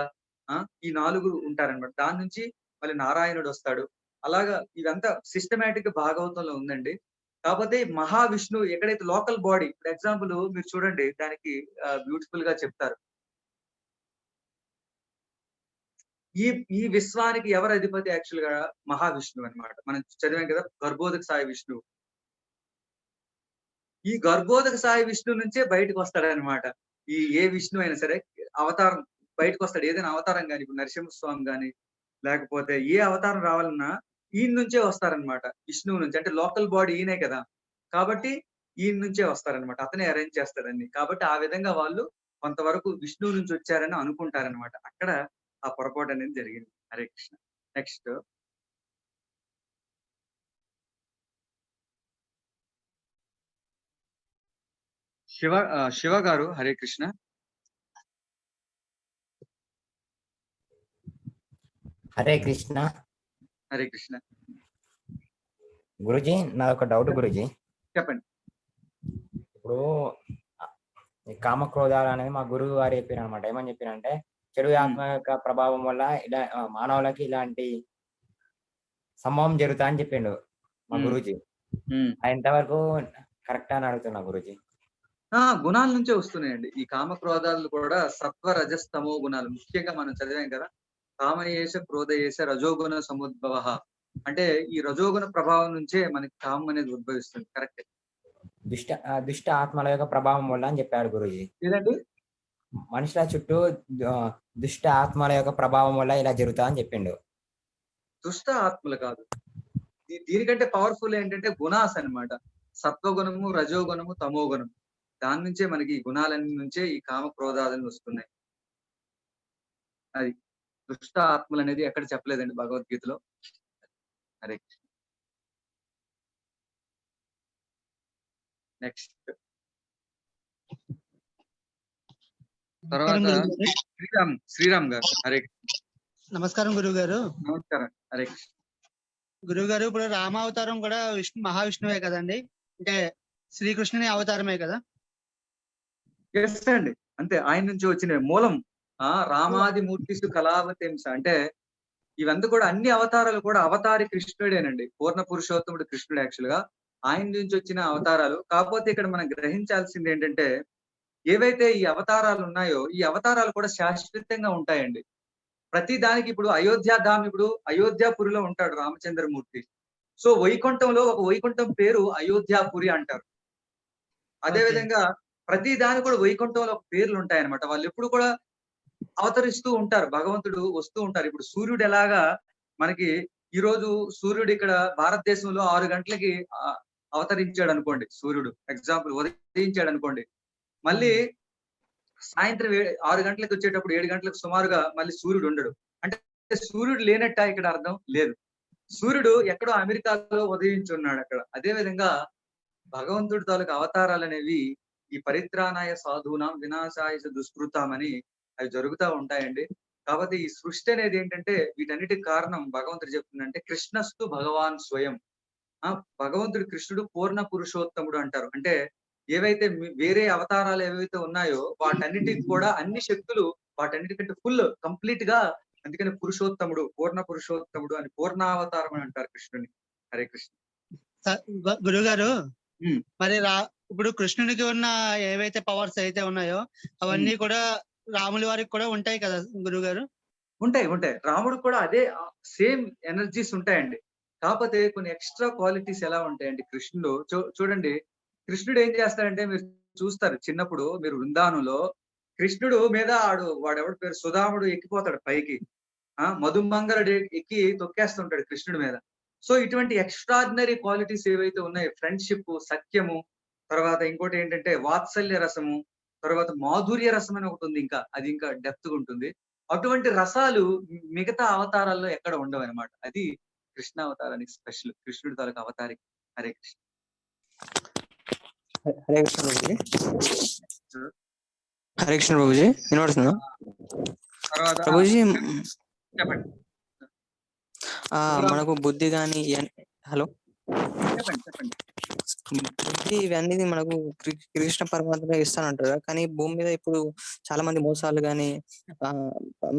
Speaker 2: ఈ 4 ఉంటారనమాట. దాని నుంచి మళ్ళీ నారాయణుడొస్తాడు. అలాగా ఇదంతా సిస్టమాటిక్‌గా భాగవతంలో ఉందండి. కాపోతే మహావిష్ణువు ఎక్కడైతే లోకల్ బాడీ ఇప్పుడు ఎగ్జాంపుల్ మీరు చూడండి దానికి బ్యూటిఫుల్‌గా చెప్తారు. ఈ ఈ విశ్వానికి ఎవరు అధిపతి యాక్చువల్‌గా మహావిష్ణువు అన్నమాట. మనం చదివాం కదా! గర్భోదక సాయి విష్ణువు. ఈ గర్భోదక సాయి విష్ణువు నుంచే బయటకొస్తాడనమాట. ఏ విష్ణువు అయినా సరే అవతారం బయటకొస్తాడు. ఏదైనా అవతారం గాని, ఇప్పుడు నరసింహస్వామి గాని, లేకపోతే ఏ అవతారం రావాలన్నా ఈయన నుంచే వస్తారనమాట. విష్ణువు నుంచి. అంటే లోకల్ బాడీ ఈయనే కదా! కాబట్టి ఈయన నుంచే వస్తారనమాట. అతనే అరేంజ్ చేస్తాడన్ని. కాబట్టి ఆ విధంగా వాళ్ళు కొంతవరకు విష్ణువు నుంచి వచ్చారని అనుకుంటారనమాట. అక్కడ ఆ పొరపాటనేది జరిగింది. హరే కృష్ణ. నెక్స్ట్ శివ గారు హరే కృష్ణ.
Speaker 4: హరే కృష్ణ.
Speaker 2: హరే కృష్ణ.
Speaker 4: గురూజీ నాదొక డౌట్ గురూజీ.
Speaker 2: చెప్పండి.
Speaker 4: ఇప్పుడు ఈ కామక్రోధాలు అనేది మా గురువు గారు చెప్పారనమాట. ఏమని చెప్పారంటే చెడు ఆత్మ యొక్క ప్రభావం వల్ల ఇలా మానవులకి ఇలాంటి సంభవం జరుగుతా అని చెప్పిండు మా గురూజీ. అది ఎంతవరకు కరెక్ట్ అని అడుగుతున్నా గురూజీ.
Speaker 2: గుణాల నుంచే వస్తున్నాయండి. ఈ కామ క్రోధాలు కూడా సత్వ రజస్తమో గుణాలు. ముఖ్యంగా మనం చదివాం కదా! కామయేష క్రోధయేష రజోగుణ సముద్భవః. అంటే ఈ రజోగుణ ప్రభావం నుంచే మనకి కామం అనేది ఉద్భవిస్తుంది. కరెక్టే.
Speaker 4: దుష్ట ఆత్మల యొక్క ప్రభావం వల్ల అని చెప్పాడు గురూజీ.
Speaker 2: ఏదండి?
Speaker 4: మనుషుల చుట్టూ దుష్ట ఆత్మల యొక్క ప్రభావం వల్ల ఇలా జరుగుతా అని చెప్పిండు.
Speaker 2: దుష్ట ఆత్మలు కాదు. దీనికంటే పవర్‌ఫుల్ ఏంటంటే గుణాస్ అన్నమాట. సత్వగుణము, రజోగుణము, తమోగుణము. దాని నుంచే మనకి ఈ గుణాలన్నీ నుంచే ఈ కామ క్రోధాలన్నీ వస్తున్నాయి. అది. దుష్ట ఆత్మలనేది ఎక్కడ చెప్పలేదండి భగవద్గీతలో. హరే కృష్ణ. నెక్స్ట్. తర్వాత శ్రీరామ్ గారు. హరే కృష్ణ.
Speaker 5: నమస్కారం గురువు గారు.
Speaker 2: నమస్కారం. హరే కృష్ణ.
Speaker 5: గురువు గారు ఇప్పుడు రామావతారం కూడా మహావిష్ణువే కదండి. అంటే శ్రీకృష్ణుని అవతారమే కదా.
Speaker 2: యెస్ అండి. అంతే ఆయన నుంచి వచ్చిన మూలం. రామాది మూర్తిసు కళావతింస అంటే ఇవంతా కూడా అన్ని అవతారాలు కూడా అవతారి కృష్ణుడేనండి. పూర్ణ పురుషోత్తముడు కృష్ణుడు యాక్చువల్‌గా. ఆయన నుంచి వచ్చిన అవతారాలు. కాకపోతే ఇక్కడ మనం గ్రహించాల్సింది ఏంటంటే ఏవైతే ఈ అవతారాలు ఉన్నాయో ఈ అవతారాలు కూడా శాశ్వతంగా ఉంటాయండి. ప్రతి దానికి ఇప్పుడు ఇప్పుడు అయోధ్యాపురిలో ఉంటాడు రామచంద్రమూర్తి. సో వైకుంఠంలో ఒక వైకుంఠం పేరు అయోధ్యాపురి అంటారు. అదే విధంగా ప్రతి దానికి కూడా వైకుంఠంలో ఒక పేర్లు ఉంటాయన్నమాట. వాళ్ళు ఎప్పుడు కూడా అవతరిస్తూ ఉంటారు. భగవంతుడు వస్తూ ఉంటారు. ఇప్పుడు సూర్యుడు ఎలాగా మనకి ఈ రోజు సూర్యుడు ఇక్కడ భారతదేశంలో 6 గంటలకి అవతరించాడు అనుకోండి. సూర్యుడు ఎగ్జాంపుల్ ఉదయించాడు అనుకోండి. మళ్ళీ సాయంత్రం 6 గంటలకు వచ్చేటప్పుడు 7 గంటలకు సుమారుగా మళ్ళీ సూర్యుడు ఉండడు. అంటే సూర్యుడు లేనట్ట ఇక్కడ అర్థం లేదు. సూర్యుడు ఎక్కడో అమెరికాలో ఉదయించున్నాడు అక్కడ. అదే విధంగా భగవంతుడి తాలూకు అవతారాలు అనేవి ఈ పరిత్రాణాయ సాధూనాం వినాశాయ చ దుష్కృతాం అని అవి జరుగుతూ ఉంటాయండి. కాబట్టి ఈ సృష్టి అనేది ఏంటంటే వీటన్నిటికి కారణం భగవంతుడు చెప్తుందంటే కృష్ణస్తు భగవాన్ స్వయం. భగవంతుడు కృష్ణుడు పూర్ణ పురుషోత్తముడు అంటారు. అంటే ఏవైతే వేరే అవతారాలు ఏవైతే ఉన్నాయో వాటన్నిటికి కూడా అన్ని శక్తులు వాటన్నిటికంటే ఫుల్ కంప్లీట్ గా, అందుకని పురుషోత్తముడు పూర్ణ పురుషోత్తముడు అని పూర్ణావతారం అని అంటారు కృష్ణుని. హరే కృష్ణ.
Speaker 5: గురుగారు
Speaker 2: ఉమ్.
Speaker 5: మరి ఇప్పుడు కృష్ణునికి ఉన్న ఏవైతే పవర్స్ అయితే ఉన్నాయో అవన్నీ కూడా రాముల వారికి కూడా ఉంటాయి కదా గురుగారు?
Speaker 2: ఉంటాయి ఉంటాయి. రాముడు కూడా అదే సేమ్ ఎనర్జీస్ ఉంటాయండి. కాకపోతే కొన్ని ఎక్స్ట్రా క్వాలిటీస్ ఎలా ఉంటాయండి కృష్ణుడు. చూడండి, కృష్ణుడు ఏం చేస్తాడంటే మీరు చూస్తారు చిన్నప్పుడు మీరు వృందావనంలో కృష్ణుడు మీద వాడెవడి పేరు సుధాముడు ఎక్కిపోతాడు పైకి. మధుమంగళుడు ఎక్కి తొక్కేస్తుంటాడు కృష్ణుడి మీద. సో ఇటువంటి ఎక్స్ట్రాడినరీ క్వాలిటీస్ ఏవైతే ఉన్నాయో, ఫ్రెండ్షిప్, సత్యము, తర్వాత ఇంకోటి ఏంటంటే వాత్సల్య రసము, తర్వాత మాధుర్య రసం అని ఒకటి ఉంది, ఇంకా అది ఇంకా డెప్త్ గా ఉంటుంది. అటువంటి రసాలు మిగతా అవతారాల్లో ఎక్కడ ఉండవు అనమాట. అది కృష్ణ అవతారానికి స్పెషల్, కృష్ణుడి తాలూకు అవతారికి. హరే కృష్ణ.
Speaker 6: హరే కృష్ణ ప్రభుజీ. హరే కృష్ణ ప్రభుజీ, వినపడుతుందా?
Speaker 2: తర్వాత
Speaker 6: ప్రభుజీ,
Speaker 2: చెప్పండి.
Speaker 6: మనకు బుద్ధి గాని హలో
Speaker 2: చెప్పండి చెప్పండి.
Speaker 6: బుద్ధి ఇవన్నీ మనకు కృష్ణ పరమాత్మ ఇస్తానంటారు, కానీ భూమి మీద ఇప్పుడు చాలా మంది మోసాలు గాని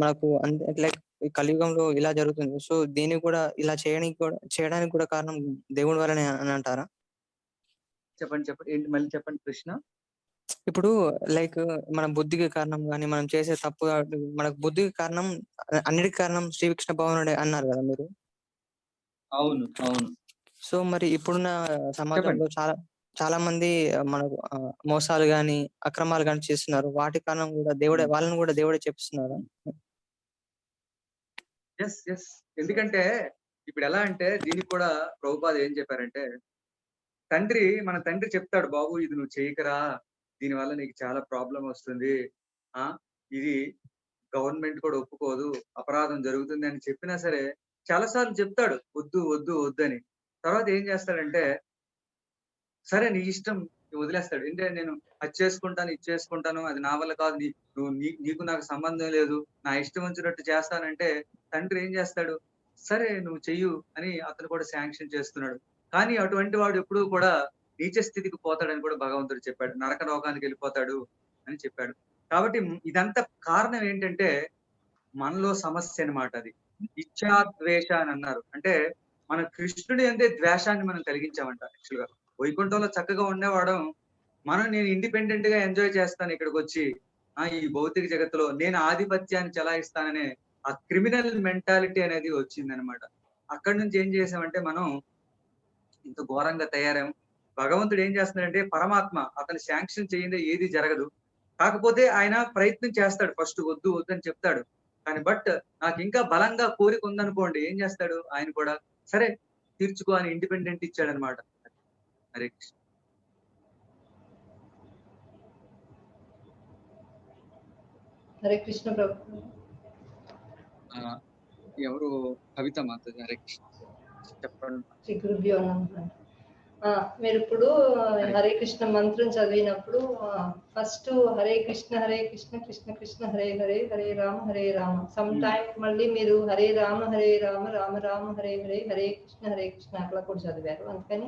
Speaker 6: మనకు లైక్ కలియుగంలో ఇలా జరుగుతుంది. సో దీనికి కూడా ఇలా చేయడానికి కూడా కారణం దేవుడి వల్లనే అని అంటారా?
Speaker 2: చెప్పండి చెప్పండి, ఏంటి మళ్ళీ చెప్పండి కృష్ణ.
Speaker 6: ఇప్పుడు లైక్ మన బుద్ధికి కారణం కానీ మనం చేసే తప్పు, మనకు బుద్ధికి కారణం, అన్నిటికి కారణం శ్రీకృష్ణ భగవానుడే అన్నారు కదా మీరు.
Speaker 2: అవును అవును.
Speaker 6: సో మరి ఇప్పుడున్న సమాజంలో చాలా మంది మనకు మోసాలు గాని అక్రమాలు గాని చేస్తున్నారు. వాటి కారణం కూడా దేవుడే, వాళ్ళని కూడా దేవుడే చెప్పిస్తున్నారు.
Speaker 2: Yes yes. ఎందుకంటే ఇప్పుడు ఎలా అంటే దీనికి కూడా ప్రభుపాద ఏం చెప్పారంటే, మన తండ్రి చెప్తాడు, బాబు ఇది నువ్వు చేయకరా, దీనివల్ల నీకు చాలా ప్రాబ్లం వస్తుంది, ఇది గవర్నమెంట్ కూడా ఒప్పుకోదు, అపరాధం జరుగుతుంది అని చెప్పినా సరే చాలాసార్లు చెప్తాడు వద్దు వద్దు వద్దు అని. తర్వాత ఏం చేస్తాడంటే, సరే నీ ఇష్టం వదిలేస్తాడు. అంటే నేను అది చేసుకుంటాను ఇది చేసుకుంటాను, అది నా వల్ల కాదు, నీకు నాకు సంబంధం లేదు, నా ఇష్టం వచ్చినట్టు చేస్తానంటే తండ్రి ఏం చేస్తాడు, సరే నువ్వు చెయ్యు అని అతను కూడా శాంక్షన్ చేస్తున్నాడు. కానీ అటువంటి వాడు ఎప్పుడూ కూడా నీచ స్థితికి పోతాడని కూడా భగవంతుడు చెప్పాడు, నరక లోకానికి వెళ్ళిపోతాడు అని చెప్పాడు. కాబట్టి ఇదంతా కారణం ఏంటంటే మనలో సమస్య అన్నమాట. అది ఇచ్ఛాద్వేష అని అన్నారు. అంటే మన కృష్ణుడి అందే ద్వేషాన్ని మనం కలిగించామంట. యాక్చువల్ గా వైకుంఠంలో చక్కగా ఉండేవాడు, నేను ఇండిపెండెంట్ గా ఎంజాయ్ చేస్తాను, ఇక్కడికి వచ్చి ఈ భౌతిక జగత్తులో నేను ఆధిపత్యాన్ని చెలాయిస్తాననే ఆ క్రిమినల్ మెంటాలిటీ అనేది వచ్చిందనమాట. అక్కడి నుంచి ఏం చేసామంటే మనం ఇంత ఘోరంగా తయారాం. భగవంతుడు ఏం చేస్తున్నాడంటే, పరమాత్మ అతను శాంక్షన్ చేయందే ఏది జరగదు. కాకపోతే ఆయన ప్రయత్నం చేస్తాడు, ఫస్ట్ వద్దు వద్దు అని చెప్తాడు. కానీ బట్ నాకు ఇంకా బలంగా కోరిక ఉందనుకోండి, ఏం చేస్తాడు ఆయన కూడా, సరే తీర్చుకో అని ఇండిపెండెంట్ ఇచ్చాడు అనమాట. హరే కృష్ణ.
Speaker 7: హరే కృష్ణ ప్రభు.
Speaker 2: ఎవరు కవిత మాతాజీ. హరే కృష్ణ, చెప్పండి.
Speaker 7: శ్రీ గురుభ్యో నమః. మీరు ఇప్పుడు హరే కృష్ణ మంత్రం చదివినప్పుడు first Hare Krishna Krishna Krishna Hare Hare, Hare Rama some time మళ్ళీ మీరు హరే రామ రామ రామ హరే హరే, హరే కృష్ణ అట్లా కూడా చదివారు. అందుకని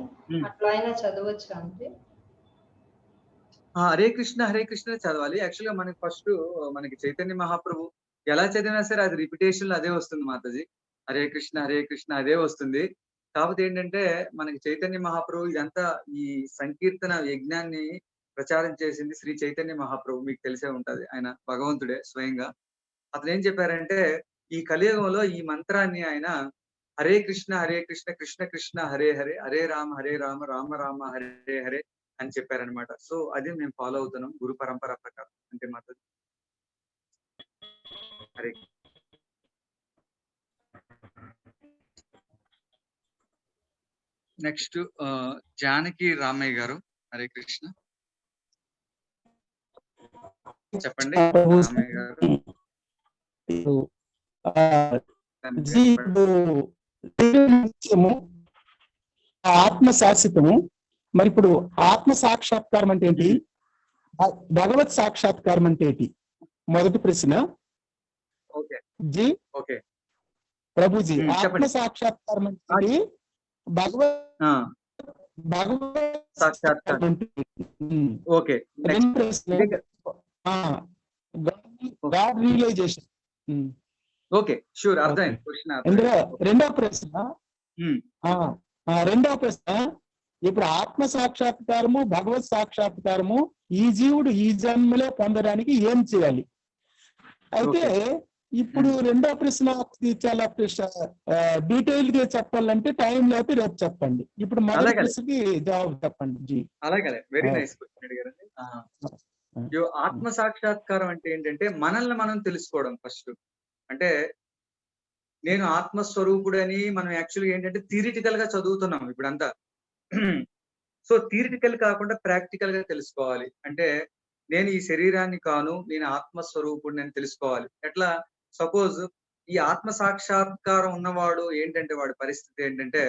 Speaker 7: అట్లా అయినా చదవచ్చా అంటే?
Speaker 2: హరే కృష్ణ చదవాలి. యాక్చువల్ గా మనకి ఫస్ట్ మనకి చైతన్య మహాప్రభు ఎలా చదివినా సరే అది రిపిటేషన్ లో అదే వస్తుంది మాతాజీ. హరే కృష్ణ అదే వస్తుంది. కాకపోతే ఏంటంటే మనకి చైతన్య మహాప్రభు ఇదంతా ఈ సంకీర్తన యజ్ఞాన్ని ప్రచారం చేసింది శ్రీ చైతన్య మహాప్రభు. మీకు తెలిసే ఉంటది, ఆయన భగవంతుడే స్వయంగా. అతను ఏం చెప్పారంటే, ఈ కలియుగంలో ఈ మంత్రాన్ని ఆయన హరే కృష్ణ కృష్ణ కృష్ణ హరే హరే, హరే రామ రామ రామ హరే హరే అని చెప్పారనమాట. సో అది మేము ఫాలో అవుతున్నాం గురు పరంపర ప్రకారం. అంటే మాత్రం హరే. నెక్స్ట్ జానకి రామయ్య గారు. హరే కృష్ణ, చెప్పండి రామయ్య గారు.
Speaker 8: జీ ఇప్పుడు నిత్యము ఆత్మ శాశ్వతము. మరి ఇప్పుడు ఆత్మ సాక్షాత్కారం అంటే ఏంటి? భగవత్ సాక్షాత్కారం అంటే ఏంటి? మొదటి ప్రశ్న.
Speaker 2: ఓకే
Speaker 8: జీ
Speaker 2: ఓకే
Speaker 8: ప్రభుజీ, ఆత్మ
Speaker 2: చెప్పండి.
Speaker 8: సాక్షాత్కారం అంటే ఏంటి? భగవత్
Speaker 2: ఆ,
Speaker 8: భగవత్
Speaker 2: సాక్షాత్కారం.
Speaker 8: అంటే ఏంటి?
Speaker 2: ఓకే
Speaker 8: రెండు ప్రశ్న. God realization.
Speaker 2: ఓకే షూర్ అర్థమైంది క్వశ్చన్
Speaker 8: ఇందులో రెండవ ప్రశ్న.
Speaker 2: ఉమ్.
Speaker 8: రెండవ ప్రశ్న, ఇప్పుడు ఆత్మ సాక్షాత్కారము భగవత్ సాక్షాత్కారము ఈ జీవుడు ఈ జన్మలో పొందడానికి ఏం చేయాలి? అయితే ఇప్పుడు రెండో ప్రశ్న చాలా డీటెయిల్ గా చెప్పాలంటే టైం లేకపోతే రేపు చెప్పండి. ఇప్పుడు మొదటి
Speaker 2: అలాగే.
Speaker 8: ప్రశ్నకి జవాబు చెప్పండి జీ.
Speaker 2: అలాగే వెరీ నైస్ క్వశ్చన్ అడిగారండి. ఆత్మ సాక్షాత్కారం అంటే ఏంటంటే మనల్ని మనం తెలుసుకోవడం ఫస్ట్. అంటే నేను ఆత్మస్వరూపుడని మనం యాక్చువల్గా ఏంటంటే థియరిటికల్ గా చదువుతున్నాం ఇప్పుడంతా. సో థియరిటికల్ కాకుండా ప్రాక్టికల్ గా తెలుసుకోవాలి. అంటే నేను ఈ శరీరాన్ని కాను, నేను ఆత్మస్వరూపుడిని అని తెలుసుకోవాలి. ఎట్లా? సపోజ్ ఈ ఆత్మ సాక్షాత్కారం ఉన్నవాడు ఏంటంటే వాడి పరిస్థితి ఏంటంటే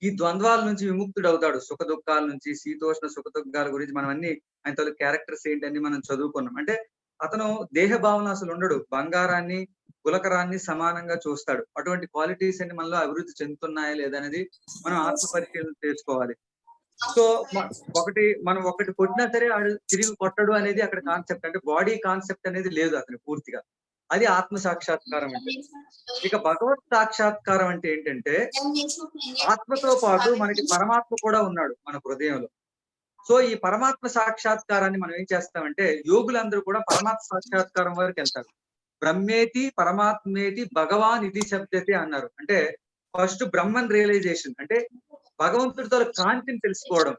Speaker 2: ఈ ద్వంద్వాల నుంచి విముక్తుడు అవుతాడు. సుఖ దుఃఖాల నుంచి, శీతోష్ణ సుఖ దుఃఖాల గురించి మనం అన్ని ఆయన తొలి క్యారెక్టర్స్ ఏంటని మనం చదువుకున్నాం. అంటే అతను దేహ భావన అసలు ఉండడు. బంగారాన్ని గులకరాన్ని సమానంగా చూస్తాడు. అటువంటి క్వాలిటీస్ అన్ని మనలో అభివృద్ధి చెందుతున్నాయా లేదనేది మనం ఆత్మ పరిశీలన చేసుకోవాలి. సో మనం ఒకటి కొట్టినా సరే ఆడు తిరిగి కొట్టడు అనేది అక్కడ కాన్సెప్ట్. అంటే బాడీ కాన్సెప్ట్ అనేది లేదు అతను పూర్తిగా. అది ఆత్మ సాక్షాత్కారం అంటే. ఇక భగవత్ సాక్షాత్కారం అంటే ఏంటంటే ఆత్మతో పాటు మనకి పరమాత్మ కూడా ఉన్నాడు మన హృదయంలో. సో ఈ పరమాత్మ సాక్షాత్కారాన్ని మనం ఏం చేస్తామంటే యోగులందరూ కూడా పరమాత్మ సాక్షాత్కారం వరకు వెళ్తారు. బ్రహ్మేతి పరమాత్మేతి భగవాన్ ఇది శబ్దతే అన్నారు. అంటే ఫస్ట్ బ్రహ్మన్ రియలైజేషన్, అంటే భగవంతుడితో కాంతిని తెలుసుకోవడం.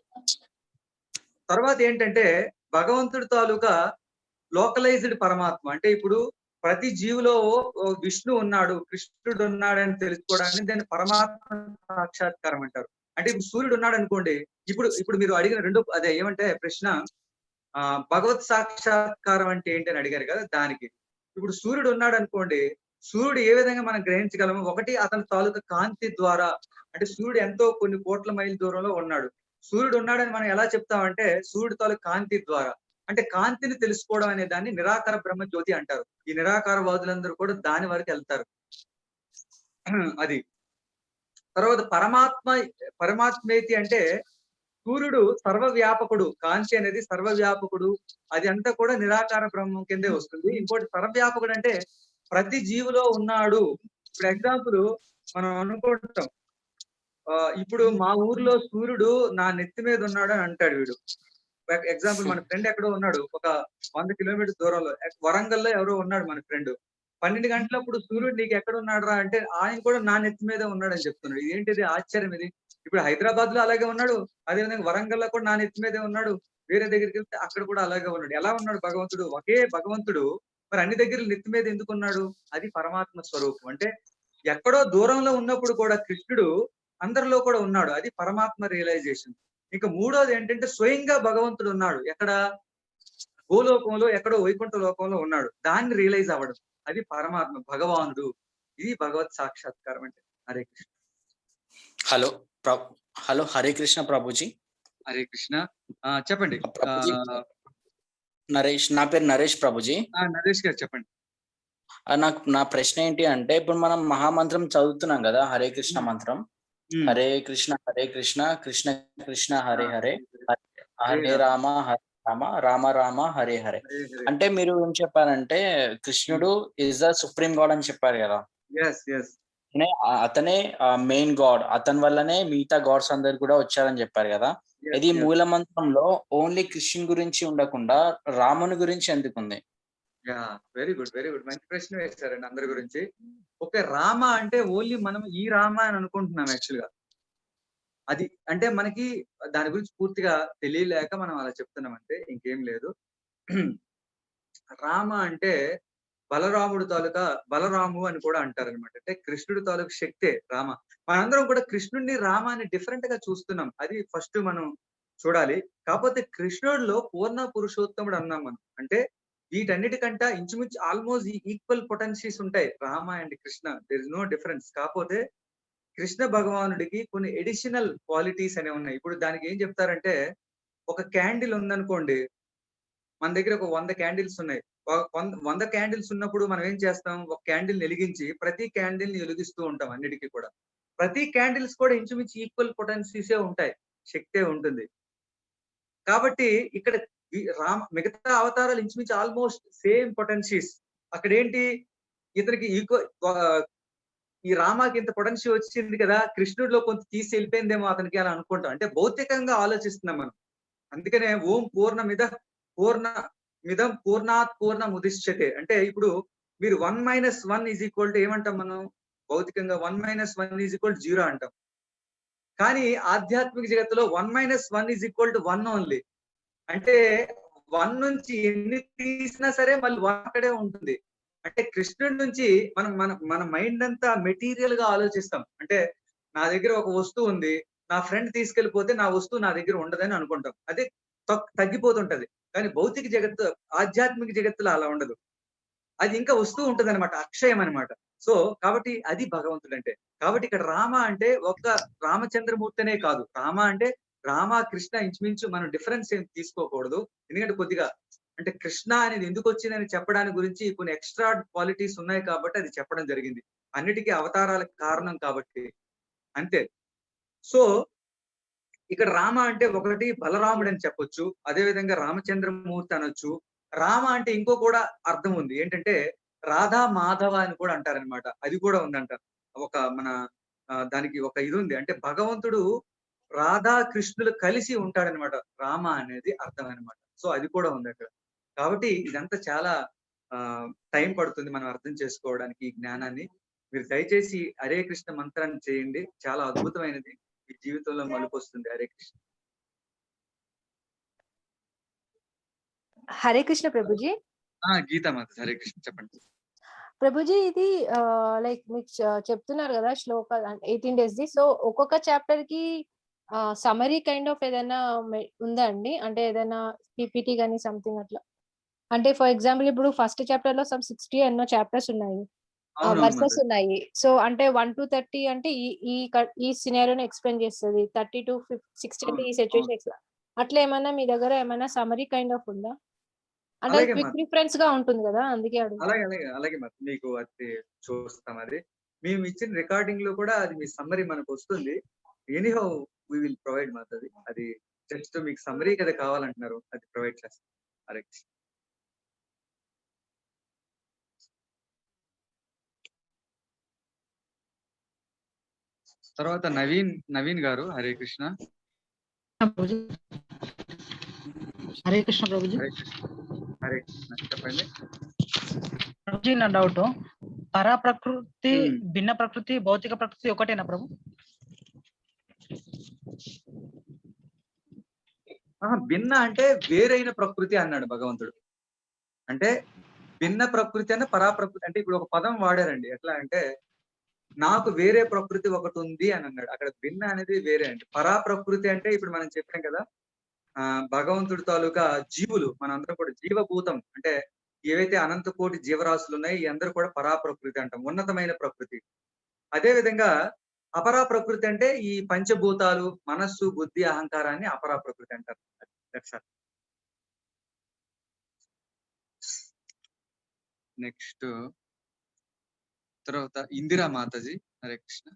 Speaker 2: తర్వాత ఏంటంటే భగవంతుడి తాలూకా లోకలైజ్డ్ పరమాత్మ. అంటే ఇప్పుడు ప్రతి జీవిలో విష్ణు ఉన్నాడు, కృష్ణుడు ఉన్నాడు అని తెలుసుకోవడాన్ని దాన్ని పరమాత్మ సాక్షాత్కారం అంటారు. అంటే ఇప్పుడు సూర్యుడు ఉన్నాడు అనుకోండి. ఇప్పుడు మీరు అడిగిన రెండు అదే ఏమంటే ప్రశ్న భగవత్ సాక్షాత్కారం అంటే ఏంటి అని అడిగారు కదా, దానికి. ఇప్పుడు సూర్యుడు ఉన్నాడు అనుకోండి, సూర్యుడు ఏ విధంగా మనం గ్రహించగలము? ఒకటి అతని తాలూకా కాంతి ద్వారా. అంటే సూర్యుడు ఎంతో కొన్ని కోట్ల మైళ్ళ దూరంలో ఉన్నాడు. సూర్యుడు ఉన్నాడని మనం ఎలా చెప్తామంటే సూర్యుడు తాలూకా కాంతి ద్వారా. అంటే కాంతిని తెలుసుకోవడం అనే దాన్ని నిరాకార బ్రహ్మ జ్యోతి అంటారు. ఈ నిరాకారవాదులందరూ కూడా దాని వరకు వెళ్తారు. అది తర్వాత పరమాత్మేతి అంటే సూర్యుడు సర్వవ్యాపకుడు, కాంతి అనేది సర్వవ్యాపకుడు. అది అంతా కూడా నిరాకార బ్రహ్మం కిందే వస్తుంది. ఇంకోటి సర్వవ్యాపకుడు అంటే ప్రతి జీవిలో ఉన్నాడు. ఇప్పుడు ఎగ్జాంపుల్ మనం అనుకుంటాం, ఇప్పుడు మా ఊర్లో సూర్యుడు నా నెత్తి మీద ఉన్నాడు అని అంటాడు వీడు. ఎగ్జాంపుల్ మన ఫ్రెండ్ ఎక్కడో ఉన్నాడు, ఒక 100 కిలోమీటర్ దూరంలో వరంగల్లో ఎవరో ఉన్నాడు మన ఫ్రెండ్. 12 గంటలప్పుడు సూర్యుడు నీకు ఎక్కడ ఉన్నాడు రా అంటే ఆయన కూడా నా నెత్తి మీద ఉన్నాడు అని చెప్తున్నాడు. ఇదేంటిది ఆశ్చర్యం ఇది. ఇప్పుడు హైదరాబాద్ లో అలాగే ఉన్నాడు, అదేవిధంగా వరంగల్లో కూడా నా నెత్తి మీదే ఉన్నాడు, వేరే దగ్గరికి వెళ్తే అక్కడ కూడా అలాగే ఉన్నాడు. ఎలా ఉన్నాడు భగవంతుడు? ఒకే భగవంతుడు మరి అన్ని దగ్గర నెత్తి మీద ఎందుకు ఉన్నాడు? అది పరమాత్మ స్వరూపం. అంటే ఎక్కడో దూరంలో ఉన్నప్పుడు కూడా కృష్ణుడు అందరిలో కూడా ఉన్నాడు. అది పరమాత్మ రియలైజేషన్. ఇంకా మూడోది ఏంటంటే స్వయంగా భగవంతుడు ఉన్నాడు. ఎక్కడ? భూలోకంలో ఎక్కడో వైకుంఠ లోకంలో ఉన్నాడు. దాన్ని రియలైజ్ అవ్వడం, అది పరమాత్మ భగవానుడు. ఇది భగవత్ సాక్షాత్కారం అంటే. హరే కృష్ణ.
Speaker 9: హలో హరే కృష్ణ ప్రభుజీ.
Speaker 2: హరే కృష్ణ. చెప్పండి
Speaker 9: నరేష్. నా పేరు నరేష్ ప్రభుజీ.
Speaker 2: నరేష్ గారు చెప్పండి.
Speaker 9: నా ప్రశ్న ఏంటి అంటే ఇప్పుడు మనం మహామంత్రం చదువుతున్నాం కదా, హరే కృష్ణ మంత్రం. హరే కృష్ణ కృష్ణ కృష్ణ హరే హరే, హరే రామ హరే రామ, రామ రామ హరే హరే. అంటే మీరు ఏం చెప్పారంటే కృష్ణుడు ఇస్ ద సుప్రీం గాడ్ అని చెప్పారు కదా. అతనే మెయిన్ గాడ్, అతని వల్లనే మిగతా గాడ్స్ అందరు కూడా వచ్చారని చెప్పారు కదా. ఇది మూల మంత్రంలో ఓన్లీ కృష్ణుని గురించి ఉండకుండా రాముని గురించి ఎందుకుంది?
Speaker 2: వెరీ గుడ్ మంచి ప్రశ్న వేస్తారండి అందరి గురించి. ఓకే, రామ అంటే ఓన్లీ మనం ఈ రామ అని అనుకుంటున్నాం యాక్చువల్ గా. అది అంటే మనకి దాని గురించి పూర్తిగా తెలియలేక మనం అలా చెప్తున్నాం అంటే ఇంకేం లేదు. రామ అంటే బలరాముడు తాలూకా బలరాము అని కూడా అంటారు అనమాట. అంటే కృష్ణుడు తాలూకు శక్తే రామ. మనందరం కూడా కృష్ణుడిని రామాన్ని డిఫరెంట్ గా చూస్తున్నాం. అది ఫస్ట్ మనం చూడాలి. కాకపోతే కృష్ణుడిలో పూర్ణ పురుషోత్తముడు అన్నాం మనం. అంటే వీటన్నిటికంటే ఇంచుమించు ఆల్మోస్ట్ ఈక్వల్ పొటెన్షియల్స్ ఉంటాయి Rama and Krishna. There is no difference. కాకపోతే కృష్ణ భగవానుడికి కొన్ని ఎడిషనల్ క్వాలిటీస్ అనేవి ఉన్నాయి. ఇప్పుడు దానికి ఏం చెప్తారంటే, ఒక క్యాండిల్ ఉందనుకోండి, మన దగ్గర ఒక 100 క్యాండిల్స్ ఉన్నాయి. 100 క్యాండిల్స్ ఉన్నప్పుడు మనం ఏం చేస్తాం, ఒక క్యాండిల్ వెలిగించి ప్రతి క్యాండిల్ ని వెలిగిస్తూ ఉంటాం. అన్నిటికీ కూడా ప్రతి క్యాండిల్స్ కూడా ఇంచుమించు ఈక్వల్ పొటెన్సీసే ఉంటాయి, శక్తే ఉంటుంది. కాబట్టి ఇక్కడ మిగతా అవతారాలు ఇంచుమించు ఆల్మోస్ట్ సేమ్ పొటెన్సీస్. అక్కడ ఏంటి, ఇతనికి ఈ రామాకి ఇంత పొటెన్షియల్ వచ్చింది కదా, కృష్ణుడిలో కొంత తీసి వెళ్ళిపోయిందేమో అతనికి అని అనుకుంటాం. అంటే భౌతికంగా ఆలోచిస్తున్నాం మనం. అందుకనే ఓం పూర్ణమిదం పూర్ణాత్ పూర్ణముదిశ్యతే అంటే ఇప్పుడు మీరు 1 - 1 ఏమంటాం మనం భౌతికంగా? 1 - 1 0 అంటాం. కానీ ఆధ్యాత్మిక జగత్తులో 1 - 1 1 ఓన్లీ. అంటే 1 నుంచి ఎన్ని తీసినా సరే మళ్ళీ 1 అక్కడే ఉంటుంది. అంటే కృష్ణుడి నుంచి మన మైండ్ అంతా మెటీరియల్ గా ఆలోచిస్తాం. అంటే నా దగ్గర ఒక వస్తువు ఉంది, నా ఫ్రెండ్ తీసుకెళ్లిపోతే నా వస్తువు నా దగ్గర ఉండదని అనుకుంటాం. అదే తగ్గిపోతుంటది. కానీ భౌతిక జగత్తు, ఆధ్యాత్మిక జగత్తులో అలా ఉండదు. అది ఇంకా వస్తూ ఉంటది అనమాట, అక్షయం అనమాట. సో కాబట్టి అది భగవంతుడు అంటే. కాబట్టి ఇక్కడ రామ అంటే ఒక్క రామచంద్రమూర్తినే కాదు, రామ అంటే రామ కృష్ణ ఇంచుమించు మనం డిఫరెన్స్ ఏం తీసుకోకూడదు. ఎందుకంటే కొద్దిగా అంటే కృష్ణ అనేది ఎందుకు వచ్చిందని చెప్పడానికి గురించి కొన్ని ఎక్స్ట్రా క్వాలిటీస్ ఉన్నాయి కాబట్టి అది చెప్పడం జరిగింది. అన్నిటికీ అవతారాలకు కారణం కాబట్టి అంతే. సో ఇక్కడ రామ అంటే ఒకటి బలరాముడు అని చెప్పొచ్చు, అదే విధంగా రామచంద్రమూర్తి అనొచ్చు. రామ అంటే ఇంకో కూడా అర్థం ఉంది, ఏంటంటే రాధా మాధవ అని కూడా అంటారనమాట. అది కూడా ఉందంట. ఒక మన దానికి ఒక ఇది ఉంది, అంటే భగవంతుడు రాధా కృష్ణులు కలిసి ఉంటాడనమాట. రామ అనేది అర్థం అనమాట. సో అది కూడా ఉంది అక్కడ. కాబట్టి ఇదంతా చాలా టైం పడుతుంది మనం అర్థం చేసుకోవడానికి ఈ జ్ఞానాన్ని. మీరు దయచేసి హరే కృష్ణ మంత్రాన్ని చేయండి, చాలా అద్భుతమైనది, మీ జీవితంలో మలుపు వస్తుంది. హరే కృష్ణ.
Speaker 10: హరే కృష్ణ ప్రభుజీ.
Speaker 2: గీతా మాత హరే కృష్ణ చెప్పండి.
Speaker 10: ప్రభుజీ ఇది లైక్ మీకు చెప్తున్నారు కదా శ్లోక 18 days ది. సో ఒక్కొక్క చాప్టర్ కి సమరీ కైండ్ ఆఫ్ ఏదైనా ఉందా అండి? అంటే ఏదైనా పీపీటీ కానీ సంథింగ్ అట్లా. అంటే ఫర్ ఎగ్జాంపుల్ ఇప్పుడు ఫస్ట్ చాప్టర్ లో 60 ఎన్నో చాప్టర్స్ ఉన్నాయి, వర్సెస్ ఉన్నాయి. సో అంటే 1 to 30 అంటే ఈ సినారియోని ఎక్స్ప్లెయిన్ చేస్తుంది, 30 to 60 అంటే ఈ సిచ్యువేషన్. అట్లా ఏమైనా మీ దగ్గర ఏమైనా సమరీ కైండ్ ఆఫ్ ఉందా? అంటే క్విక్ రిఫరెన్స్ గా ఉంటుంది కదా, అందుకే
Speaker 2: అలాగే మరి మీకు అది చూస్తాం. అది మేము ఇచ్చిన రికార్డింగ్ లో కూడా అది మీ సమ్మరీ మనకు వస్తుంది. ఎనీహౌ వి విల్ ప్రొవైడ్ మాది. అది జస్ట్ మీకు సమ్మరీ కదా కావాలంటున్నారు, అది ప్రొవైడ్ చేస్తాం. హరే కృష్ణ. తర్వాత నవీన్ గారు హరే కృష్ణ.
Speaker 11: హరే కృష్ణ ప్రభుజీ.
Speaker 2: హరే కృష్ణ చెప్పండి
Speaker 11: ప్రభుజీ. నా డౌట్, పరా ప్రకృతి భిన్న ప్రకృతి భౌతిక ప్రకృతి ఒకటేనా ప్రభు?
Speaker 2: భిన్న అంటే వేరైన ప్రకృతి అన్నాడు భగవంతుడు. అంటే భిన్న ప్రకృతి అంటే పరాప్రకృతి. అంటే ఇప్పుడు ఒక పదం వాడారండి, ఎట్లా అంటే నాకు వేరే ప్రకృతి ఒకటి ఉంది అని అన్నాడు. అక్కడ భిన్న అనేది వేరే అండి. పరాప్రకృతి అంటే ఇప్పుడు మనం చెప్పాం కదా, భగవంతుడి తాలూకా జీవులు మనందరం కూడా జీవభూతం. అంటే ఏవైతే అనంత కోటి జీవరాశులు ఉన్నాయి ఈ అందరూ కూడా పరాప్రకృతి అంటాం, ఉన్నతమైన ప్రకృతి. అదే విధంగా అపరా ప్రకృతి అంటే ఈ పంచభూతాలు, మనస్సు, బుద్ధి, అహంకారాన్ని అపరా ప్రకృతి అంటారు. నెక్స్ట్ తర్వాత ఇందిరా మాతాజీ హరే కృష్ణ.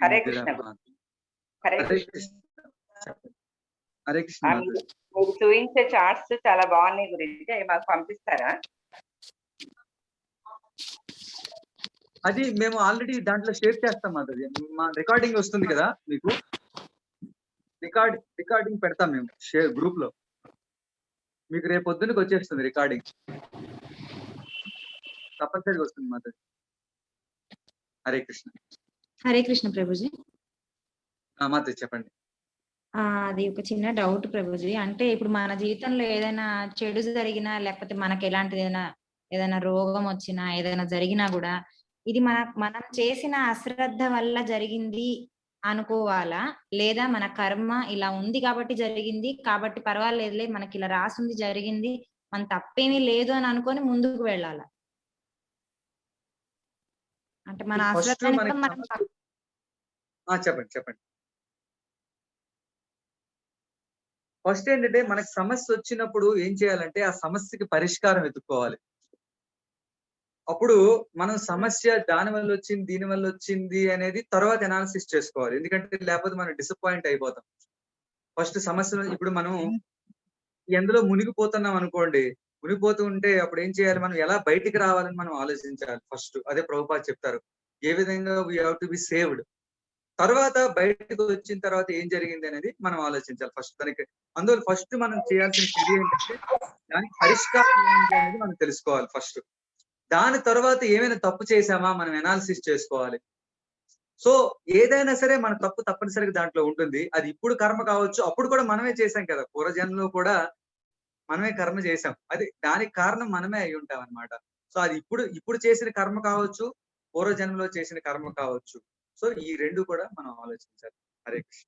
Speaker 12: హరే కృష్ణ. హరే కృష్ణ.
Speaker 2: హరే కృష్ణ.
Speaker 12: మీరు చూపించే చార్ట్స్ చాలా బాగున్నాయి గురించి, అవి మాకు పంపిస్తారా?
Speaker 2: అది మేము ఆల్రెడీ దాంట్లో షేర్ చేస్తాం. అది మా రికార్డింగ్ వస్తుంది కదా మీకు, రికార్డింగ్ పెడతాం మేము షేర్ గ్రూప్ లో. మీకు రేపు పొద్దునకి వచ్చేస్తుంది రికార్డింగ్, తప్పనిసరిగా వస్తుంది మాతాజీ. హరే కృష్ణ.
Speaker 13: హరే కృష్ణ ప్రభుజీ.
Speaker 2: మాతాజీ చెప్పండి.
Speaker 13: అది ఒక చిన్న డౌట్ ప్రభుజీ. అంటే ఇప్పుడు మన జీవితంలో ఏదైనా చెడు జరిగినా, లేకపోతే మనకి ఎలాంటి ఏదైనా రోగం వచ్చినా, ఏదైనా జరిగినా కూడా ఇది మనం చేసిన అశ్రద్ధ వల్ల జరిగింది అనుకోవాలా, లేదా మన కర్మ ఇలా ఉంది కాబట్టి జరిగింది, కాబట్టి పర్వాలేదులే మనకి ఇలా రాసింది జరిగింది, మన తప్పేమీ లేదు అని అనుకొని ముందుకు వెళ్ళాలా? అంటే మన
Speaker 2: ఫస్ట్
Speaker 13: అశ్రద్ధని కూడా
Speaker 2: మనకి
Speaker 13: మనం
Speaker 2: చెప్పండి. ఫస్ట్ ఏంటంటే మనకి సమస్య వచ్చినప్పుడు ఏం చేయాలంటే ఆ సమస్యకి పరిష్కారం వెతుక్కోవాలి. అప్పుడు మనం సమస్య దాని వల్ల వచ్చింది, దీని వల్ల వచ్చింది అనేది తర్వాత అనాలిసిస్ చేసుకోవాలి. ఎందుకంటే లేకపోతే మనం డిసప్పాయింట్ అయిపోతాం. ఫస్ట్ సమస్యలు ఇప్పుడు మనం ఎందులో మునిగిపోతున్నాం అనుకోండి, మునిగిపోతూ ఉంటే అప్పుడు ఏం చేయాలి, మనం ఎలా బయటికి రావాలని మనం ఆలోచించాలి ఫస్ట్. అదే ప్రభుపాద చెప్తారు, ఏ విధంగా we have to be saved. తర్వాత బయటకు వచ్చిన తర్వాత ఏం జరిగింది అనేది మనం ఆలోచించాలి ఫస్ట్. దానికి అందువల్ల ఫస్ట్ మనం చేయాల్సిన చర్య ఏంటంటే దానికి పరిష్కారం ఏంటి అనేది మనం తెలుసుకోవాలి ఫస్ట్. దాని తర్వాత ఏమైనా తప్పు చేసామా మనం అనాలిసిస్ చేసుకోవాలి. సో ఏదైనా సరే మన తప్పు తప్పనిసరిగా దాంట్లో ఉంటుంది. అది ఇప్పుడు కర్మ కావచ్చు, అప్పుడు కూడా మనమే చేసాం కదా, పూర్వజన్మలో కూడా మనమే కర్మ చేసాం, అది దానికి కారణం మనమే అయి ఉంటాం అన్నమాట. సో అది ఇప్పుడు చేసిన కర్మ కావచ్చు, పూర్వజన్మలో చేసిన కర్మ కావచ్చు. సో ఈ రెండు కూడా మనం ఆలోచించాలి. హరే కృష్ణ.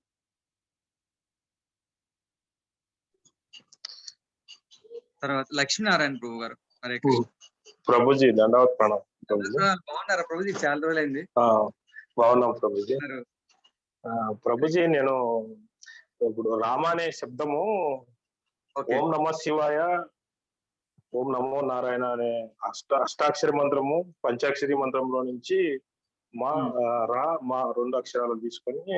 Speaker 2: తర్వాత లక్ష్మీనారాయణ ప్రభు గారు. హరే కృష్ణ.
Speaker 14: ప్రభుజీ దండవత్ ప్రణామం.
Speaker 2: బాగున్నారా ప్రభుజీ? చాలా రోజులైంది.
Speaker 14: బాగున్నాం ప్రభుజీ. ప్రభుజీ నేను ఇప్పుడు రామ అనే శబ్దము ఓం నమ శివాయ, ఓం నమో నారాయణ అనే అష్టాక్షరి మంత్రము, పంచాక్షరి మంత్రంలో నుంచి మా 2 అక్షరాలు తీసుకొని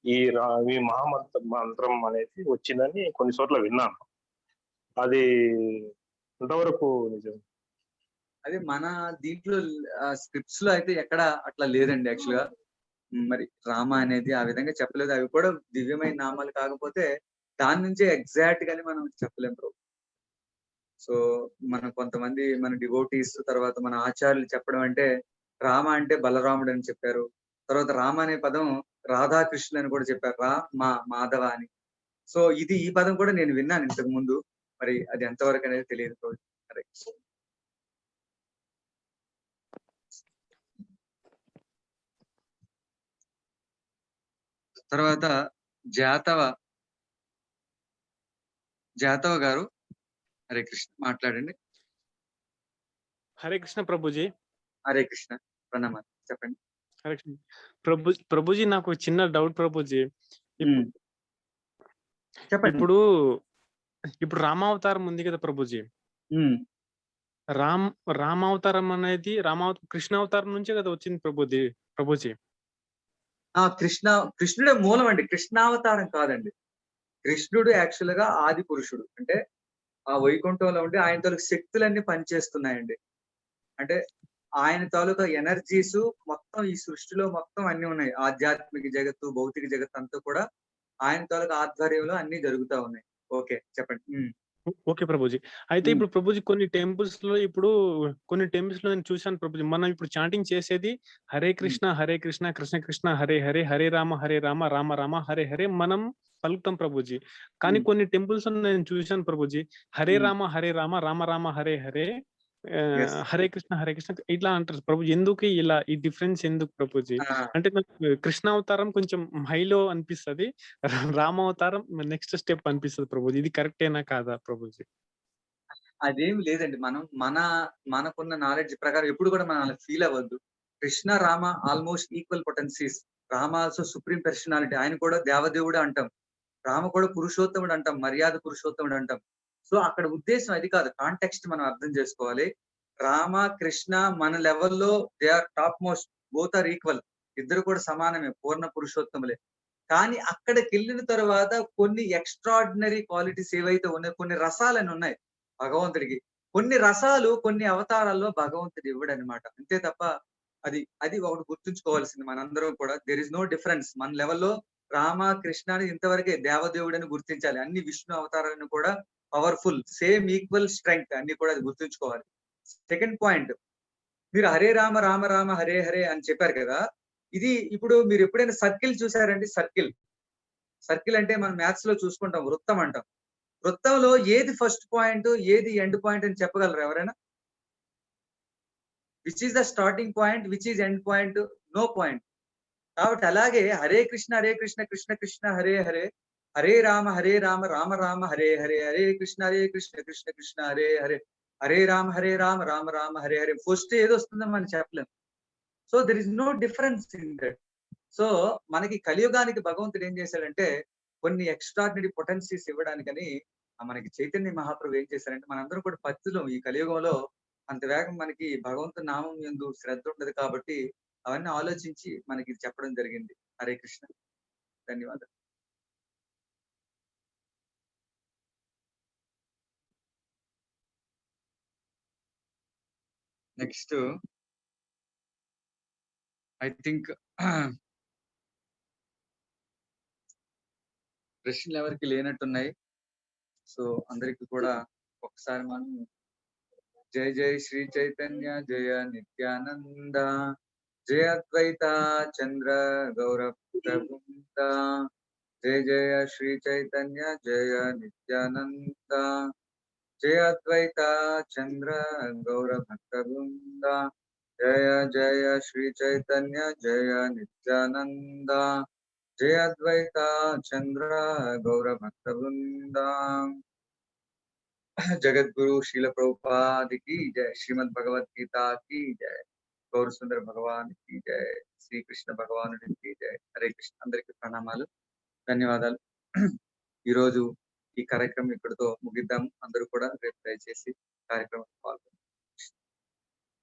Speaker 14: ఈ మహామంత్రం అనేది వచ్చిందని కొన్ని చోట్ల విన్నాను. అది ఎంతవరకు నిజం?
Speaker 2: అది మన దీంట్లో స్క్రిప్ట్స్ లో అయితే ఎక్కడ అట్లా లేదండి యాక్చువల్ గా. మరి రామ అనేది ఆ విధంగా చెప్పలేదు. అవి కూడా దివ్యమైన నామాలు, కాకపోతే దాని నుంచే ఎగ్జాక్ట్ గానే మనం చెప్పలేం ప్రభు. సో మనం కొంతమంది మన డివోటీస్ తర్వాత మన ఆచార్యులు చెప్పడం అంటే రామ అంటే బలరాముడు అని చెప్పారు. తర్వాత రామ అనే పదం రాధాకృష్ణులు అని కూడా చెప్పారు, మాధవ అని. సో ఈ పదం కూడా నేను విన్నాను ఇంతకు ముందు. మరి అది ఎంతవరకు అనేది తెలియదు ప్రభు. తర్వాత జాతవ గారు, హరే కృష్ణ, మాట్లాడండి.
Speaker 15: హరే కృష్ణ ప్రభుజీ.
Speaker 2: హరే కృష్ణ, ప్రణామాలు, చెప్పండి.
Speaker 15: హరే కృష్ణ ప్రభుజీ, నాకు చిన్న డౌట్ ప్రభుజీ. ఇప్పుడు రామావతారం ఉంది కదా ప్రభుజీ, రామావతారం అనేది కృష్ణావతారం నుంచే కదా వచ్చింది ప్రభుజీ.
Speaker 2: కృష్ణుడే మూలం అండి, కృష్ణావతారం కాదండి. కృష్ణుడు యాక్చువల్ గా ఆది పురుషుడు. అంటే ఆ వైకుంఠంలో ఉండి ఆయన తాలూకు శక్తులన్నీ పనిచేస్తున్నాయండి. అంటే ఆయన తాలూకా ఎనర్జీస్ మొత్తం ఈ సృష్టిలో మొత్తం అన్ని ఉన్నాయి. ఆధ్యాత్మిక జగత్తు, భౌతిక జగత్తు అంతా కూడా ఆయన తాలూకా ఆధ్వర్యంలో అన్ని జరుగుతా ఉన్నాయి. ఓకే, చెప్పండి.
Speaker 15: ఓకే ప్రభుజీ. అయితే ఇప్పుడు ప్రభుజీ కొన్ని టెంపుల్స్ లో నేను చూశాను ప్రభుజీ, మనం ఇప్పుడు చాంటింగ్ చేసేది హరే కృష్ణ కృష్ణ కృష్ణ హరే హరే, హరే రామ రామ రామ హరే హరే మనం పలుకుతాం ప్రభుజీ. కానీ కొన్ని టెంపుల్స్ నేను చూశాను ప్రభుజీ, హరే రామ రామ రామ హరే హరే, హరే కృష్ణ ఇట్లా అంటారు ప్రభుజీ. ఎందుకు ఇలా ఈ డిఫరెన్స్ ఎందుకు ప్రభుజీ? అంటే నాకు కృష్ణావతారం కొంచెం హైలో అనిపిస్తుంది, రామావతారం నెక్స్ట్ స్టెప్ అనిపిస్తుంది ప్రభుజీ. ఇది కరెక్టేనా కాదా ప్రభుజీ?
Speaker 2: అదేం లేదండి. మనం మనకున్న నాలెడ్జ్ ప్రకారం ఎప్పుడు కూడా మనం అలా ఫీల్ అవ్వద్దు. Krishna Rama almost equal potencies. Rama also supreme personality, ఆయన కూడా దేవదేవుడు అంటాం, రామ కూడా పురుషోత్తముడు అంటాం, మర్యాద పురుషోత్తముడు అంటాం. సో అక్కడ ఉద్దేశం అది కాదు, కాంటెక్స్ట్ మనం అర్థం చేసుకోవాలి. రామ కృష్ణ మన లెవెల్లో they are topmost, both are equal, ఇద్దరు కూడా సమానమే, పూర్ణ పురుషోత్తములే. కానీ అక్కడికి వెళ్ళిన తర్వాత కొన్ని ఎక్స్ట్రాడినరీ క్వాలిటీస్ ఏవైతే ఉన్నాయో, కొన్ని రసాలని ఉన్నాయి భగవంతుడికి. కొన్ని రసాలు కొన్ని అవతారాల్లో భగవంతుడు ఇవ్వడు అనమాట, అంతే తప్ప. అది ఒకటి గుర్తుంచుకోవాల్సింది మనందరం కూడా. There is no difference. మన లెవెల్లో రామ కృష్ణ అని ఇంతవరకే దేవదేవుడు అని గుర్తించాలి. అన్ని విష్ణు అవతారాలను కూడా పవర్ఫుల్, సేమ్ ఈక్వల్ స్ట్రెంగ్త్, అన్ని కూడా అది గుర్తుంచుకోవాలి. సెకండ్ పాయింట్, మీరు హరే రామ రామ హరే హరే అని చెప్పారు కదా, ఇది ఇప్పుడు మీరు ఎప్పుడైనా సర్కిల్ చూసారండి? సర్కిల్ అంటే మనం మ్యాథ్స్ లో చూసుకుంటాం, వృత్తం అంటాం. వృత్తంలో ఏది ఫస్ట్ పాయింట్ ఏది ఎండ్ పాయింట్ అని చెప్పగలరు ఎవరైనా? Which is the starting point, which is end point, no point. కాబట్టి అలాగే హరే కృష్ణ కృష్ణ కృష్ణ హరే హరే, హరే రామ రామ రామ హరే హరే, హరే కృష్ణ కృష్ణ కృష్ణ హరే హరే, హరే రామ రామ రామ హరే హరే. ఫస్ట్ ఏది వస్తుందో మనం చెప్పలేం. So there is no difference in that. So మనకి కలియుగానికి భగవంతుడు ఏం చేశాడంటే కొన్ని ఎక్స్ట్రాడినరీ పొటెన్సీస్ ఇవ్వడానికని మనకి చైతన్య మహాప్రభు ఏం చేశారంటే, మనందరం కూడా పత్తులు ఈ కలియుగంలో అంత వేగం మనకి భగవంతుని నామం యందు శ్రద్ధ ఉండదు కాబట్టి అవన్నీ ఆలోచించి మనకి ఇది చెప్పడం జరిగింది. హరే కృష్ణ, ధన్యవాదాలు. నెక్స్ట్ ఐ థింక్ ప్రశ్నలు ఎవరికి లేనట్టున్నాయి. సో అందరికి కూడా ఒకసారి మనం జయ జయ శ్రీ చైతన్య జయ నిత్యానంద, జయ అద్వైత చంద్ర గౌరవృంద, జయ జయ శ్రీ చైతన్య జయ నిత్యానంద, జయ అద్వైత చంద్ర గౌరభక్తవృంద, జయ జయ శ్రీ చైతన్య జయ నిత్యానంద, జయ అద్వైత చంద్ర గౌరభక్తవృంద. జగద్గురు శ్రీల ప్రభుపాది की जय, श्रीमद् भगवत गीता की जय, गौर सुंदर भगवान की जय, శ్రీకృష్ణ భగవానుడికి జయ. హరే కృష్ణ. అందరికి ప్రణామాలు, ధన్యవాదాలు. ఈ రోజు ఈ కార్యక్రమం ఇక్కడితో ముగిద్దాము. అందరూ కూడా రేపు దయచేసి కార్యక్రమం పాల్గొంటారు.